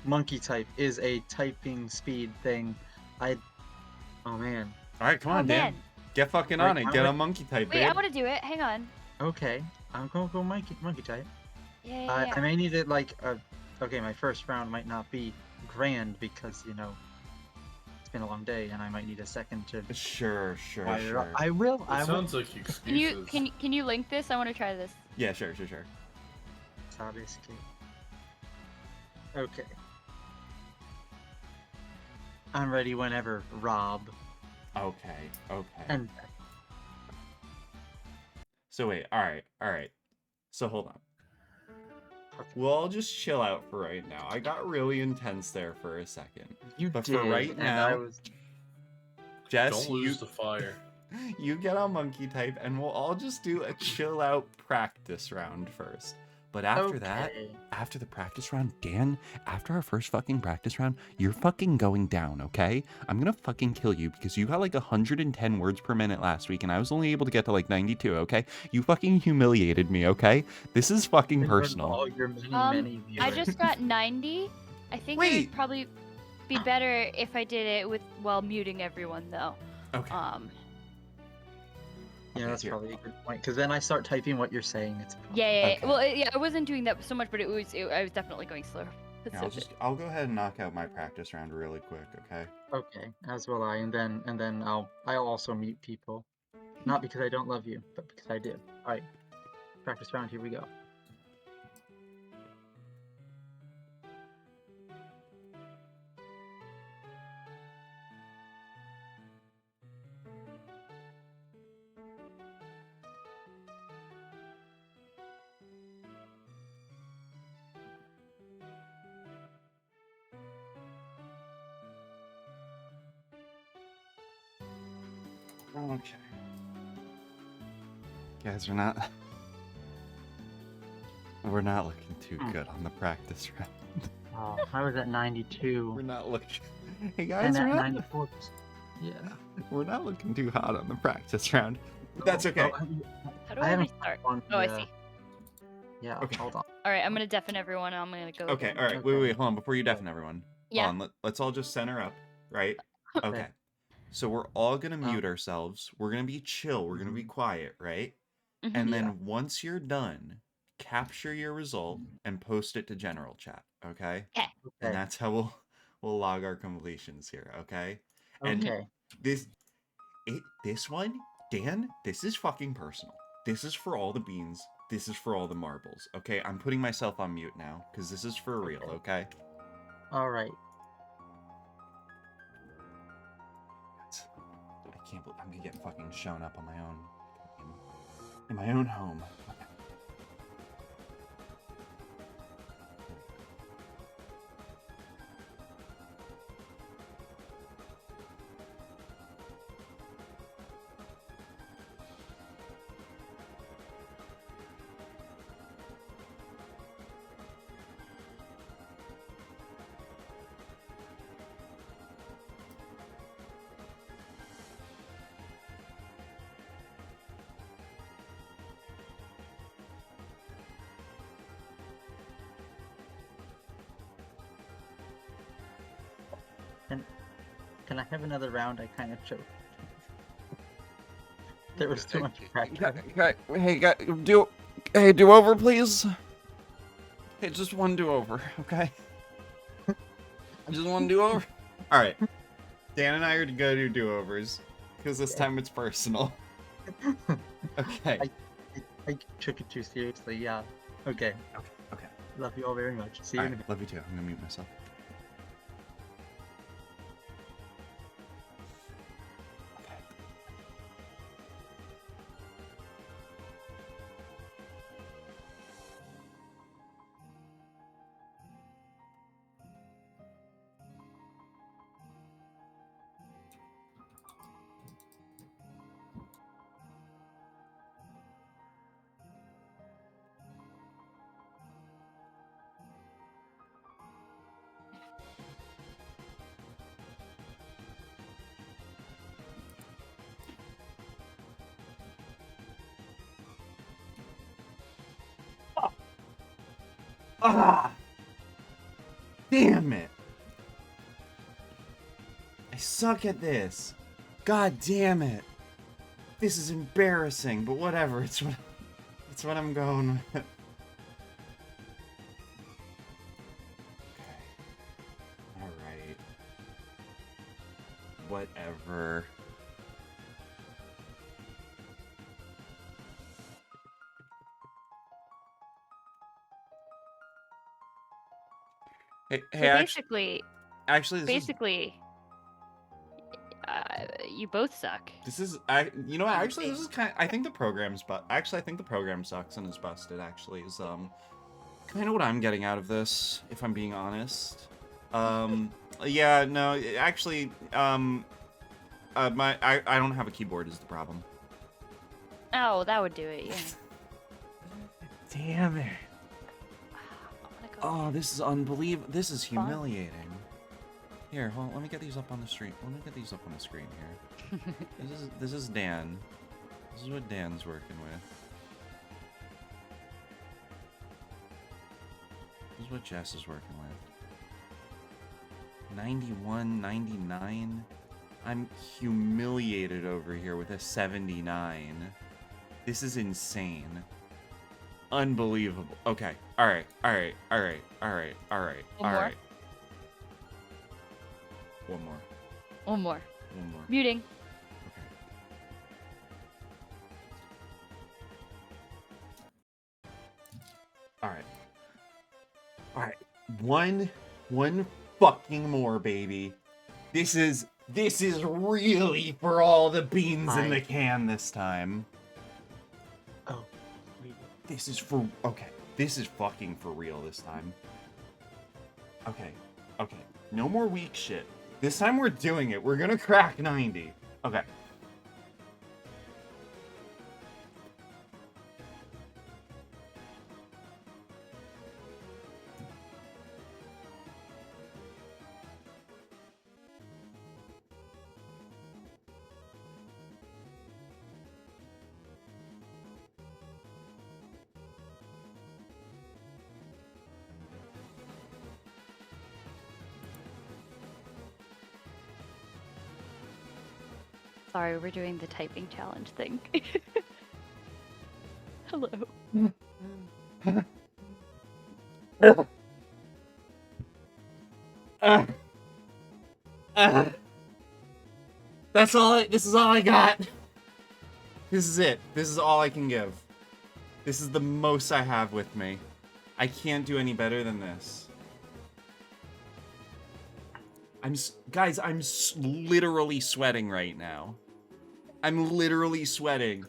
Monkey type is a typing speed thing. Oh man. All right, come Oh on, Dan. man. Get fucking Right, on it. how Get would- a monkey type, Wait, babe. I want to do it. Hang on. Okay. I'm gonna go monkey type. Yeah, yeah, yeah. I may need it like okay, my first round might not be grand because it's been a long day and I might need a second to Sure. fire it up. I will. It I will. sounds like Can you excuses. can you link this? I want to try this. Yeah, sure. Obviously. Okay. I'm ready whenever, Rob. Okay. And So wait, all right. So hold on. We'll all just chill out for right now. I got really intense there for a second. you But did, for right and I now- was Jess, Don't lose the fire. you get on monkey type, and we'll all just do a chill out practice round first. But after that, okay. after the practice round, Dan, after our first fucking practice round, you're fucking going down, okay? I'm gonna fucking kill you because you got like 110 words per minute last week and I was only able to get to like 92, okay? You fucking humiliated me, okay? This is fucking In front of personal. all your many, many I viewers. just got 90. I think it Wait. would probably be better if I did it while muting everyone though. Okay. Yeah, Okay, that's here. probably a good point. Because then I start typing what you're saying. It's Yeah. Okay. Well, I wasn't doing that so much, but I was definitely going slower. Yeah, I'll go ahead and knock out my practice round really quick, okay? okay. As will I, and then I'll also mute people, not because I don't love you, but because I do. All right, practice round. Here we go. Okay. Guys, we're not looking too good on the practice round. Oh, I was at 92. We're not looking. Hey And guys, at we're not. 94. Yeah. We're not looking too hot on the practice round. That's okay. How do I I haven't restart? on Oh, I the, see. Yeah, Okay. hold on. All right, I'm gonna deafen everyone. And I'm gonna go. Okay, again. all right. Wait, hold on. Before you deafen everyone, Yeah. hold on. Let's all just center up, right? Okay. Okay. So we're all gonna mute ourselves. We're gonna be chill. We're gonna be quiet, right? Mhm. And Yeah. then once you're done, capture your result and post it to general chat. Okay. And Okay. that's how we'll log our completions here. Okay. And Okay. this one, Dan, this is fucking personal. This is for all the beans. This is for all the marbles. Okay, I'm putting myself on mute now because this is for real. Okay. All right. I can't believe I'm gonna get fucking shown up on my own, in my own home. Can I have another round? I kind of choked. There was too much pressure. Hey, do over, please. Hey, just one do over, okay? Just one do over. All right, Dan and I are to go do overs because this time it's personal. Okay. I took it too seriously. Yeah. Okay. Okay. Love you all very much. See you All in a right, bit. love you too. I'm gonna mute myself. Ah! Damn it! I suck at this. God damn it! This is embarrassing, but whatever. It's what I'm going with. Okay. All right. Whatever. Hey, So hey, basically, this you both suck. is you know what, actually this is kind of, I think the program's but actually I think the program sucks and is busted actually is kind of what I'm getting out of this, if I'm being honest. Yeah, no, actually I don't have a keyboard is the problem. Oh, that would do it. Yeah. Damn it. I'm gonna go. Oh, this is unbelievable. This is humiliating. Here, hold on, let me get these up on the screen. Let me get these up on the screen here. This is Dan. This is what Dan's working with. This is what Jess is working with. 91, 99. I'm humiliated over here with a 79. This is insane. Unbelievable. Okay. Alright. Alright. Alright. Alright. Alright. One more? Alright. One more. One more. One more. Muting. Okay. Alright. Alright. One fucking more, baby. This is really for all the beans in the can this time. Oh. Wait. This is for, okay. This is fucking for real this time. Okay. Okay. No more weak shit. This time we're doing it. We're gonna crack 90. Okay. Sorry, we're doing the typing challenge thing. Hello. That's all. This is all I got. This is it. This is all I can give. This is the most I have with me. I can't do any better than this. Guys, I'm literally sweating right now. I'm literally sweating.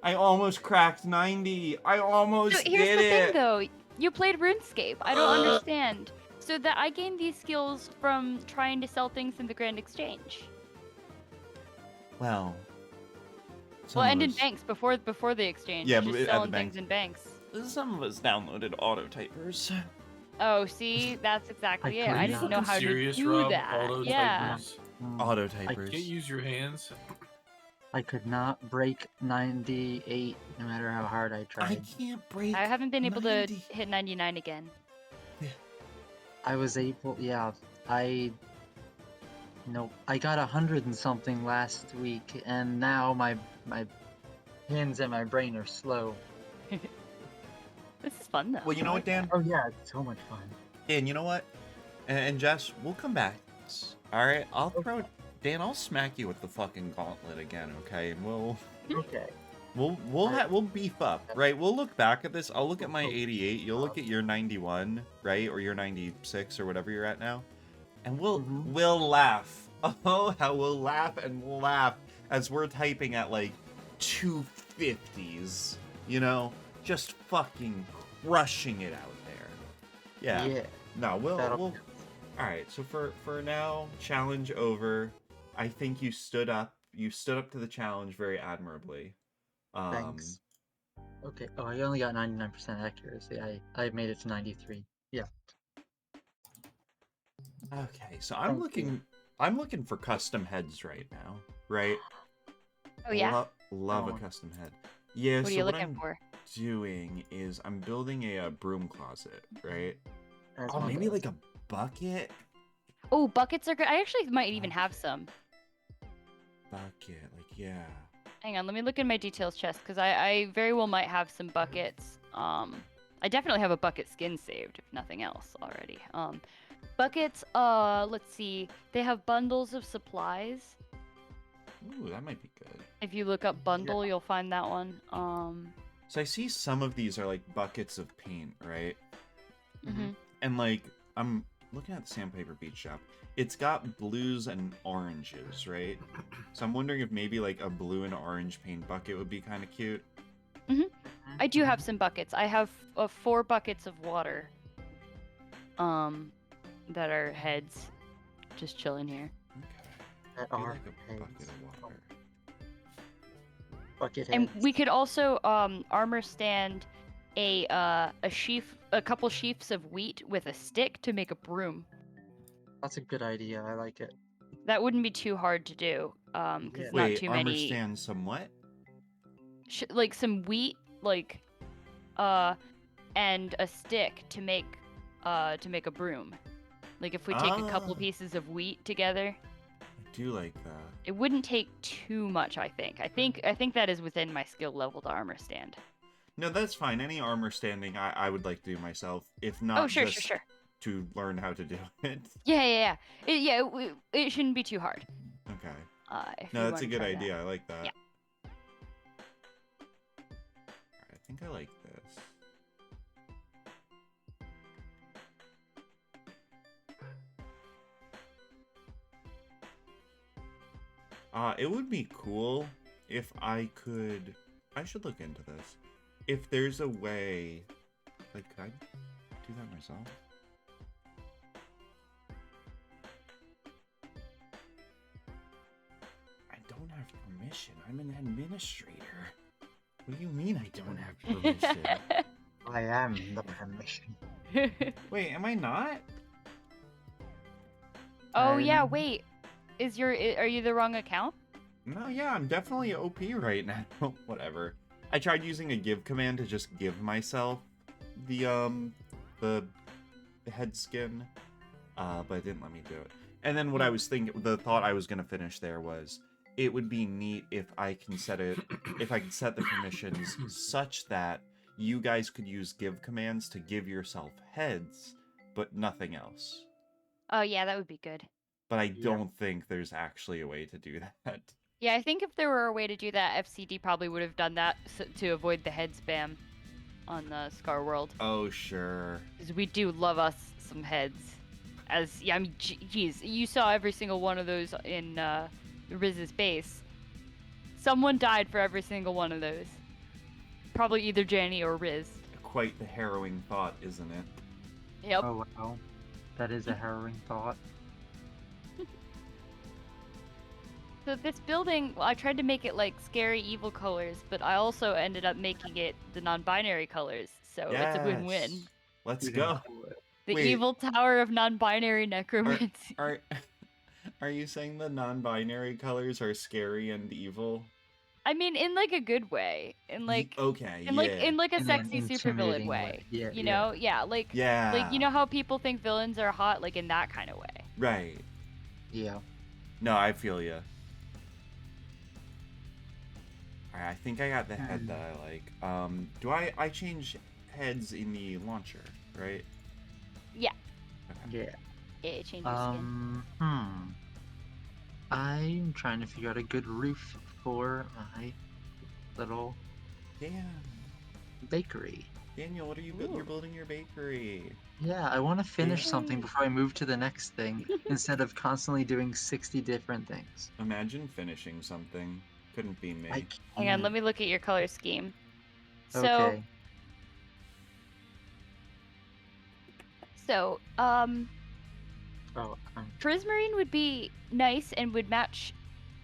I almost cracked 90. I almost So here's did the it. thing, though. You played RuneScape. I don't understand. So that I gained these skills from trying to sell things in the Grand Exchange. Well. Well, and in us- banks before the exchange. Yeah, just but at the selling banks. things in banks. Some of us downloaded auto typers. Oh, see, that's exactly it. Are I you didn't know fucking how serious, to do Rob? that. Auto Yeah. typers? Auto I typers. Can't use your hands. I could not break 98 no matter how hard I I tried. can't break. I haven't been able 90. to hit 99 again. I was able, yeah, I got 100 and something last week, and now my hands and my brain are slow. This is fun, though. Well, you know I what, like Dan? Oh yeah, it's so much fun. Dan, you know what? And Jess, we'll come back. All right, I'll throw. Dan, I'll smack you with the fucking gauntlet again, okay? And Okay. we'll beef up, right? We'll look back at this. I'll look at my 88. You'll look at your 91, right? Or your 96 or whatever you're at now, and we'll laugh. Oh, how we'll laugh and we'll laugh as we're typing at like 250s. You know, just fucking crushing it out there. Yeah. Yeah. No, we'll. That'll- All right. So for now, challenge over. I think you stood up. You stood up to the challenge very admirably. Thanks. Okay. Oh, I only got 99% accuracy. I made it to 93. Yeah. Okay. So I'm Thank you. looking for custom heads right now. Right. Oh, yeah? Love a Oh. custom head. Yeah. What are so you what looking I'm for? doing is I'm building a broom closet. Right. As Oh, one maybe does. like a bucket. Oh, buckets are good. I actually might even have some. Bucket. Like yeah. Hang on, let me look in my details chest, because I very well might have some buckets. I definitely have a bucket skin saved, if nothing else already. Buckets, let's see. They have bundles of supplies. Ooh, that might be good. If you look up bundle, you'll find that one. So I see some of these are like buckets of paint, right? Mhm. And like I'm looking at the Sandpaper Beach shop. It's got blues and oranges, right? So I'm wondering if maybe like a blue and orange paint bucket would be kind of cute. I do have some buckets. I have 4 buckets of water. That are heads, just chilling here. Okay. That I feel are like a bucket heads. of water. Bucket And heads. we could also armor stand a couple sheafs of wheat with a stick to make a broom. That's a good idea. I like it. That wouldn't be too hard to do, because Yeah. not Wait, too armor many. stand somewhat? Like some wheat, like, and a stick to make a broom. Like if we take a couple Ah. pieces of wheat together, I do like that. it wouldn't take too much. I think that is within my skill level to armor stand. No, that's fine. Any armor standing I would like to do myself, if not Oh, sure, just sure. to learn how to do it. Yeah. It shouldn't be too hard. Okay. If No, you that's a wanna good try that. idea. I like that. Yeah. I think I like this. It would be cool if I could. I should look into this. If there's a way, like, could I do that myself? I don't have permission. I'm an administrator. What do you mean I don't have permission? I am the permission. Wait, am I not? Oh yeah, I'm- wait. Are you the wrong account? No, yeah, I'm definitely OP right now. Whatever. I tried using a give command to just give myself the head skin, but it didn't let me do it. And then what I was thinking, the thought I was gonna finish there was, it would be neat if I can set the permissions such that you guys could use give commands to give yourself heads, but nothing else. Oh yeah, that would be good. But I Yep. don't think there's actually a way to do that. Yeah, I think if there were a way to do that, FCD probably would have done that to avoid the head spam on the Scar World. Oh, sure. Because we do love us some heads. I mean, geez, you saw every single one of those in Riz's base. Someone died for every single one of those. Probably either Janny or Riz. Quite the harrowing thought, isn't it? Yep. Oh wow, that is a harrowing thought. So this building, well, I tried to make it like scary evil colors, but I also ended up making it the non-binary colors. So it's a win-win. Yes. Let's You go. didn't do it. The Wait. evil tower of non-binary necromancy. Are you saying the non-binary colors are scary and evil? I mean, in like a good way, in like, Okay, in yeah. like a In an sexy supervillain intimidating way. way. Yeah, You yeah. know, yeah, like Yeah. you know how people think villains are hot, like in that kind of way. Right. Yeah. No, I feel you. Alright, I think I got the head that I like. Do I change heads in the launcher, right? Yeah, Yeah. it changes skin. I'm trying to figure out a good roof for my little Damn. bakery. Daniel, what are you building? You're Ooh. building your bakery. Yeah, I want to finish something Yay. before I move to the next thing instead of constantly doing 60 different things. Imagine finishing something. Couldn't be me. I Hang on, let can't. me look at your color scheme. So, Okay. so, Oh, Prismarine would be nice and would match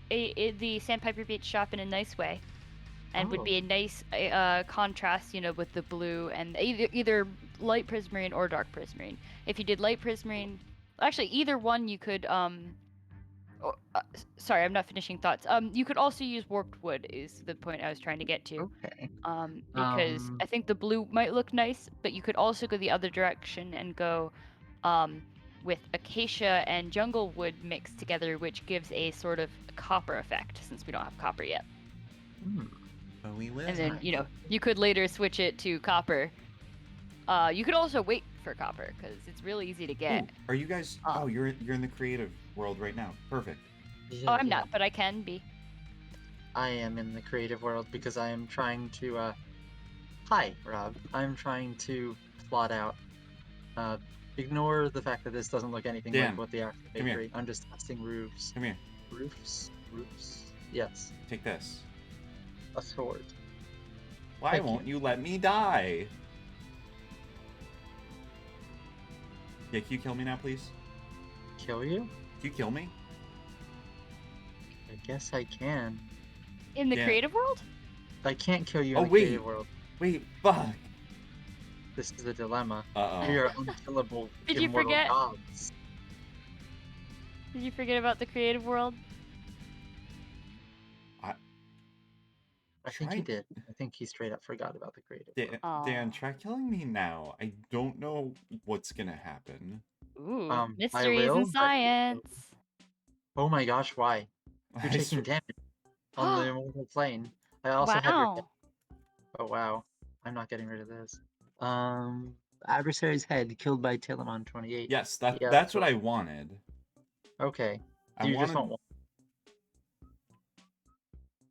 the Sandpiper Beach shop in a nice way, and would be a nice contrast, you know, with the blue and either light Prismarine or dark Prismarine. If you did light Prismarine, actually either one you could sorry, I'm not finishing thoughts. You could also use warped wood is the point I was trying to get to. okay. Because I think the blue might look nice, but you could also go the other direction and go with acacia and jungle wood mixed together, which gives a sort of copper effect, since we don't have copper yet. Oh, we will. And then, you know, you could later switch it to copper. You could also wait for copper, because it's really easy to get. Ooh, are you guys? Oh, you're in the creative world right now. Perfect. Oh, I'm not, but I can be. I am in the creative world because I am trying to, Hi, Rob. I'm trying to plot out, ignore the fact that this doesn't look anything Dan, like what the actual come here. bakery. I'm just testing roofs. Come here. Roofs? Yes. Take this. A sword. Why Thank won't you let me die? Yeah, can you kill me now, please? Kill you? Can you kill me? I guess I can. In the Yeah. creative world? I can't kill you Oh, in the wait. creative world. Wait, fuck. This is the dilemma. Uh-oh. We are unkillable Did you immortal forget? gods. Did you forget about the creative world? I think he Try- did. I think he straight up forgot about the creative Dan, world. Dan, Aw. try killing me now. I don't know what's gonna happen. Ooh, I mysteries will, and but- science. Oh my gosh, why? You're I taking swear- damage on the immortal plane. I also have your... Wow. Oh wow. I'm not getting rid of this. Adversary's head killed by Telemon 28. Yes, Yeah, that's what I wanted. Okay. I Do you wanted. just want one?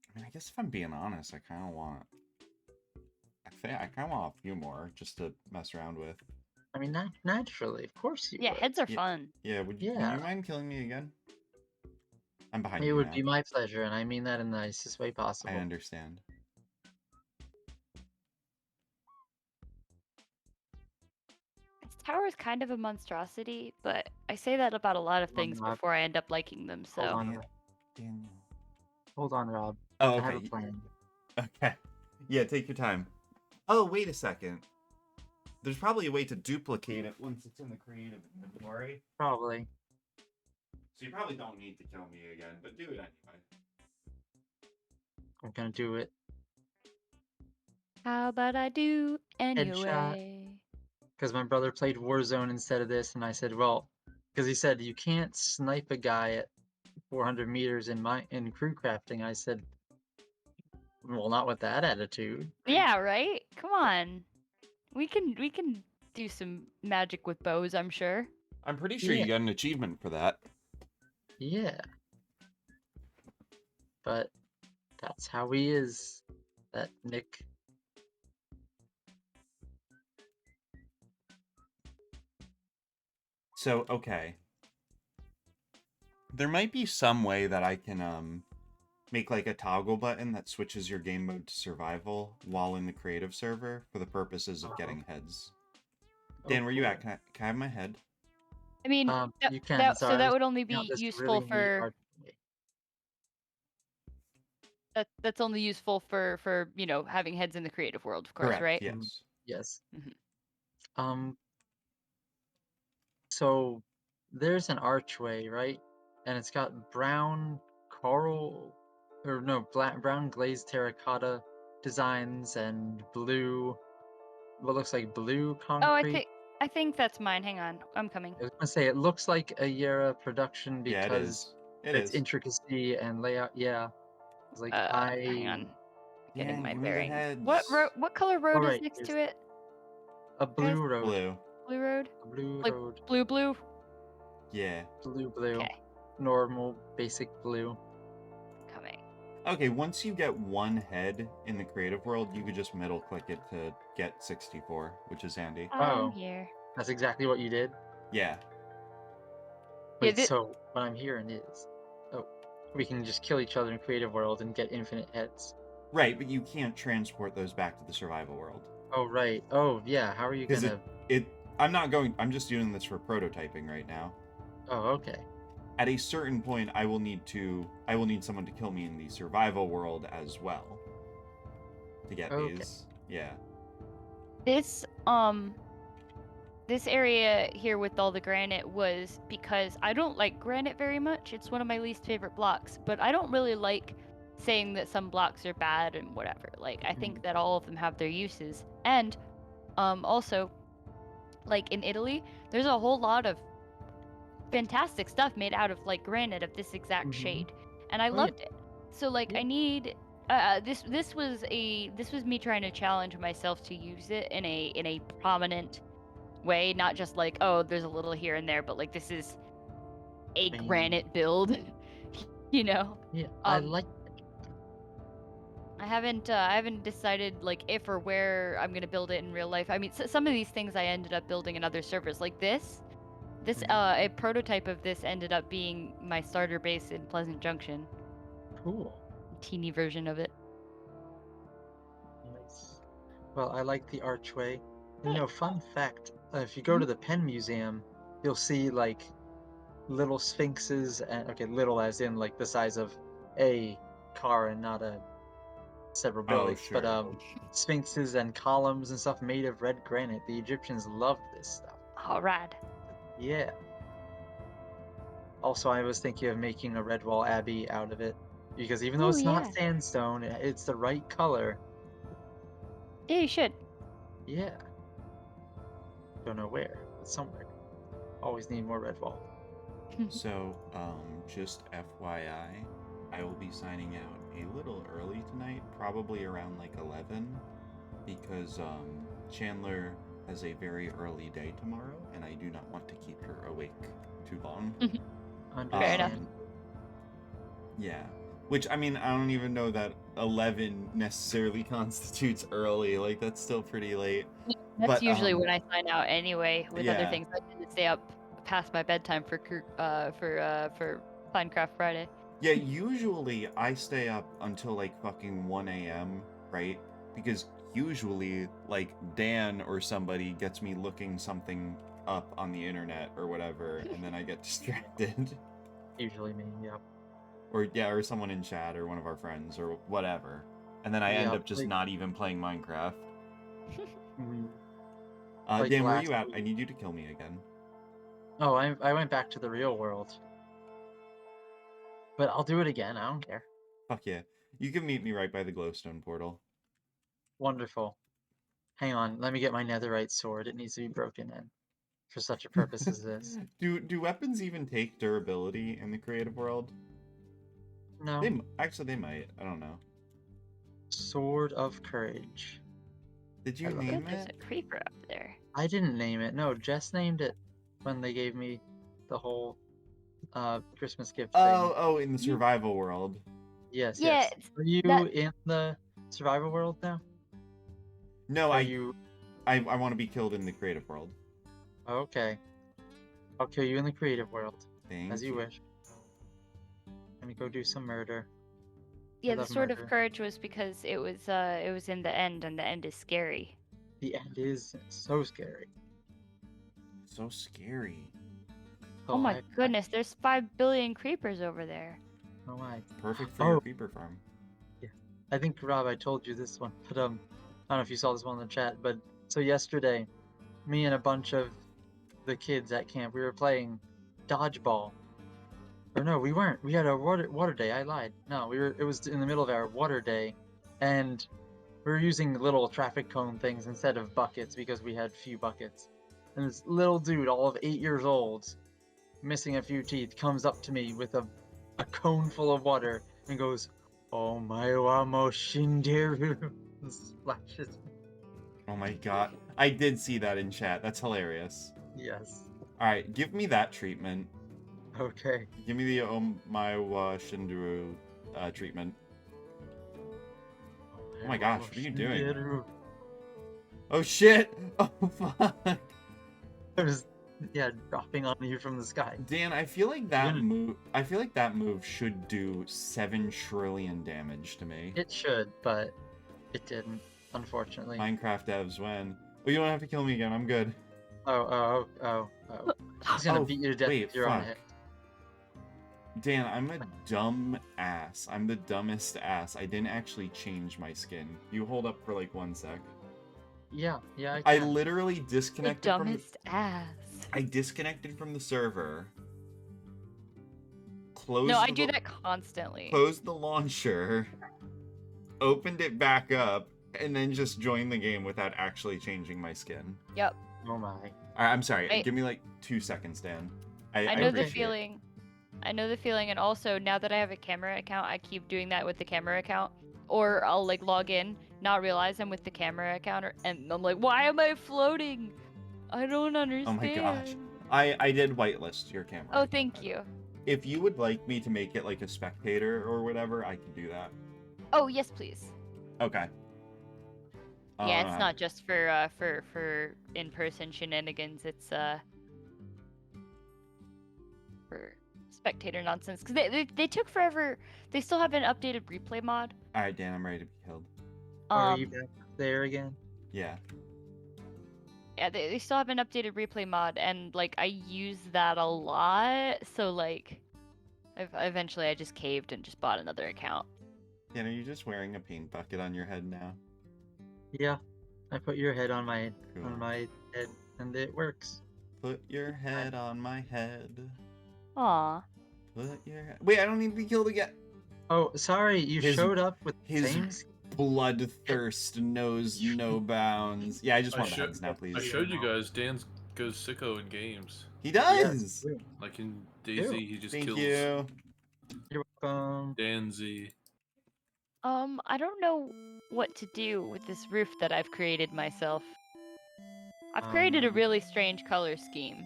I mean, I guess if I'm being honest, I kind of want. I kind of want a few more just to mess around with. I mean, naturally, of course you Yeah, would. heads are Yeah. fun. Yeah, would you Yeah. mind killing me again? I'm behind It you would now. be my pleasure, and I mean that in the nicest way possible. I understand. This tower is kind of a monstrosity, but I say that about a lot of things Rob. before I end up liking them, Hold so. on, Daniel. Hold on, Rob. Oh, I have a okay. plan. Okay. Yeah, take your time. Oh, wait a second. There's probably a way to duplicate it once it's in the creative inventory. Probably. So you probably don't need to kill me again, but do it anyway. I'm gonna do it. How about I do Headshot. anyway? Because my brother played Warzone instead of this, and I said, well, because he said you can't snipe a guy at 400 meters in crew crafting. I said, well, not with that attitude. Yeah, right? Come on. We can do some magic with bows, I'm sure. I'm pretty sure Yeah. you got an achievement for that. Yeah. But that's how he is. That Nick. So, okay. There might be some way that I can make like a toggle button that switches your game mode to survival while in the creative server for the purposes of getting heads. Dan, where you at? Can I have my head? I mean, You can. so I that was would only checking out be this useful really neat for archway. that's only useful for having heads in the creative world, of course, Correct, right? yes. Yes. Mhm. So there's an archway, right? And it's got brown coral, or no, brown glazed terracotta designs and blue, what looks like blue Oh, concrete. I think that's mine. Hang on, I'm coming. I was gonna say it looks like a Yera production Yeah, it because is. It its is. intricacy and layout. Yeah, it's like Hang on, getting Dan, my give me the bearings. heads. What color road is Alright, next here's to it? a blue road. Blue. Blue road. A blue Like road. blue. Yeah. Blue. Okay, Normal, basic blue. coming. Okay, once you get one head in the creative world, you could just middle click it to get 64, which is handy. I'm Oh. here. That's exactly what you did. Yeah. Yeah, Wait, so what I'm hearing is, we can just kill each other in creative world and get infinite heads. Right, but you can't transport those back to the survival world. Oh right. Oh yeah. How are you Because gonna? I'm just doing this for prototyping right now. Oh okay. At a certain point, I will need someone to kill me in the survival world as well. To get Okay. these. Yeah. This area here with all the granite was because I don't like granite very much. It's one of my least favorite blocks, but I don't really like saying that some blocks are bad and whatever. Like I think that all of them have their uses. And also like in Italy, there's a whole lot of fantastic stuff made out of like granite of this exact shade. And I yeah. loved it. So like Yeah. I need this was me trying to challenge myself to use it in a prominent way, not just like, oh, there's a little here and there, but like this is a I mean, granite build. you know. Yeah. I like. I haven't decided like if or where I'm gonna build it in real life. I mean, some of these things I ended up building in other servers, like this. A prototype of this ended up being my starter base in Pleasant Junction. Cool. Teeny version of it. Nice. Well, I like the archway. And Hey. fun fact: if you go to the Penn Museum, you'll see like little sphinxes, and little as in like the size of a car and not a several buildings, sure. but sphinxes and columns and stuff made of red granite. The Egyptians loved this stuff. Oh, rad. Yeah. Also, I was thinking of making a Redwall Abbey out of it, because even though Ooh, it's not yeah. sandstone, it's the right color. Yeah, you should. Yeah. Don't know where, but somewhere. Always need more Redwall. So, just FYI, I will be signing out a little early tonight, probably around like 11, because Chandler has a very early day tomorrow, and I do not want to keep her awake too long. Fair enough. Yeah. Which, I mean, I don't even know that 11 necessarily constitutes early. Like, that's still pretty late. That's usually when I sign out anyway. With other yeah. things, I tend to stay up past my bedtime for Finecraft Friday. Yeah, usually I stay up until like fucking 1 a.m., right? Because usually, like, Dan or somebody gets me looking something up on the internet or whatever, and then I get distracted. Usually me, yeah. Or someone in chat or one of our friends or whatever. And then I end up just not even playing Minecraft. Like Dan, where are you last at? I need you to kill me again. Oh, I went back to the real world. But I'll do it again, I don't care. Fuck yeah. You can meet me right by the glowstone portal. Wonderful. Hang on, let me get my netherite sword. It needs to be broken in for such a purpose as this. Do weapons even take durability in the creative world? No. Actually, they might. I don't know. Sword of Courage. Did you I love name There's it? a creeper up there. I didn't name it. No, Jess named it when they gave me the whole Christmas gift thing. Oh, in the survival world. Yes, Yeah, yes. it's- Are you that- in the survival world now? No, Are I you? want to be killed in the creative world. Okay. I'll kill you in the creative world, Thank as you wish. Let me go do some murder. Yeah, the love Sword of murder. Courage was because it was in the end, and the end is scary. The end is so scary. So scary. Oh my I- goodness, there's 5 billion creepers over there. Oh my. Perfect for your Oh. creeper farm. I think Rob, I told you this one, but I don't know if you saw this one in the chat. But so yesterday, me and a bunch of the kids at camp, we were playing dodgeball. Or no, we weren't. We had a water day. I lied. No, we were. It was in the middle of our water day, and we were using little traffic cone things instead of buckets because we had few buckets. And this little dude, all of 8 years old, missing a few teeth, comes up to me with a cone full of water and goes, "Oh my wamo shinderu," and splashes. Oh my god. I did see that in chat. That's hilarious. Yes. Alright, give me that treatment. Okay. Give me the Omaiwa Shinduru treatment. Oh my gosh, what are you doing? Shinderu. Oh shit! Oh fuck! I was, yeah, dropping on you from the sky. Dan, I feel like that gonna- move. I feel like that move should do 7 trillion damage to me. It should, but it didn't, unfortunately. Minecraft devs win. Oh, you don't have to kill me again. I'm good. Oh. He's gonna Oh, beat you to death wait, with your own fuck. hit. Dan, I'm a dumb ass. I'm the dumbest ass. I didn't actually change my skin. You hold up for like 1 sec. Yeah, I can. literally The disconnected from. dumbest ass. I disconnected from the server. Closed. No, I do that constantly. Closed the launcher. Opened it back up, and then just joined the game without actually changing my skin. Yep. Oh my. Alright, I'm sorry. I- Give me like 2 seconds, Dan. I know the appreciate it. feeling. I know the feeling, and also now that I have a camera account, I keep doing that with the camera account. Or I'll like log in, not realize I'm with the camera account, and I'm like, why am I floating? I don't Oh understand. my gosh. I did whitelist your camera. Oh, thank you. If you would like me to make it like a spectator or whatever, I can do that. Oh, yes, please. Okay. Yeah, it's not just for in-person shenanigans. It's for spectator nonsense. Cause they took forever. They still haven't updated replay mod. Alright, Dan, I'm ready to be killed. Are you back there again? Yeah. Yeah, they still haven't updated replay mod, and like I use that a lot. So like, eventually I just caved and just bought another account. Dan, are you just wearing a paint bucket on your head now? Yeah. I put your head on my Cool. head, and it works. Put your head on my head. Aw. Put your head. Wait, I don't need to be killed again. Oh, sorry, you His- showed up with his same Bloodthirst knows no bounds. Yeah, I just I want the showed- heads now, please. I showed you guys. Dan goes sicko in games. He does. Yes. Like in DayZ, he just Thank kills you. You're welcome. Dan Z. I don't know what to do with this roof that I've created myself. I've created a really strange color scheme.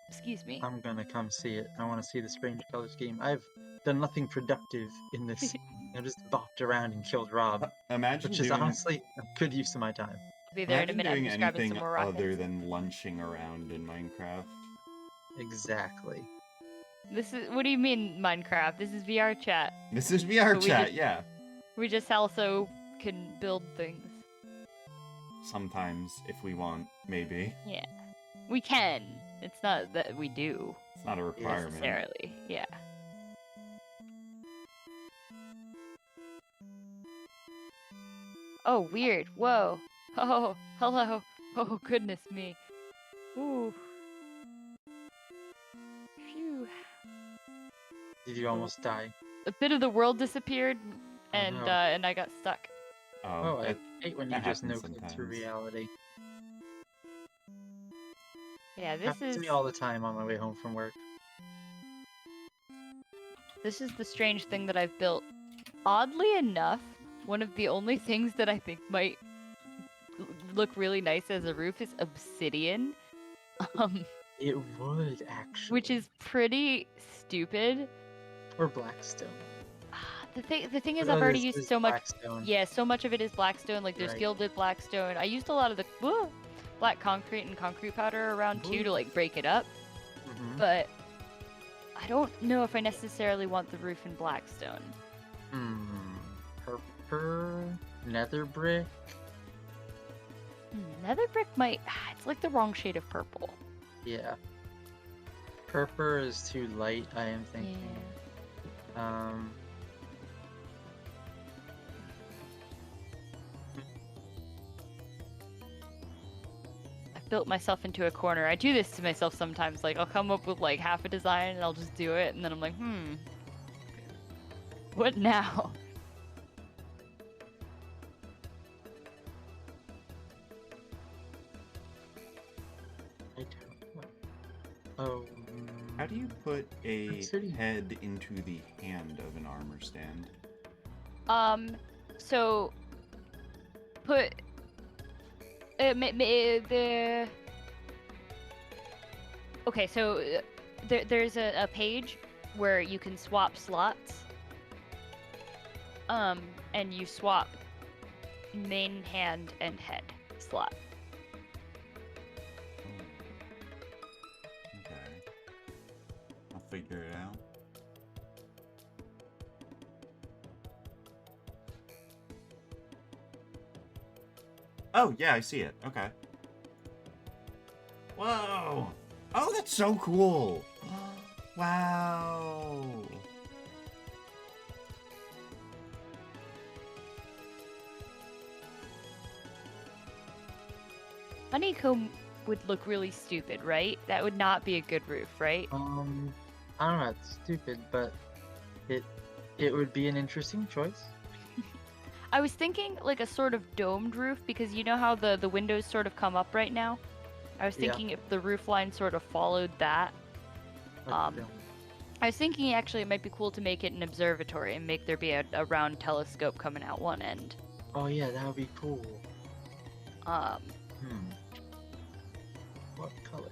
Excuse me. I'm gonna come see it. I want to see the strange color scheme. I've done nothing productive in this. I just bopped around and killed Rob, Imagine which is doing, honestly a good use of my time. I'll be there in a imagine minute. I'm doing just grabbing anything some more rockets. other than lunching around in Minecraft. Exactly. This is. What do you mean, Minecraft? This is VR chat. This is VR So we chat, just- yeah. We just also can build things. Sometimes, if we want, maybe. Yeah. We can. It's not that we do It's not a requirement. necessarily. Yeah. Oh, weird. Whoa. Oh, hello. Oh, goodness me. Ooh. Phew. Did you almost die? A bit of the world disappeared, Oh, and no. and I got stuck. Oh, I that- hate when you that just happens no clip through sometimes. reality. Yeah, this Happens is. to me all the time on my way home from work. This is the strange thing that I've built. Oddly enough, one of the only things that I think might look really nice as a roof is obsidian. It would actually. Which is pretty stupid. Or Blackstone. The thing is, Oh, I've already this used is so much. Blackstone. Yeah, so much of it is blackstone. Like there's Right. gilded blackstone. I used a lot of the black concrete and concrete powder around too to like break it up. Mhm. But I don't know if I necessarily want the roof in blackstone. Purple, nether brick. Nether brick might. It's like the wrong shade of purple. Yeah. Purple is too light, I am thinking. I've built myself into a corner. I do this to myself sometimes. Like I'll come up with like half a design and I'll just do it, and then I'm like, what now? I don't know. Oh. How do you put a City. head into the hand of an armor stand? So put the. Okay, so there's a page where you can swap slots. And you swap main hand and head slot. Okay. I'll figure it out. Oh, yeah, I see it. Okay. Whoa! Oh, that's so cool! Wow! Honeycomb would look really stupid, right? That would not be a good roof, right? I don't know, it's stupid, but it would be an interesting choice. I was thinking like a sort of domed roof because you know how the windows sort of come up right now? I was Yeah. thinking if the roof line sort of followed that. Like, I was thinking actually it might be cool to make it an observatory and make there be a round telescope coming out one end. oh yeah, that would be cool. What color?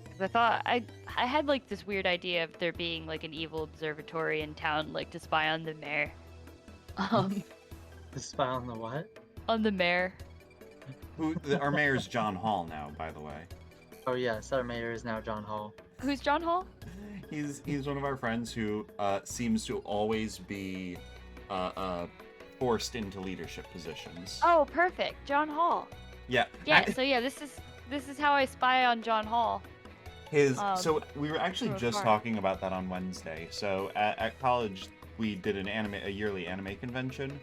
'Cause I thought I had like this weird idea of there being like an evil observatory in town, like to spy on the mayor. The spy on the what? On the mayor. Our mayor's John Hall now, by the way. Oh yes, our mayor is now John Hall. Who's John Hall? He's one of our friends who seems to always be forced into leadership positions. Oh, perfect, John Hall. Yeah. Yeah. So yeah, this is how I spy on John Hall. So we were actually from just afar. talking about that on Wednesday. So at college we did a yearly anime convention,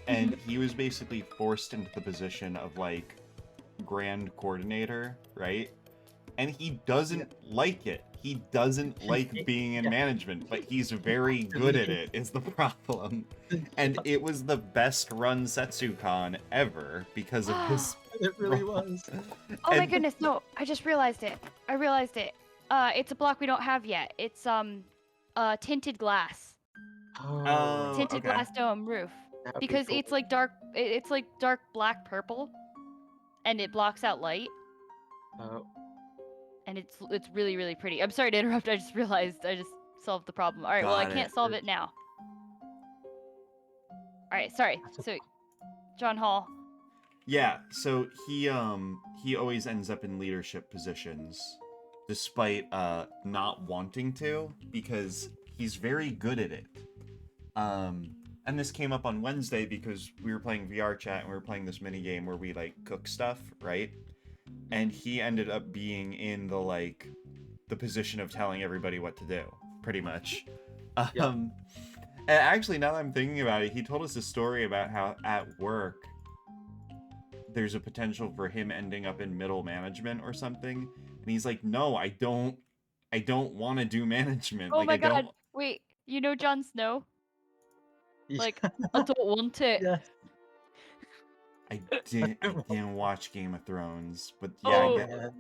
and he was basically forced into the position of like grand coordinator, right? And he doesn't like it. He doesn't like being in Yeah. management, but he's very good at it, is the problem. And it was the best run Setsucon ever because of his. It really was. Oh my And- goodness, no, I just realized it. It's a block we don't have yet. It's tinted glass. Oh, Tinted okay. glass dome roof. that would be Because cool. it's like dark black purple and it blocks out light Oh, and it's really, really pretty. I'm sorry to interrupt, I just realized I just solved the problem. Alright, well I Got can't it. solve it now. Alright, sorry. That's a- So John Hall. Yeah, so he always ends up in leadership positions despite not wanting to, because he's very good at it. And this came up on Wednesday because we were playing VR chat and we were playing this mini game where we like cook stuff, right? And he ended up being in the position of telling everybody what to do, pretty much. Yeah. And actually, now that I'm thinking about it, he told us a story about how at work there's a potential for him ending up in middle management or something, and he's like, no, I don't want to do management. Oh like, my I don't. god. Wait, you know Jon Snow? yeah. Like, I don't want it. Yeah. I didn't watch Game of Thrones, but yeah, Oh. I get it.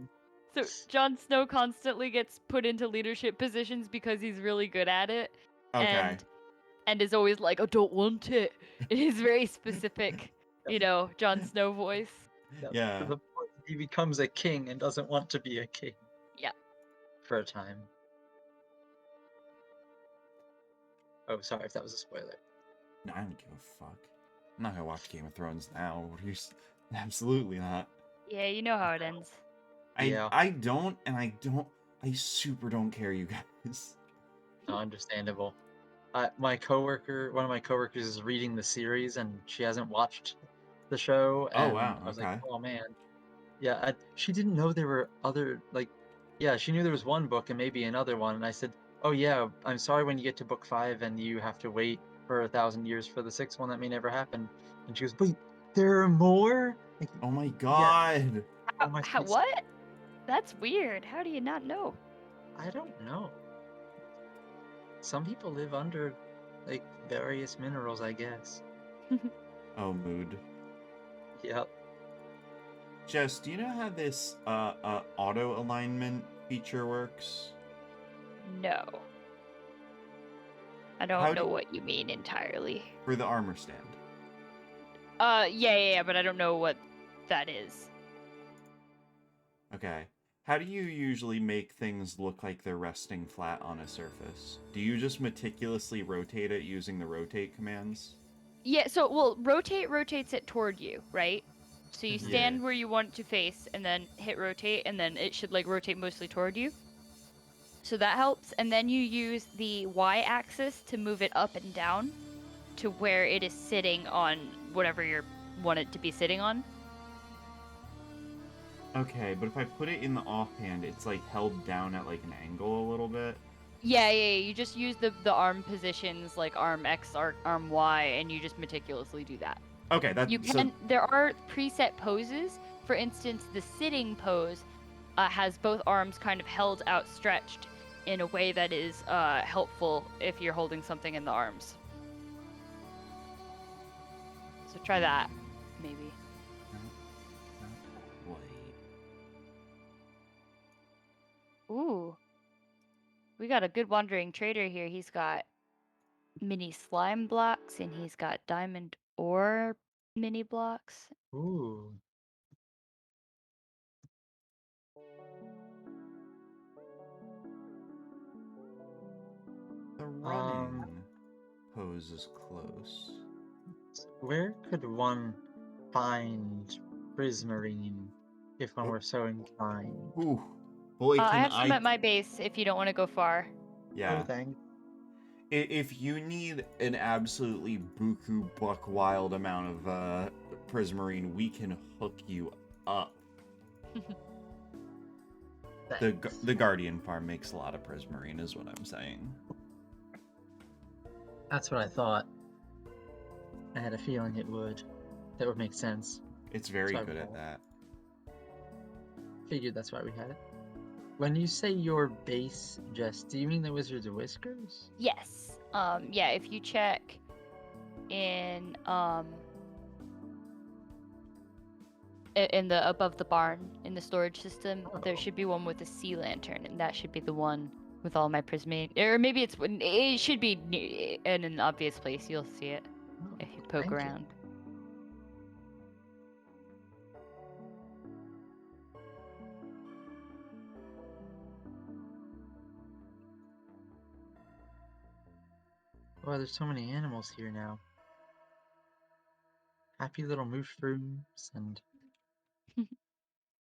So Jon Snow constantly gets put into leadership positions because he's really good at it. Okay. and is always like, "I don't want it." In his very specific, Jon Snow voice. Yeah. To the point that he becomes a king and doesn't want to be a king. Yeah. For a time. Oh, sorry if that was a spoiler. No, I don't give a fuck. I'm not gonna watch Game of Thrones now. Absolutely not. Yeah, you know how it ends. Yeah. I don't, and I super don't care, you guys. No, understandable. One of my coworkers is reading the series and she hasn't watched the show. Oh, And wow, I was like, okay. oh man. Yeah, she didn't know there were other, yeah, she knew there was one book and maybe another one. And I said, oh yeah, I'm sorry when you get to book 5 and you have to wait for 1,000 years for the 6th one. That may never happen. And she goes, wait, there are more? Like, Oh my god. oh my sweet- What? That's weird. How do you not know? I don't know. Some people live under, various minerals, I guess. Oh, mood. Yep. Jess, do you know how this auto alignment feature works? No. I How don't do- know what you mean entirely. For the armor stand. Yeah, but I don't know what that is. Okay. How do you usually make things look like they're resting flat on a surface? Do you just meticulously rotate it using the rotate commands? Yeah, so, well, rotates it toward you, right? So you Yeah. stand where you want it to face, and then hit rotate, and then it should, rotate mostly toward you. So that helps, and then you use the Y-axis to move it up and down to where it is sitting on whatever you want it to be sitting on. Okay, but if I put it in the offhand, it's held down at an angle a little bit. Yeah, you just use the arm positions, like arm X, arm Y, and you just meticulously do that. Okay, that's You can. There are preset poses. For instance, the sitting pose has both arms kind of held outstretched in a way that is helpful if you're holding something in the arms. So try that, maybe. Ooh, we got a good wandering trader here. He's got mini slime blocks and he's got diamond ore mini blocks. Ooh. The running pose is close. Where could one find prismarine if one were so inclined? Ooh, boy, I can have some at my base if you don't want to go far. Yeah. Oh, thank. If you need an absolutely buku buck wild amount of prismarine, we can hook you up. The Guardian farm makes a lot of prismarine, is what I'm saying. That's what I thought. I had a feeling it would. That would make sense. It's very That's why good we at had that. Figured that's why we had it. When you say your base, Jess, do you mean the Wizard's Whiskers? Yes. Yeah, if you check in the above the barn in the storage system, there should be one with a sea lantern, and that should be the one with all my prismarine. Or maybe it should be in an obvious place. You'll see it if you poke Thank you. around. Oh, there's so many animals here now. Happy little mushrooms and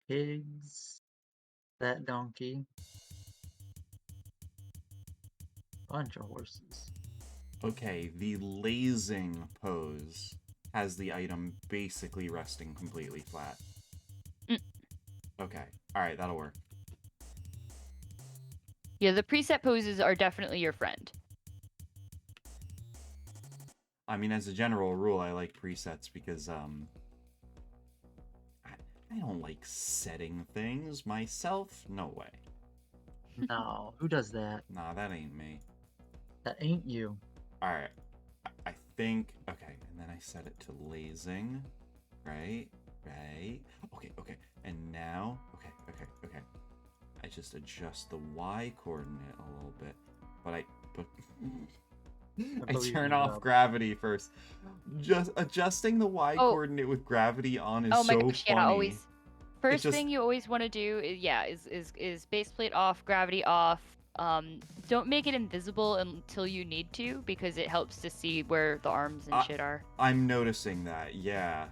pigs. That donkey. Bunch of horses. Okay, the lazing pose has the item basically resting completely flat. Okay, alright, that'll work. Yeah, the preset poses are definitely your friend. I mean, as a general rule, I like presets because, I don't like setting things myself. No way. No, who does that? Nah, that ain't me. That ain't you. Alright, I think, okay, and then I set it to lazing, right? Okay, and now, okay. I just adjust the Y coordinate a little bit, but I believe turn you, off Rob. gravity first. Just adjusting the Y Oh. coordinate with gravity on is Oh my so gosh, yeah, funny. always. First just- thing you always want to do is base plate off, gravity off. Don't make it invisible until you need to, because it helps to see where the arms and shit are. I'm noticing that, yeah.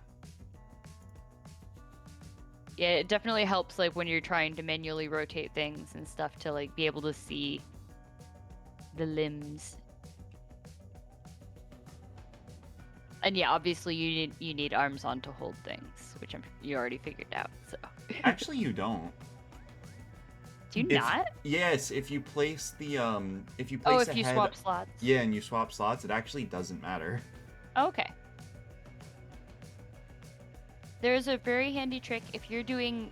Yeah, it definitely helps like when you're trying to manually rotate things and stuff to like be able to see the limbs. And yeah, obviously you need arms on to hold things, which you already figured out. So Actually, you don't. do you not? Yes, if you place the if you Oh, place if a you head, swap slots. yeah, and you swap slots, it actually doesn't matter. Okay. There's a very handy trick if you're doing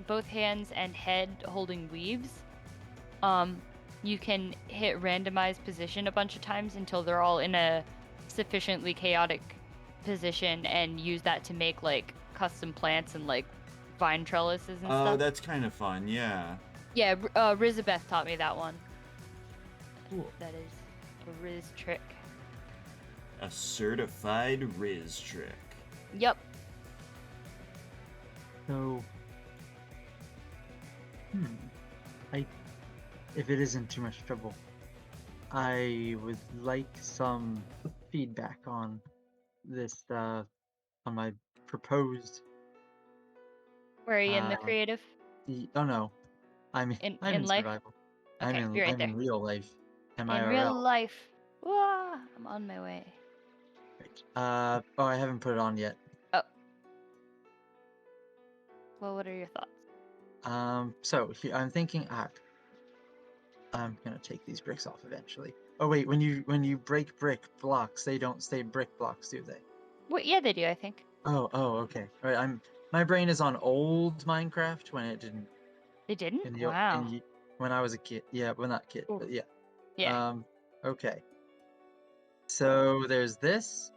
both hands and head holding weaves. You can hit randomize position a bunch of times until they're all in a sufficiently chaotic position, and use that to make like custom plants and like vine trellises and Oh, stuff. that's kind of fun, yeah. Yeah, Rizabeth taught me that one. Cool. That is a Riz trick. A certified Riz trick. Yep. So, if it isn't too much trouble, I would like some feedback on this, on my proposed. Where are you in the Uh, creative? Oh no, I'm In in life? survival. Okay, I'm be right there. in real life. In MIRL. real life. Wah, I'm on my way. Right. Oh, I haven't put it on yet. Well, what are your thoughts? So I'm thinking. I'm gonna take these bricks off eventually. Oh wait, when you break brick blocks, they don't stay brick blocks, do they? What? Yeah, they do, I think. Oh, okay. All right, my brain is on old Minecraft when it didn't. They didn't? In the, Wow. when I was a kid. Yeah, well, not kid, Ooh. but yeah. Yeah. Okay. So there's this.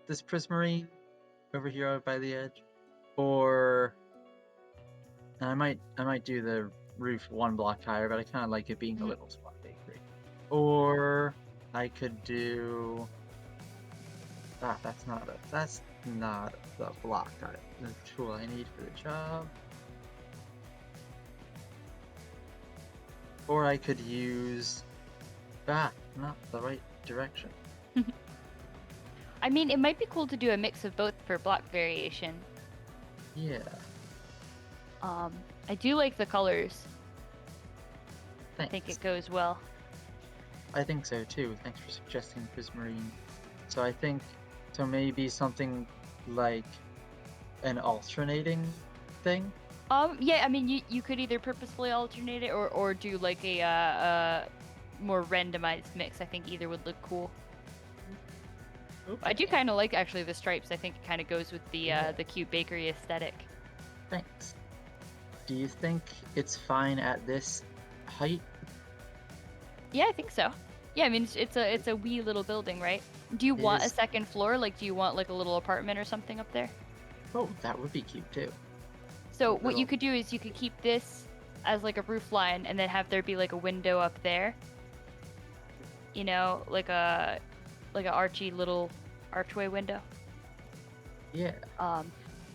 This prismarine over here out by the edge, or and I might do the roof one block higher, but I kind of like it being a little spot bakery. Or I could do. That's not the block the tool I need for the job. Or I could use. Not the right direction. I mean, it might be cool to do a mix of both for block variation. Yeah. I do like the colors. Thanks. I think it goes well. I think so too. Thanks for suggesting prismarine. So I think maybe something like an alternating thing. Yeah, I mean, you could either purposefully alternate it or do like a more randomized mix. I think either would look cool. Okay. I do kind of like actually the stripes. I think it kind of goes with the the cute bakery aesthetic. Thanks. Do you think it's fine at this height? Yeah, I think so. Yeah, I mean it's a wee little building, right? Do you want a is. second floor? Like, do you want like a little apartment or something up there? Oh, that would be cute too. So what you Little- could do is you could keep this as like a roof line, and then have there be like a window up there. You know, like a archy little archway window. Yeah.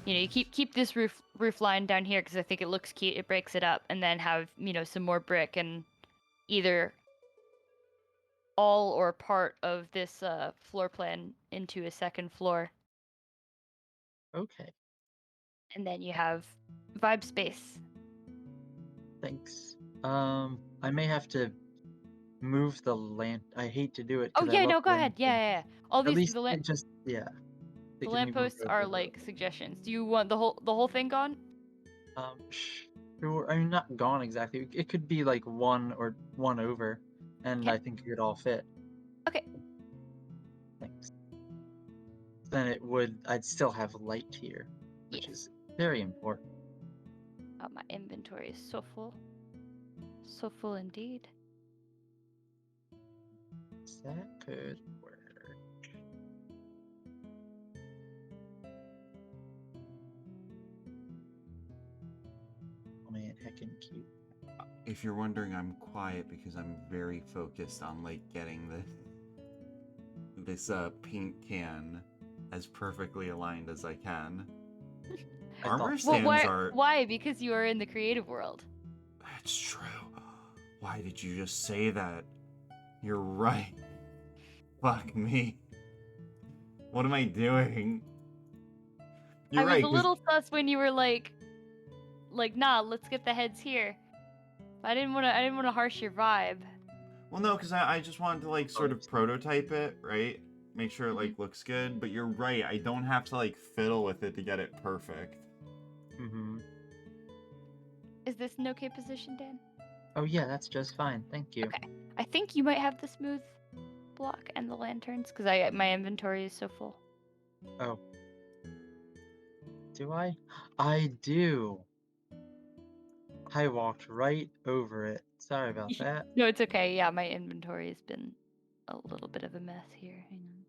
You know, you keep this roof line down here because I think it looks cute. It breaks it up, and then have, you know, some more brick and either all or part of this floor plan into a second floor, Okay. and then you have vibe space. Thanks. I may have to move the land. I hate to do it. Oh 'Cause I yeah, love no, go ahead. landscaping. Yeah. All At these least the it just yeah. They the can be moved lampposts over are a little like bit. suggestions. Do you want the whole thing gone? Sure. I mean, not gone exactly. It could be like one or one over, and Okay. I think it could all fit. Okay. Thanks. Then I'd still have light here, which Yes. is very important. Oh, my inventory is so full. So full indeed. That could work. Oh man, heckin' cute. if you're wondering, I'm quiet because I'm very focused on like getting this paint can as perfectly aligned as I can. I Armor thought- stands Well, are. why? Because you are in the creative world. That's true. Why did you just say that? You're right. Fuck me. What am I doing? You're I was right. a 'Cause little sus when you were like, nah, let's get the heads here. I didn't want to harsh your vibe. well, no, because I just wanted to like sort of prototype it, right? Make sure it Mhm. like looks good. But you're right. I don't have to like fiddle with it to get it perfect. Mm-hmm. Is this an okay position, Dan? Oh yeah, that's just fine. Thank you. Okay. I think you might have the smooth block and the lanterns because my inventory is so full. Oh. Do I? I do. I walked right over it. Sorry about that. No, it's okay. Yeah, my inventory has been a little bit of a mess here. Hang on.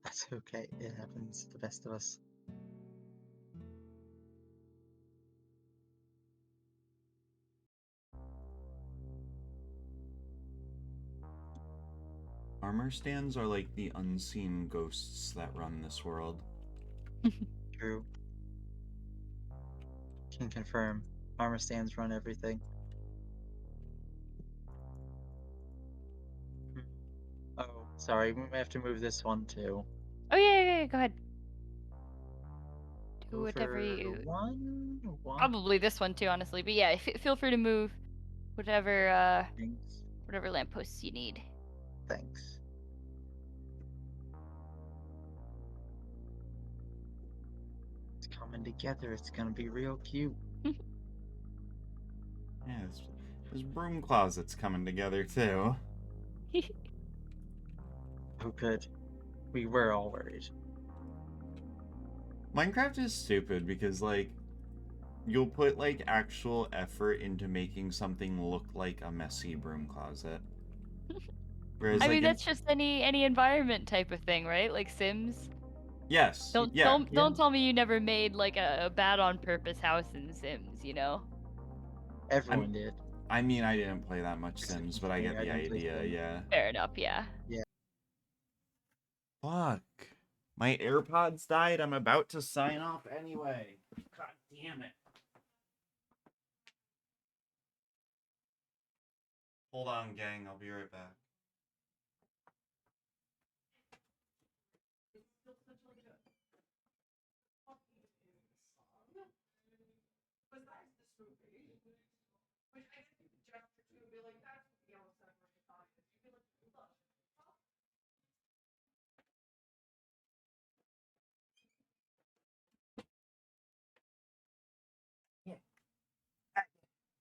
That's okay. It happens to the best of us. Armor stands are like the unseen ghosts that run this world. True. Can confirm. Armor stands run everything. Hmm. Oh, sorry. We may have to move this one too. Oh yeah, go ahead. Do Over whatever you. one. Probably this one too, honestly. But yeah, feel free to move whatever Thanks. whatever lampposts you need. Thanks. It's coming together. It's gonna be real cute. Yeah, there's broom closets coming together too. Oh, good. We were all worried. Minecraft is stupid because like you'll put like actual effort into making something look like a messy broom closet. Whereas I like mean, that's just any environment type of thing, right? Like Sims. yes, Don't yeah. don't tell me you never made like a bad on purpose house in Sims, you know? Everyone did. I mean, I didn't play that much Except Sims, but I me, get I the didn't play idea, Sims. yeah. Fair enough, yeah. Fuck. My AirPods died. I'm about to sign off anyway. God damn it. Hold on, gang. I'll be right back.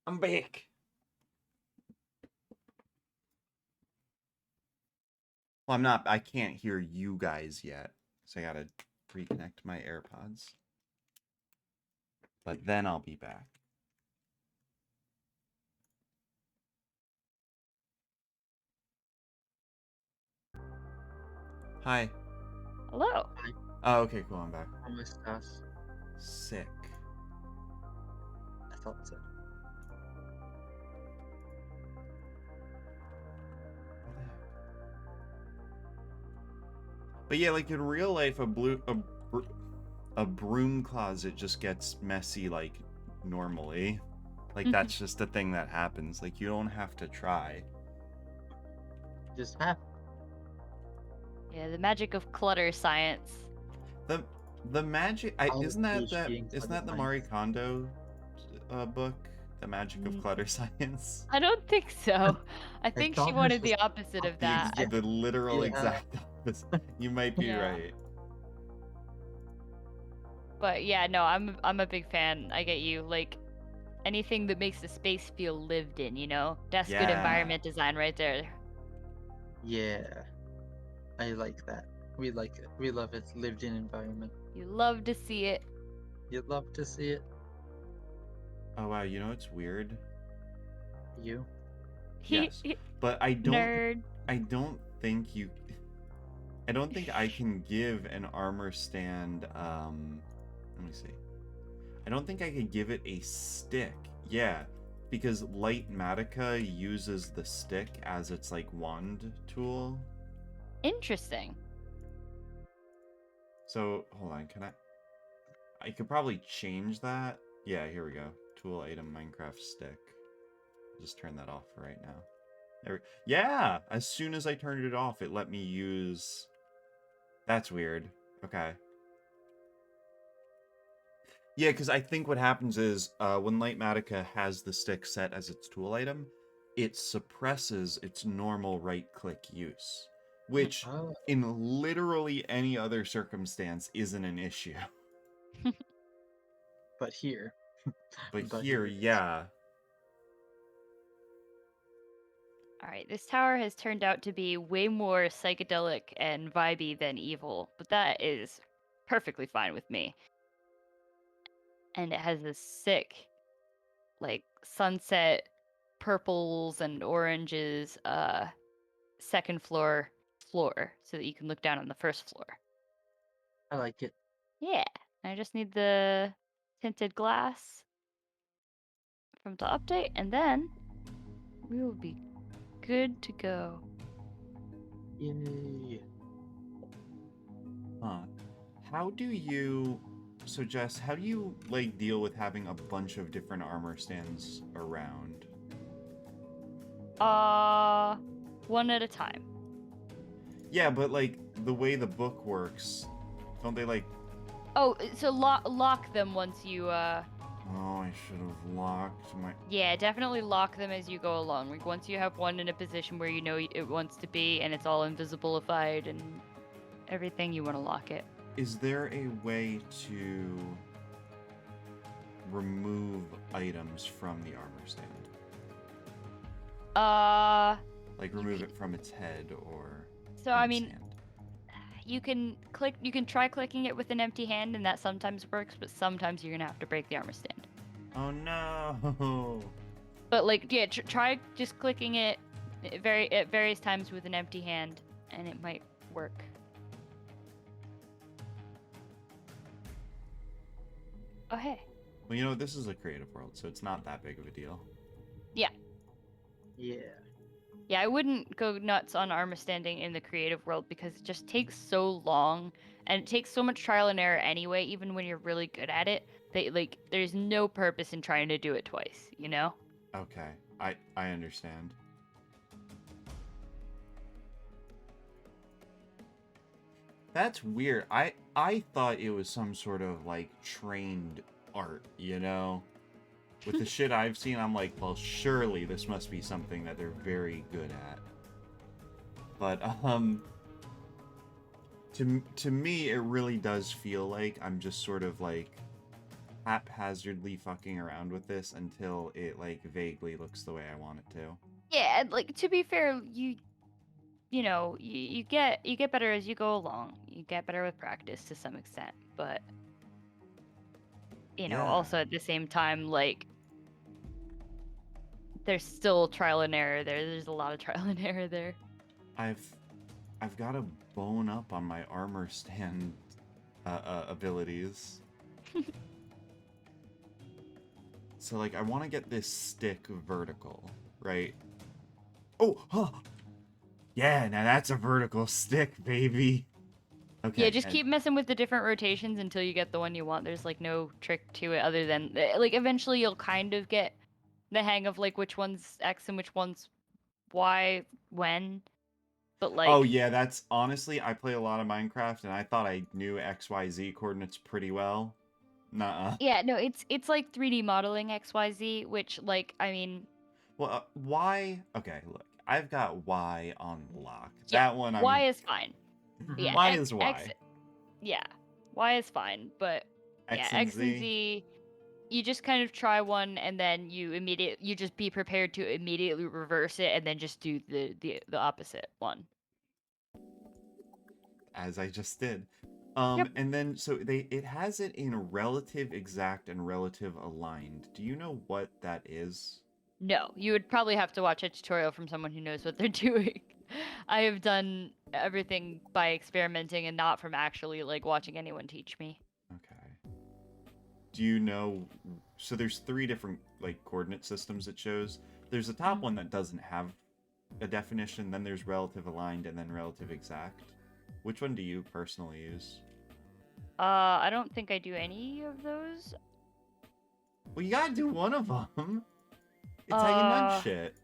I'm back. Well, I'm not. I can't hear you guys yet, so I gotta reconnect my AirPods. But then I'll be back. Hi. Hello. Oh, okay, cool. I'm back. Almost us. Sick. I thought so. But yeah, like in real life, a broom closet just gets messy like normally. Like that's just a thing that happens. Like you don't have to try. Just have. Yeah, the magic of clutter science. The magic isn't that PhD in isn't that the clutter Marie science. Kondo book, The Magic of Clutter Science? I don't think so. I think thought she it wanted was the opposite of that. Yeah. The literal Yeah. exact opposite. You might be Yeah. right. But yeah, no, I'm a big fan. I get you. Like anything that makes the space feel lived in, you know? That's good Yeah. environment design right there. Yeah. I like that. We like it. We love it. Lived in environment. You love to see it. You'd love to see it. Oh wow, you know what's weird? You. Yes. But I don't Nerd. I don't think I can give an armor stand let me see. I don't think I could give it a stick. Yeah. because Light Matica uses the stick as its like wand tool. Interesting. So hold on, can I could probably change that. Yeah, here we go. Tool item Minecraft stick. Just turn that off for right now. Yeah, as soon as I turned it off, it let me use. That's weird. Okay. Yeah, because I think what happens is when Light Matica has the stick set as its tool item, it suppresses its normal right-click use, which Oh, in literally any other circumstance isn't an issue. but here. But But here, it is. yeah. All right, this tower has turned out to be way more psychedelic and vibey than evil, but that is perfectly fine with me. And it has this sick, like sunset purples and oranges second floor so that you can look down on the first floor. I like it. Yeah, I just need the tinted glass from the update, and then we will be good to go. Yay. Huh. How do you... So, Jess, how do you, like, deal with having a bunch of different armor stands around? One at a time. Yeah, but, like, the way the book works, don't they, like... Oh, so lock them once you Oh, I should have locked my... yeah, definitely lock them as you go along. Like once you have one in a position where you know it wants to be and it's all invisibilified and everything, you want to lock it. Is there a way to remove items from the armor stand? Like remove it from its head or So from I its mean, hand? you can try clicking it with an empty hand and that sometimes works, but sometimes you're going to have to break the armor stand. Oh no. But like yeah, try just clicking it at various times with an empty hand and it might work. Oh hey. Well, you know, this is a creative world, so it's not that big of a deal. Yeah. Yeah. Yeah, I wouldn't go nuts on armor standing in the creative world because it just takes so long and it takes so much trial and error anyway, even when you're really good at it, that like there's no purpose in trying to do it twice, you know? Okay, I understand. That's weird. I thought it was some sort of like trained art, you know? With the shit I've seen, I'm like, well, surely this must be something that they're very good at. But to me it really does feel like I'm just sort of like haphazardly fucking around with this until it like vaguely looks the way I want it to. Yeah, and, like to be fair, you know, you get better as you go along. You get better with practice to some extent, but you know, Yeah. also at the same time like there's still trial and error there. There's a lot of trial and error there. I've got to bone up on my armor stand abilities. So like I want to get this stick vertical, right? Oh, huh. Yeah, now that's a vertical stick, baby. Okay. Yeah, just keep messing with the different rotations until you get the one you want. There's like no trick to it other than like eventually you'll kind of get the hang of like which one's X and which one's Y when. But like Oh yeah, that's honestly, I play a lot of Minecraft and I thought I knew XYZ coordinates pretty well. Nuh-uh. yeah, no, it's like 3D modeling XYZ, which like I mean Well, Y. Okay, look, I've got Y on lock. yeah, That one, Y is fine. Yeah, Y is Y. yeah, Y is fine, but X yeah, and X and Z. Z, you just kind of try one and then you just be prepared to immediately reverse it and then just do the opposite one. As I just did. Yep. And then so it has it in relative exact and relative aligned. Do you know what that is? No, you would probably have to watch a tutorial from someone who knows what they're doing. I have done everything by experimenting and not from actually like watching anyone teach me. Okay. Do you know? So there's three different like coordinate systems it shows. There's a top one that doesn't have a definition, then there's relative aligned, and then relative exact. Which one do you personally use? I don't think I do any of those. Well, you gotta do one of them. It's how you nudge shit.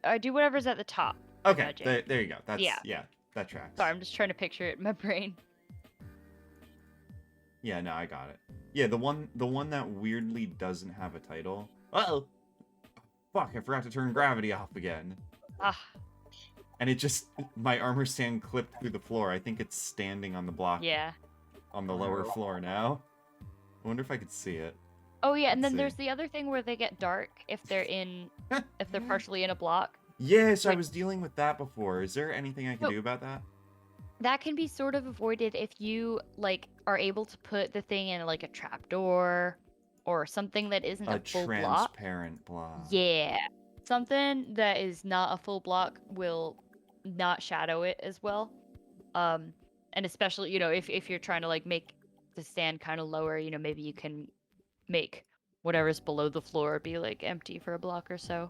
I do whatever's at the top. Okay, Nudging. there you go. That's Yeah. That tracks. Sorry, I'm just trying to picture it in my brain. Yeah, no, I got it. Yeah, the one that weirdly doesn't have a title. Uh-oh. Fuck, I forgot to turn gravity off again. Ah, And it just, my armor stand clipped through the floor. I think it's standing on the block yeah. on the lower floor now. I wonder if I could see it. Oh yeah, and Let's then see. there's the other thing where they get dark if they're partially in a block. Yes, I Like- was dealing with that before. Is there anything I can No. do about that? That can be sort of avoided if you like are able to put the thing in like a trapdoor or something that isn't A a full block. transparent block. Yeah. Something that is not a full block will not shadow it as well. And especially, if you're trying to like make the stand kind of lower, maybe you can make whatever's below the floor be like empty for a block or so.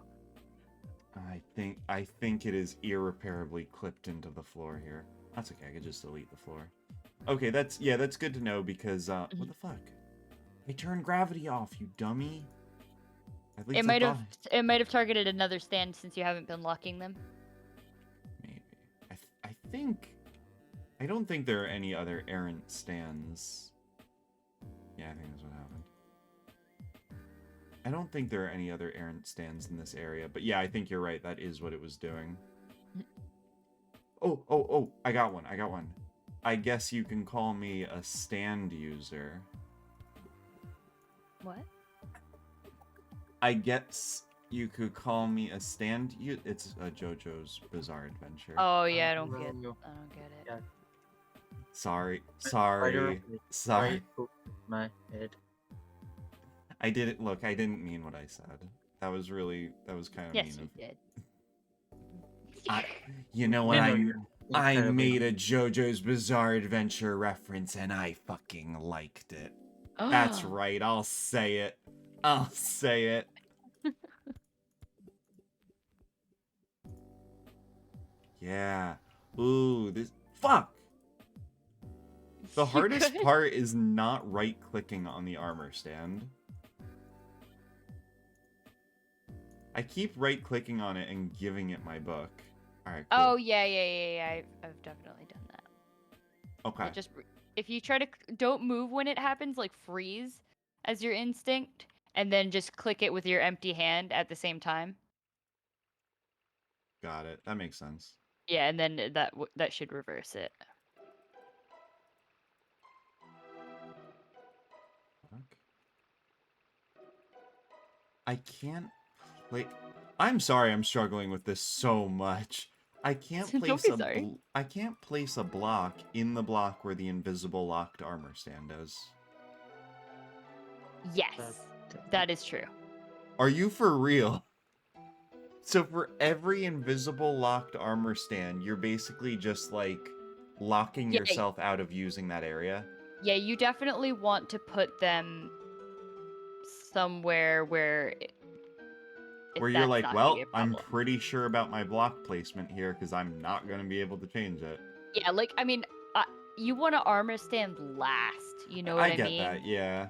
I think it is irreparably clipped into the floor here. That's okay, I could just delete the floor. Okay, that's good to know because what the fuck? I turned gravity off, you dummy. At least It might have targeted another stand since you haven't been locking them. Maybe. I don't think there are any other errant stands. Yeah, I think that's what happened. I don't think there are any other errant stands in this area, but yeah, I think you're right. That is what it was doing. Oh, I got one. I guess you can call me a stand user. What? I guess you could call me a stand It's a JoJo's Bizarre Adventure. Oh yeah, I don't get Hello. it. Yeah. Sorry. Spider Sorry. right over my head. I didn't mean what I said. That was kind of Yes, mean you did. You know what? I know you're I incredibly- made a JoJo's Bizarre Adventure reference and I fucking liked it. That's right, I'll say it. Yeah. Ooh, this. Fuck! The You hardest good? part is not right-clicking on the armor stand. I keep right-clicking on it and giving it my book. Alright, cool. Oh yeah. I've definitely done that. Okay. If you try to don't move when it happens, like freeze as your instinct, and then just click it with your empty hand at the same time. Got it. That makes sense. Yeah, and then that should reverse it. Fuck. I can't play. I'm sorry I'm struggling with this so much. I can't Don't place be sorry. I can't place a block in the block where the invisible locked armor stand is. Yes, that is true. Are you for real? So for every invisible locked armor stand, you're basically just like locking Yeah. yourself out of using that area? Yeah, you definitely want to put them somewhere where Where you're that's like, not well, gonna be a I'm problem. pretty sure about my block placement here because I'm not going to be able to change it. Yeah, like I mean, you want to armor stand last. You know what I get mean? that, yeah.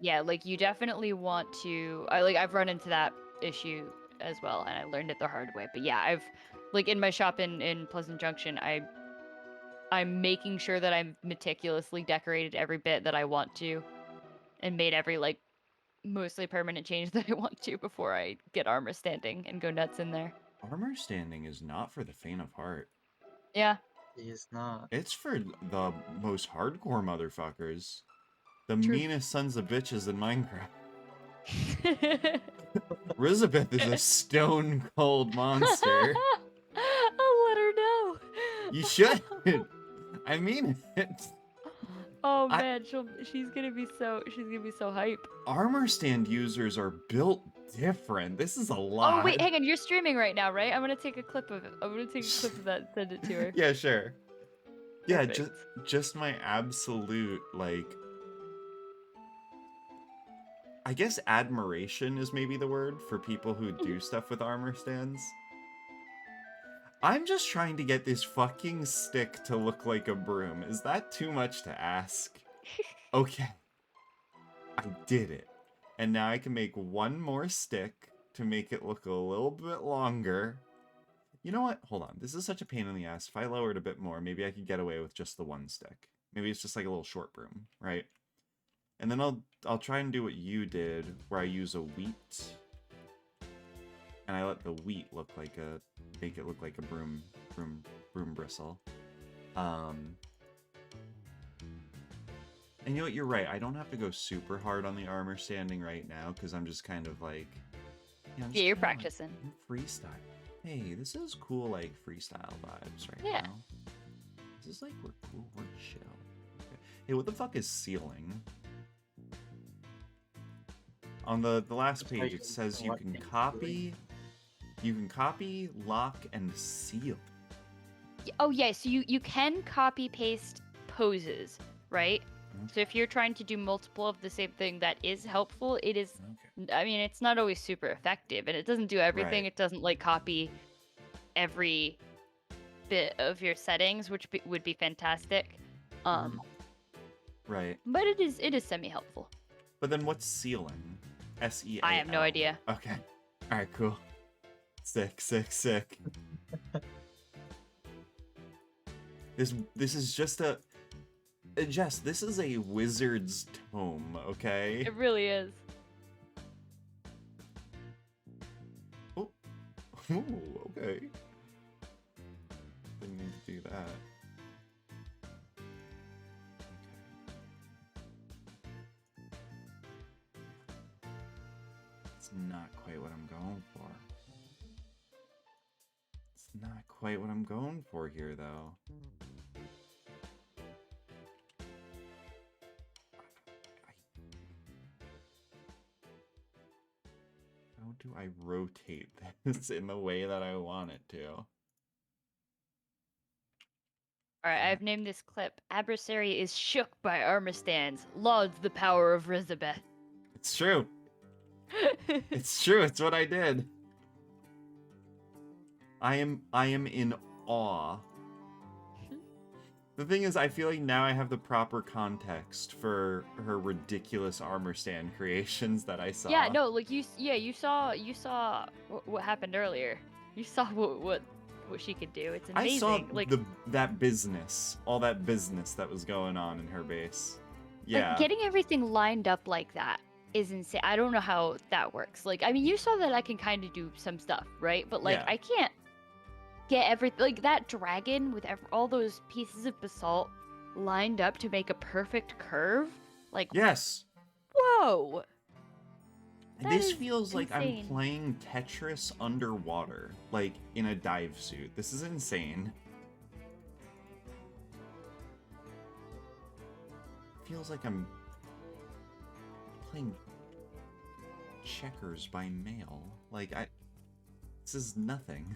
Yeah, like you definitely want to. I've run into that issue as well, and I learned it the hard way. But yeah, I've like in my shop in Pleasant Junction, I'm making sure that I'm meticulously decorated every bit that I want to, and made every like mostly permanent change that I want to before I get armor standing and go nuts in there. Armor standing is not for the faint of heart. Yeah. He is not. It's for the most hardcore motherfuckers. The True. meanest sons of bitches in Minecraft. Elizabeth is a stone cold monster. I'll let her know. You should. I mean it. Oh I- man, she's gonna be so hype. Armor stand users are built different. This is a lot. Oh wait, hang on, you're streaming right now, right? I'm gonna take a clip of it. I'm gonna take a clip of that, send it to her. Yeah, sure. Yeah, Perfect. just my absolute like I guess admiration is maybe the word for people who do stuff with armor stands. I'm just trying to get this fucking stick to look like a broom. Is that too much to ask? Okay. I did it. And now I can make one more stick to make it look a little bit longer. You know what? Hold on. This is such a pain in the ass. If I lower it a bit more, maybe I could get away with just the one stick. Maybe it's just like a little short broom, right? And then I'll try and do what you did, where I use a wheat. And I let the wheat make it look like a broom bristle. And you know what, you're right. I don't have to go super hard on the armor standing right now, because I'm just kind of like... Yeah, you're practicing. Freestyle. Hey, this is cool, like, freestyle vibes right now. This is like, we're cool, we're chill. Okay. Hey, what the fuck is sealing? On the last page, it says you can copy, lock, and seal. Oh yeah, so you can copy paste poses, right? So if you're trying to do multiple of the same thing, that is helpful. It is, I mean, it's not always super effective, and it doesn't do everything. Right. It doesn't like copy every bit of your settings, which would be fantastic. Right. But it is semi-helpful. But then what's sealing? S-E-A-L. I have no idea. Okay. All right, cool. Sick. This is just a... Jess, this is a wizard's tome, okay? It really is. Oh. Ooh, okay. Didn't need to do that. It's not quite what I'm going for. It's not quite what I'm going for here, though. How do I rotate this in the way that I want it to? Alright, I've named this clip, Adversary is shook by armor stands, lauds the power of Elizabeth. It's true. It's true. It's what I did. I am in awe. The thing is, I feel like now I have the proper context for her ridiculous armor stand creations that I saw. Yeah, no, like you saw what happened earlier. You saw what she could do. It's amazing. I saw like that business, all that business that was going on in her base. Yeah. like, getting everything lined up like that is insane. I don't know how that works. Like, I mean, you saw that I can kind of do some stuff, right? But like, Yeah. I can't get everything. Like that dragon with all those pieces of basalt lined up to make a perfect curve. Like, Yes. whoa. That This is feels like I'm insane. playing Tetris underwater, like in a dive suit. This is insane. Feels like I'm playing checkers by mail. Like, this is nothing.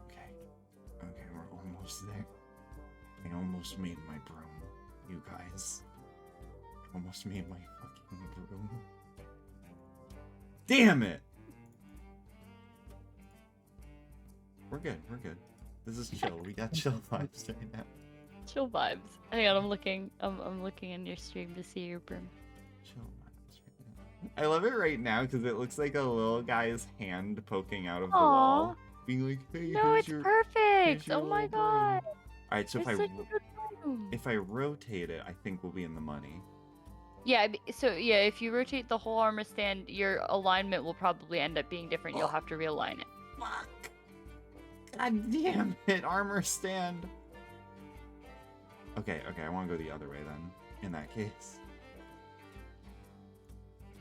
Okay, we're almost there. I almost made my broom, you guys. I almost made my fucking broom. Damn it! We're good. This is chill. We got chill vibes right now. Chill vibes. Hang on, I'm looking in your stream to see your broom. Chill vibes right now. I love it right now because it looks like a little guy's hand poking out of the wall. Being like, hey, No, here's it's your, perfect. your Oh my little broom. god. Alright, so It's such a good broom. if I rotate it, I think we'll be in the money. Yeah, so yeah, if you rotate the whole armor stand, your alignment will probably end up being different. You'll have to realign it. Fuck! God damn it, armor stand! Okay, I want to go the other way then, in that case.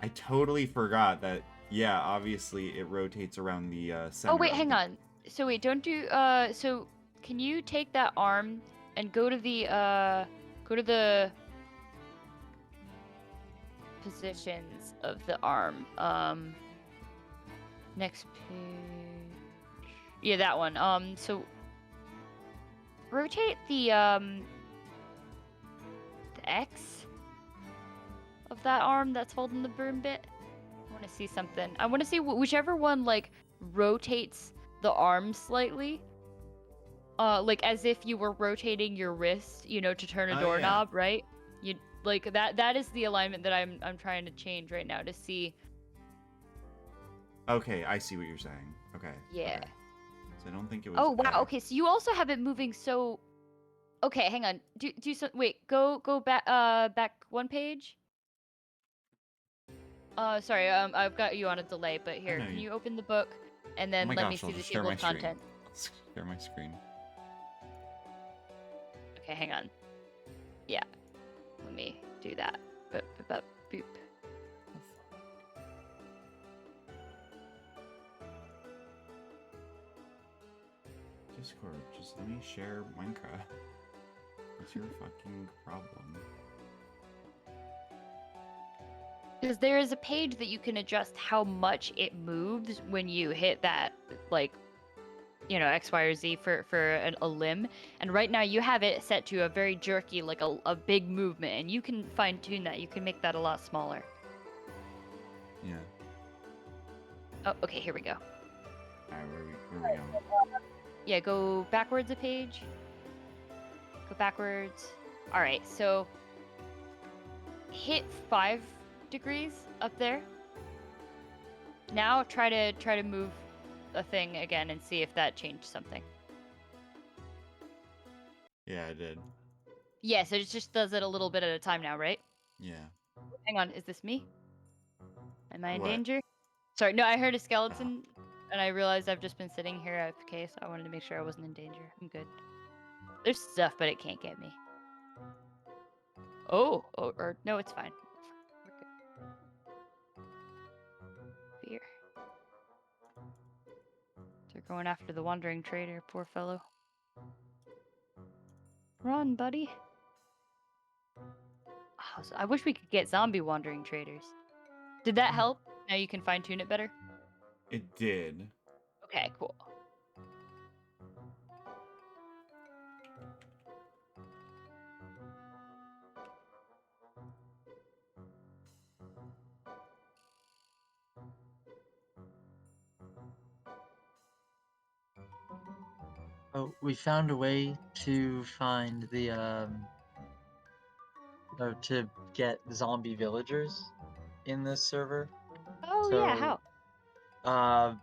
I totally forgot that, yeah, obviously it rotates around the center. Oh wait, of hang the- on. So wait, don't do so can you take that arm and go to the positions of the arm. Next page. Yeah, that one. So rotate the X of that arm that's holding the broom bit? I want to see something. I want to see whichever one like rotates the arm slightly. Like as if you were rotating your wrist, you know, to turn a Oh, yeah. doorknob, right? You like that is the alignment that I'm trying to change right now to see. Okay, I see what you're saying. Okay. Yeah. Okay. So I don't think it was. Oh wow. A. Okay, so you also have it moving so. Okay, hang on. Do some. Wait. Go back. Back one page. Sorry. I've got you on a delay, but here, know can you- you open the book and Oh then my let me gosh, see I'll the just share table my of screen. content? Let's share my screen. Okay, hang on. Yeah. Let me do that. Boop. Discord, just let me share Minecraft. What's your fucking problem? Because there is a page that you can adjust how much it moves when you hit that, like, you know, X, Y, or Z for a limb. And right now you have it set to a very jerky, like a big movement, and you can fine tune that. You can make that a lot smaller. Yeah. Oh, okay, here we go. Alright, where we going? Yeah, go backwards a page. Go backwards. All right, so hit 5 degrees up there. Now try to move a thing again and see if that changed something. Yeah, I did. Yeah, so it just does it a little bit at a time now, right? Yeah. Hang on, is this me? Am I in What? danger? Sorry, no, I heard a skeleton and I realized I've just been sitting here AFK, so I wanted to make sure I wasn't in danger. I'm good. There's stuff, but it can't get me. Oh, or no, it's fine. We're good. Fear. They're going after the wandering trader, poor fellow. Run, buddy. Oh, I wish we could get zombie wandering traders. Did that help? Now you can fine tune it better? It did. Okay, cool. Oh, we found a way to find the or to get zombie villagers in this server. Oh yeah, how? Uh,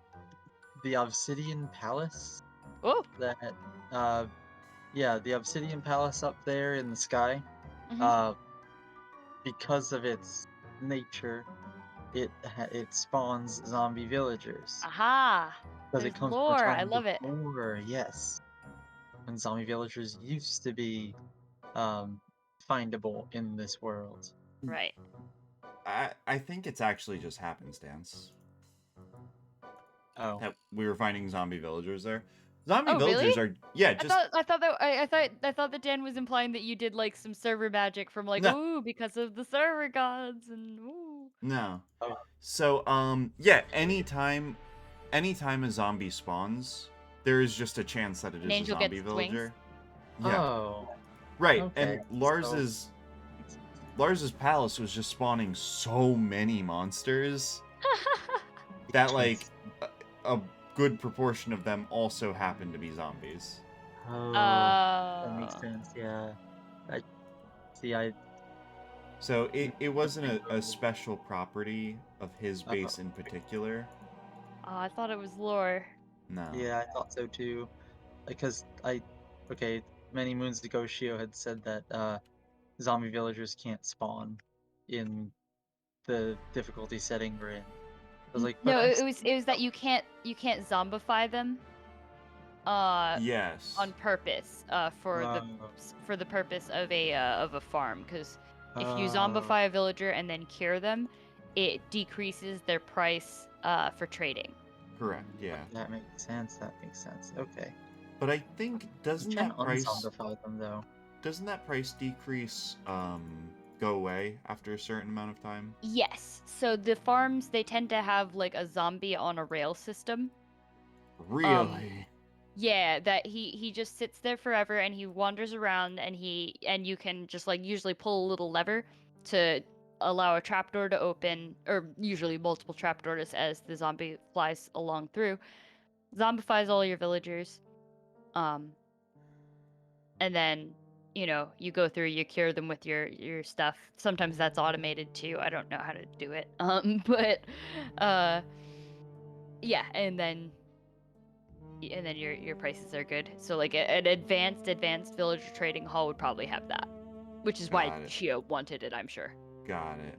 the Obsidian Palace. Oh. That yeah, the Obsidian Palace up there in the sky. Mhm. Because of its nature, it spawns zombie villagers. Aha. Because There's it comes from a lore. I time love it. before, yes, when zombie villagers used to be findable in this world. Right. I think it's actually just happenstance Oh, that we were finding zombie villagers there. Zombie Oh, really? villagers are just I thought that Dan was implying that you did like some server magic from like No. ooh because of the server gods and ooh. no. Oh. So yeah, anytime a zombie spawns, there is just a chance that it An is a angel zombie gets wings? villager. Yeah. Oh, Right. okay, And Lars's palace was just spawning so many monsters that like a good proportion of them also happen to be zombies. oh, that makes Oh. sense. Yeah, I see. I So it wasn't a special property of his Oh. base in particular. Oh, I thought it was lore. No. yeah, I thought so too. Because okay, many moons ago, Shio had said that zombie villagers can't spawn in the difficulty setting we're in. I was like, but No, I'm it was that you can't zombify them. Yes. On purpose. For the purpose of a farm, because if you zombify a villager and then cure them, it decreases their price for trading. Correct. Yeah. That makes sense. That makes sense. Okay. But I think doesn't You can that price unzombify them though. decrease go away after a certain amount of time? Yes. So the farms, they tend to have like a zombie on a rail system. Really? Yeah, that he just sits there forever and he wanders around and you can just like usually pull a little lever to allow a trapdoor to open, or usually multiple trapdoors as the zombie flies along through. Zombifies all your villagers. And then, you go through, you cure them with your stuff. Sometimes that's automated too. I don't know how to do it. But yeah, and then your prices are good. So like an advanced villager trading hall would probably have that, which is why Got it. Shio wanted it, I'm sure. Got it.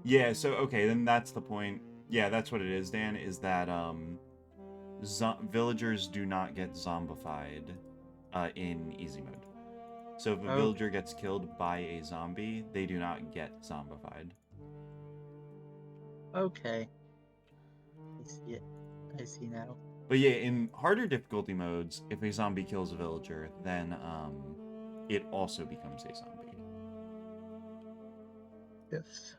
Yeah, so okay, then that's the point. Yeah, that's what it is, Dan, is that villagers do not get zombified in easy mode. So if a Oh. villager gets killed by a zombie, they do not get zombified. Okay. I see it. I see now. But yeah, in harder difficulty modes, if a zombie kills a villager, then it also becomes a zombie. Yes.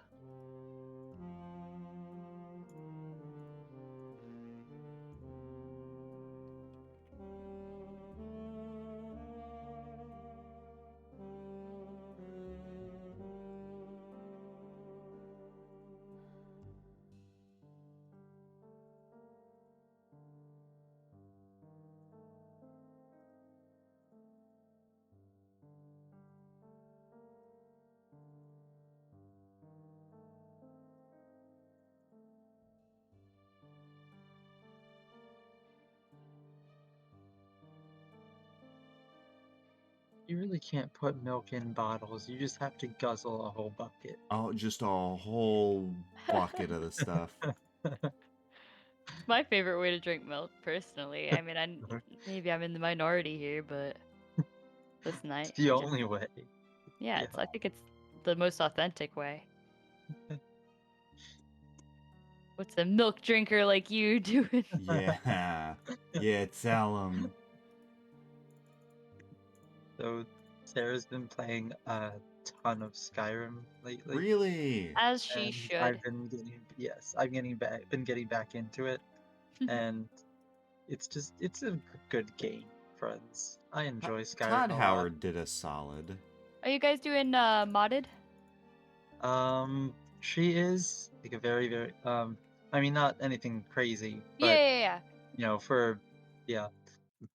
You really can't put milk in bottles. You just have to guzzle a whole bucket. Oh, just a whole bucket of the stuff. It's my favorite way to drink milk, personally. I mean, maybe I'm in the minority here, but listen, It's the only way. yeah, I think it's the most authentic way. What's a milk drinker like you doing? Yeah. Yeah, tell 'em. So Sarah's been playing a ton of Skyrim lately. Really? As she And should. I've been been getting back into it, and it's a good game, friends. I enjoy Skyrim Todd a lot. Howard did a solid. Are you guys doing modded? She is like a very I mean, not anything crazy, but Yeah. yeah,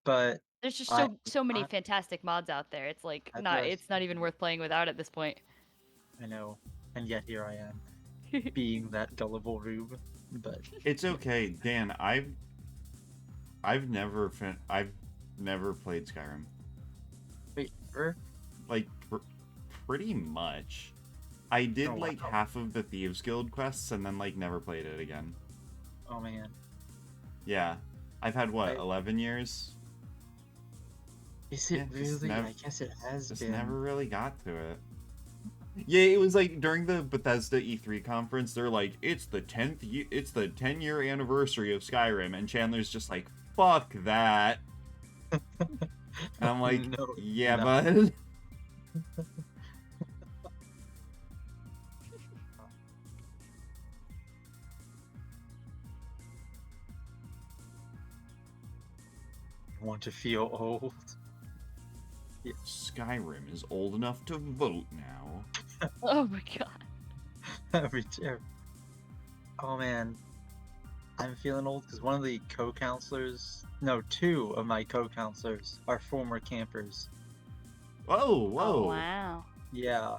but There's just I so many I, fantastic mods out there. It's like I it's not even worth playing without at this point. I know, and yet here I am, being that gullible rube. But It's okay, Dan. I've never played Skyrim. wait, er? Like pretty much. I did Oh, like wow. half of the Thieves Guild quests and then like never played it again. Oh man, Yeah. I've had what, I- 11 years? is it Yeah, just really? nev- I guess it has Just been. never really got to it. Yeah, it was like during the Bethesda E3 conference, they're like, it's the 10-year anniversary of Skyrim, and Chandler's just like, fuck that. And I'm like, No, yeah, no. bud. Want to feel old? Skyrim is old enough to vote now. Oh my god. Every chair. Oh man, I'm feeling old because one of the two of my co-counselors are former campers. Whoa, whoa. Oh wow. Yeah,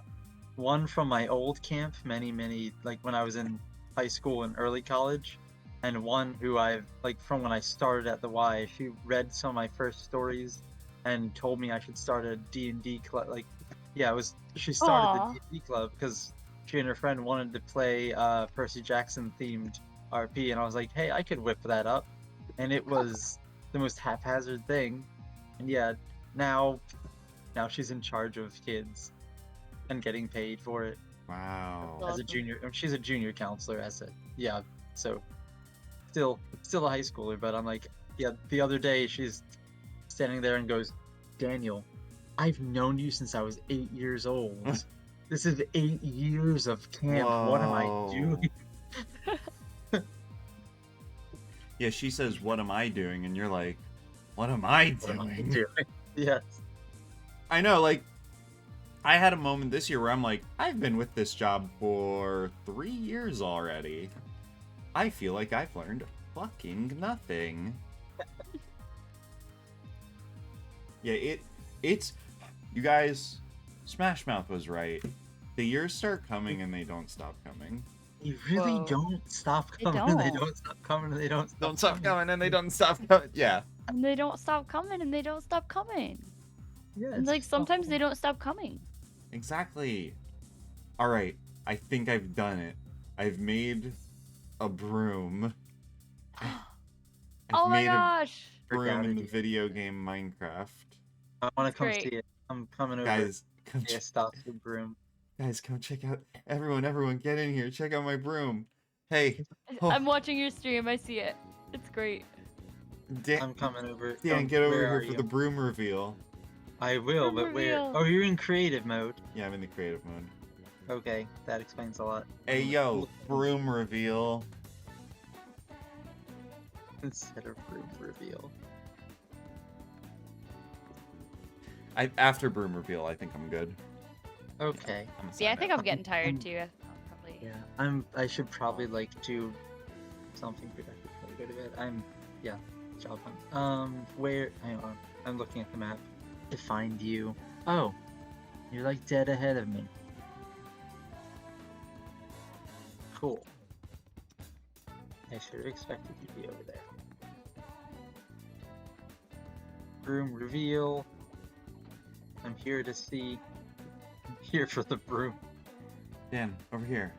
one from my old camp, many, like when I was in high school and early college, and one who I've like from when I started at the Y. She read some of my first stories and told me I should start a D&D club. Like, yeah, she started Aw. the D&D club because she and her friend wanted to play Percy Jackson themed RP, and I was like, hey, I could whip that up, and it was the most haphazard thing, and yeah, now she's in charge of kids and getting paid for it Wow. That's as a awesome. junior. She's a junior counselor, yeah. So still a high schooler, but I'm like, yeah. The other day she's standing there and goes, Daniel, I've known you since I was 8 years old. This is 8 years of camp. What am I Whoa. doing? Yeah, she says, what am I doing? And you're like, what am I What am I doing? doing? Yes. I know, like, I had a moment this year where I'm like, I've been with this job for 3 years already. I feel like I've learned fucking nothing. Yeah, it's you guys, Smash Mouth was right. The years start coming and they don't stop coming. They really Whoa. don't stop They coming. They don't. don't stop coming. They don't stop. Don't stop coming and they don't stop coming. Yeah. And they don't stop coming, and they don't stop coming. Yeah, And it's like just sometimes awful. they don't stop coming. Exactly. All right, I think I've done it. I've made a broom. I've Oh my made gosh. a broom in the Reality. video game Minecraft. I want That's to come great. see it. I'm coming over. Guys, come Yeah, stop the broom. guys, come check out. Everyone, get in here. Check out my broom. Hey, oh, I'm watching your stream. I see it. It's great. Dan, I'm coming over. Dan, get over where here are for you? the broom reveal. I will, Broom but where? reveal. Oh, you're in creative mode. Yeah, I'm in the creative mode. Okay, that explains a lot. Hey, yo, broom reveal. Instead of broom reveal. After broom reveal, I think I'm good. Okay. I'm gonna Yeah, I sign think out. I'm getting tired too. I'll probably. Yeah, I should probably like do something productive before I go to bed. Yeah, job hunt. Where? Hang on. I'm looking at the map to find you. Oh, you're like dead ahead of me. Cool. I should have expected you to be over there. Broom reveal. I'm here to see. I'm here for the broom. Dan, over here.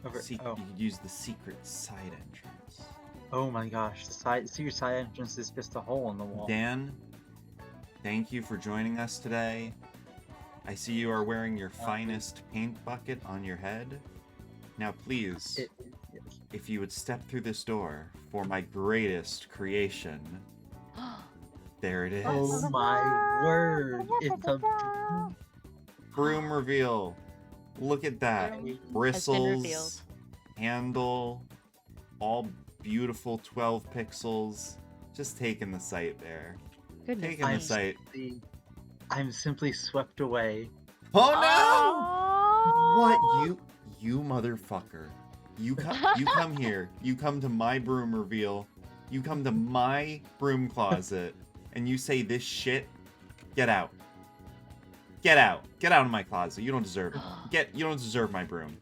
Over. See, Oh. you could use the secret side entrance. Oh my gosh, the secret side entrance is just a hole in the wall. Dan, thank you for joining us today. I see you are wearing your finest paint bucket on your head. Now, please, Yes. if you would step through this door for my greatest creation. There it is. Oh my word! It's a broom. Broom reveal. Look at that. Broom has been Bristles, revealed. handle, all beautiful 12 pixels. Just taking the sight there. Goodness Taking the me. sight. I'm simply swept away. Oh no! Oh! What you motherfucker? You come here. You come to my broom reveal. You come to my broom closet, and you say this shit. Get out. Get out. Get out of my closet. You don't deserve it. You don't deserve my broom.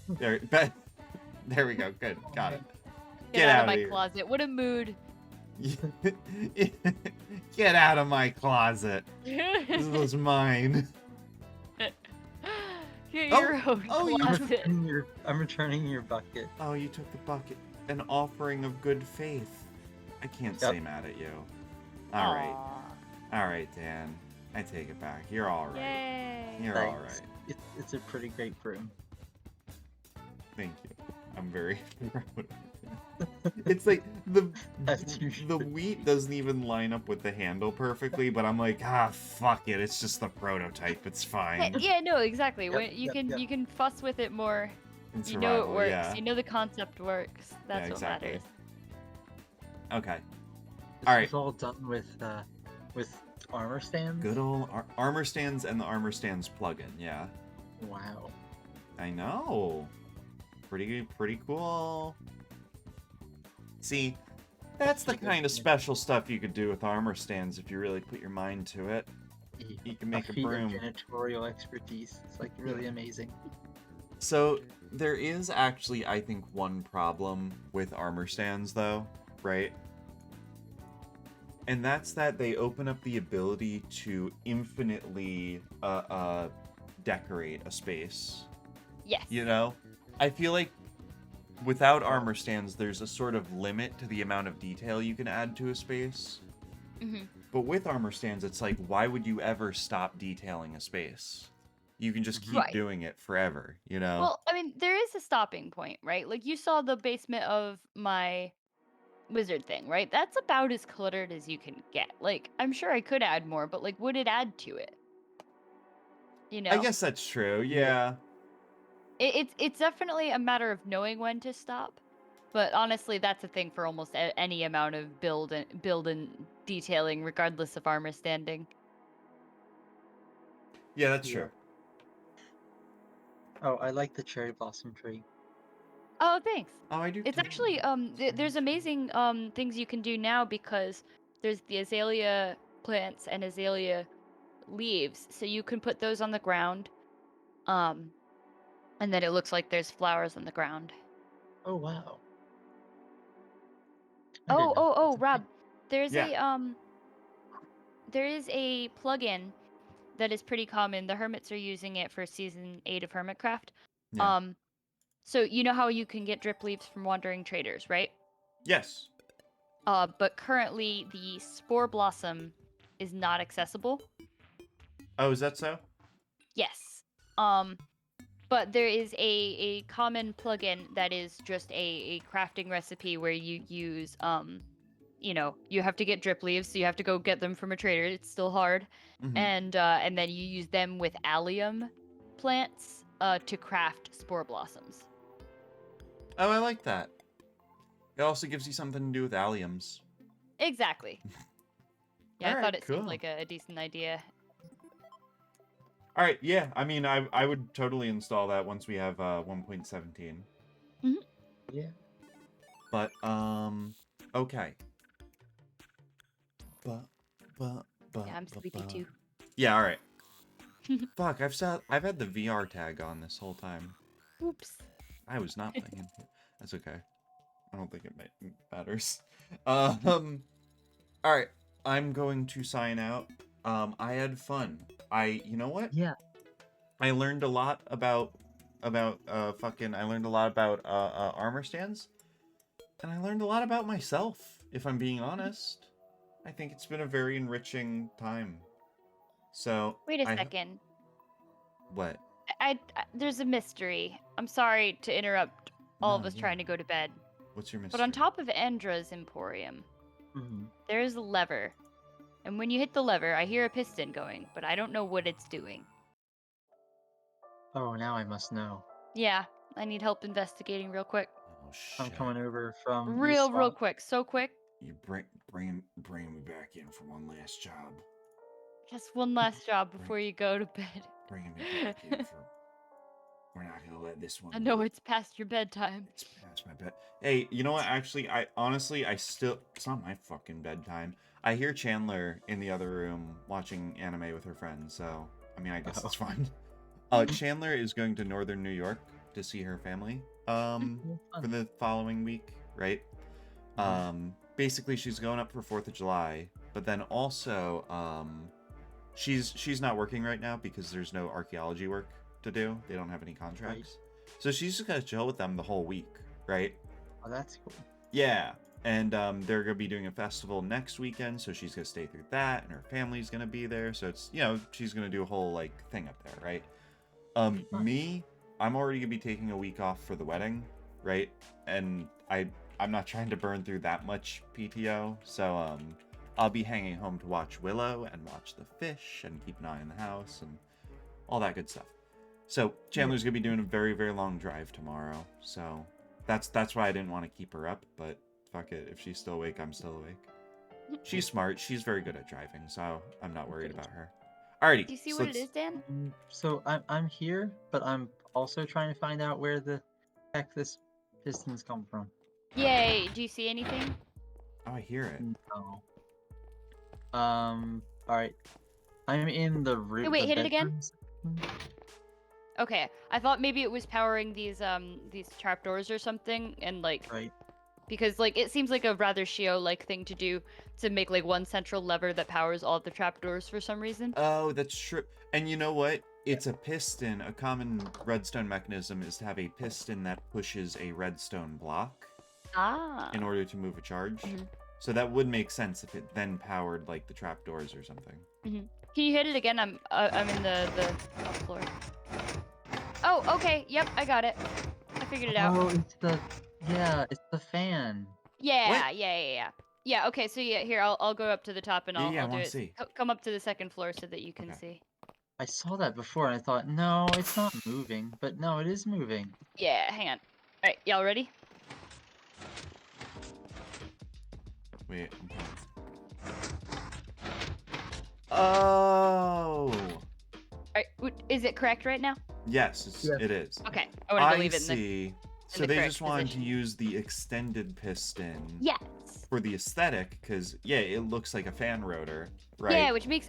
There, there we go. Good. Got it. Get out of of my here. closet. What a mood. Get out of my closet. This was mine. Get Oh, your own oh, you closet. I'm returning your bucket. Oh, you took the bucket. An offering of good faith. I can't Yep. say mad at you. All right. Aw. All right, Dan. I take it back. You're all right. Yay. You're all Thanks. right. It's a pretty great broom. Thank you. I'm very proud of it. It's like As you the should wheat doesn't even line up with the handle perfectly, but I'm like, fuck it. It's just the prototype. It's fine. Yeah, no, exactly. Yep, When you yep, can yep. you can fuss with it more. It's You know it survival, works. yeah. You know the concept works. That's Yeah, what exactly. matters. Okay. This All right. was all done with armor stands. Good old armor stands and the armor stands plugin. Yeah. Wow. I know. Pretty cool. See, that's the kind of special stuff you could do with armor stands if you really put your mind to it. You can make a feat broom. of janitorial expertise. It's like really amazing. So there is actually, I think, one problem with armor stands, though, right? And that's that they open up the ability to infinitely decorate a space. Yes. You know, I feel like without armor stands, there's a sort of limit to the amount of detail you can add to a space. hmm But with armor stands, it's like, why would you ever stop detailing a space? You can just keep Right. doing it forever, you know? Well, I mean, there is a stopping point, right? Like you saw the basement of my wizard thing, right? That's about as cluttered as you can get. Like, I'm sure I could add more, but like, would it add to it? You know, I guess that's true, yeah. it's definitely a matter of knowing when to stop. But honestly, that's a thing for almost any amount of build and detailing, regardless of armor standing. Yeah, that's Yeah. true. Oh, I like the cherry blossom tree. Oh, thanks. Oh, I do. It's too. actually there's amazing things you can do now because there's the azalea plants and azalea leaves, so you can put those on the ground, and then it looks like there's flowers on the ground. Oh wow. Oh, Rob, there's Yeah. there is a plugin that is pretty common. The hermits are using it for season 8 of Hermitcraft. Yeah. So you know how you can get drip leaves from wandering traders, right? Yes. But currently the spore blossom is not accessible. Oh, is that so? Yes. But there is a common plugin that is just a crafting recipe where you use you have to get drip leaves, so you have to go get them from a trader. It's still hard. Mhm. And then you use them with allium plants to craft spore blossoms. Oh, I like that. It also gives you something to do with alliums. Exactly. Yeah, I Alright, thought it seemed cool. like a decent idea. All right. Yeah. I mean, I would totally install that once we have 1.17. Yeah. But okay. But Yeah, I'm sleepy too. Yeah. All right. Fuck. I've had the VR tag on this whole time. Oops. I was not playing. That's okay. I don't think it matters. All right. I'm going to sign out. I had fun. You know what? Yeah. I learned a lot about I learned a lot about armor stands, and I learned a lot about myself. If I'm being honest, I think it's been a very enriching time. So Wait a second. What? I there's a mystery. I'm sorry to interrupt all of No, us yeah. trying to go to bed. What's your mystery? But on top of Endra's Emporium, there is a lever. And when you hit the lever, I hear a piston going, but I don't know what it's doing. Oh, now I must know. Yeah, I need help investigating real quick. Oh I'm shit! coming over from Real East quick. So quick. You bring me back in for one last job. Just one last job before you go to bed. Bringing me back in for. We're not gonna let this one. I know go. it's past your bedtime. It's past my bed. Hey, you know what? Actually, I still. It's not my fucking bedtime. I hear Chandler in the other room watching anime with her friends, so I mean, I guess it's fine. Chandler is going to Northern New York to see her family. For the following week, right? Basically, she's going up for 4th of July, but then also, she's not working right now because there's no archaeology work to do. They don't have any contracts. So she's just gonna chill with them the whole week, right? Oh, that's cool. Yeah. And they're gonna be doing a festival next weekend, so she's gonna stay through that, and her family's gonna be there. So it's she's gonna do a whole like thing up there, right? Me, I'm already gonna be taking a week off for the wedding, right? And I'm not trying to burn through that much PTO, so I'll be hanging home to watch Willow and watch the fish and keep an eye on the house and all that good stuff. So Chandler's gonna be doing a very, very long drive tomorrow. So that's why I didn't want to keep her up, but fuck it. If she's still awake, I'm still awake. She's smart. She's very good at driving, so I'm not worried about her. Alrighty. Do you see so what it is, Dan? So I'm here, but I'm also trying to find out where the heck this pistons come from. Yay! Do you see anything? Oh, I hear it. No. All right. I'm in the room. Hey, wait, hit it again. Okay, I thought maybe it was powering these trapdoors or something, and like Right. because like it seems like a rather Shio-like thing to do to make like one central lever that powers all of the trapdoors for some reason. Oh, that's true. And you know what? It's a piston. A common redstone mechanism is to have a piston that pushes a redstone block in order to move a charge. So that would make sense if it then powered like the trapdoors or something. Can you hit it again? I'm in the top floor. Oh, okay. Yep, I got it. I figured it out. Oh, it's the fan. Yeah. Yeah. Okay. So yeah, here I'll go up to the top and I'll I do wanna it. see. Come up to the second floor so that you can Okay. see. I saw that before and I thought, no, it's not moving. But no, it is moving. Yeah. Hang on. All right. Y'all ready? Wait, I'm coming. Oh. Alright, Is it correct right now? Yes, Yes. it is. Okay, I wanted to I leave it in the. see. So the they correct just wanted position. to use the extended piston Yes. for the aesthetic, because yeah, it looks like a fan rotor, right? Yeah, which makes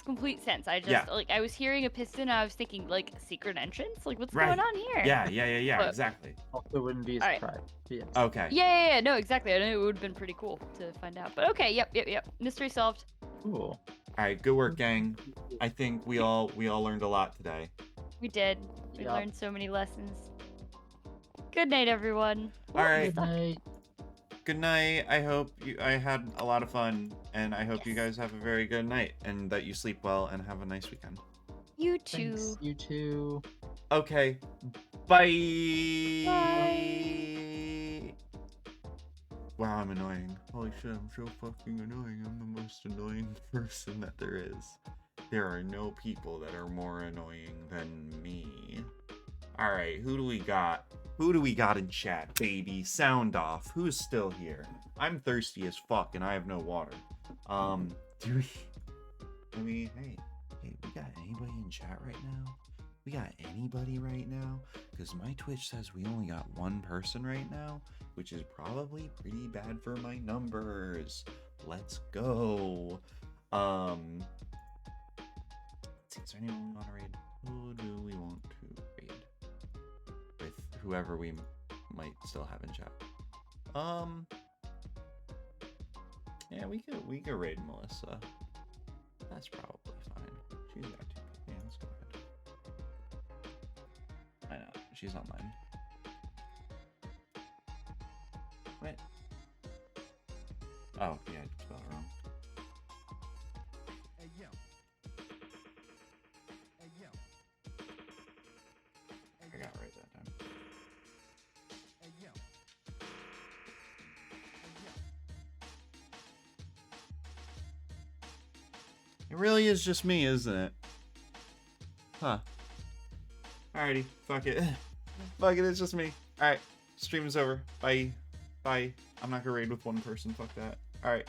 complete sense. I just Yeah. like I was hearing a piston, and I was thinking like secret entrance. Like what's Right. going on here? Yeah, But- exactly. Also wouldn't be Alright. surprised. Yes. Okay. Yeah, no, exactly. I know it would have been pretty cool to find out. But okay, yep. Mystery solved. Cool. All right, good work, gang. I think we all learned a lot today. We did. We Yup. learned so many lessons. Good night, everyone. All right. Good night. Good night. I hope I had a lot of fun, and I hope you Yes. guys have a very good night, and that you sleep well and have a nice weekend. You too. Thanks. You too. Okay. Bye. Wow, I'm annoying. Holy shit, I'm so fucking annoying. I'm the most annoying person that there is. There are no people that are more annoying than me. Alright, who do we got? Who do we got in chat, baby? Sound off. Who's still here? I'm thirsty as fuck and I have no water. Do we hey, we got anybody in chat right now? We got anybody right now? Because my Twitch says we only got one person right now, which is probably pretty bad for my numbers. Let's go. Let's see, is there anyone we want to raid? Who do we want to raid? With whoever we might still have in chat. Yeah, we could raid Melissa. That's probably fine. She's got 2 people. Yeah, let's go ahead. I know, she's online. Wait. Oh, yeah, I spelled it wrong. I got it right that time. It really is just me, isn't it? Huh. Alrighty, fuck it. Fuck it, it's just me. Alright, stream is over. Bye. Bye. I'm not gonna raid with one person, fuck that. Alright.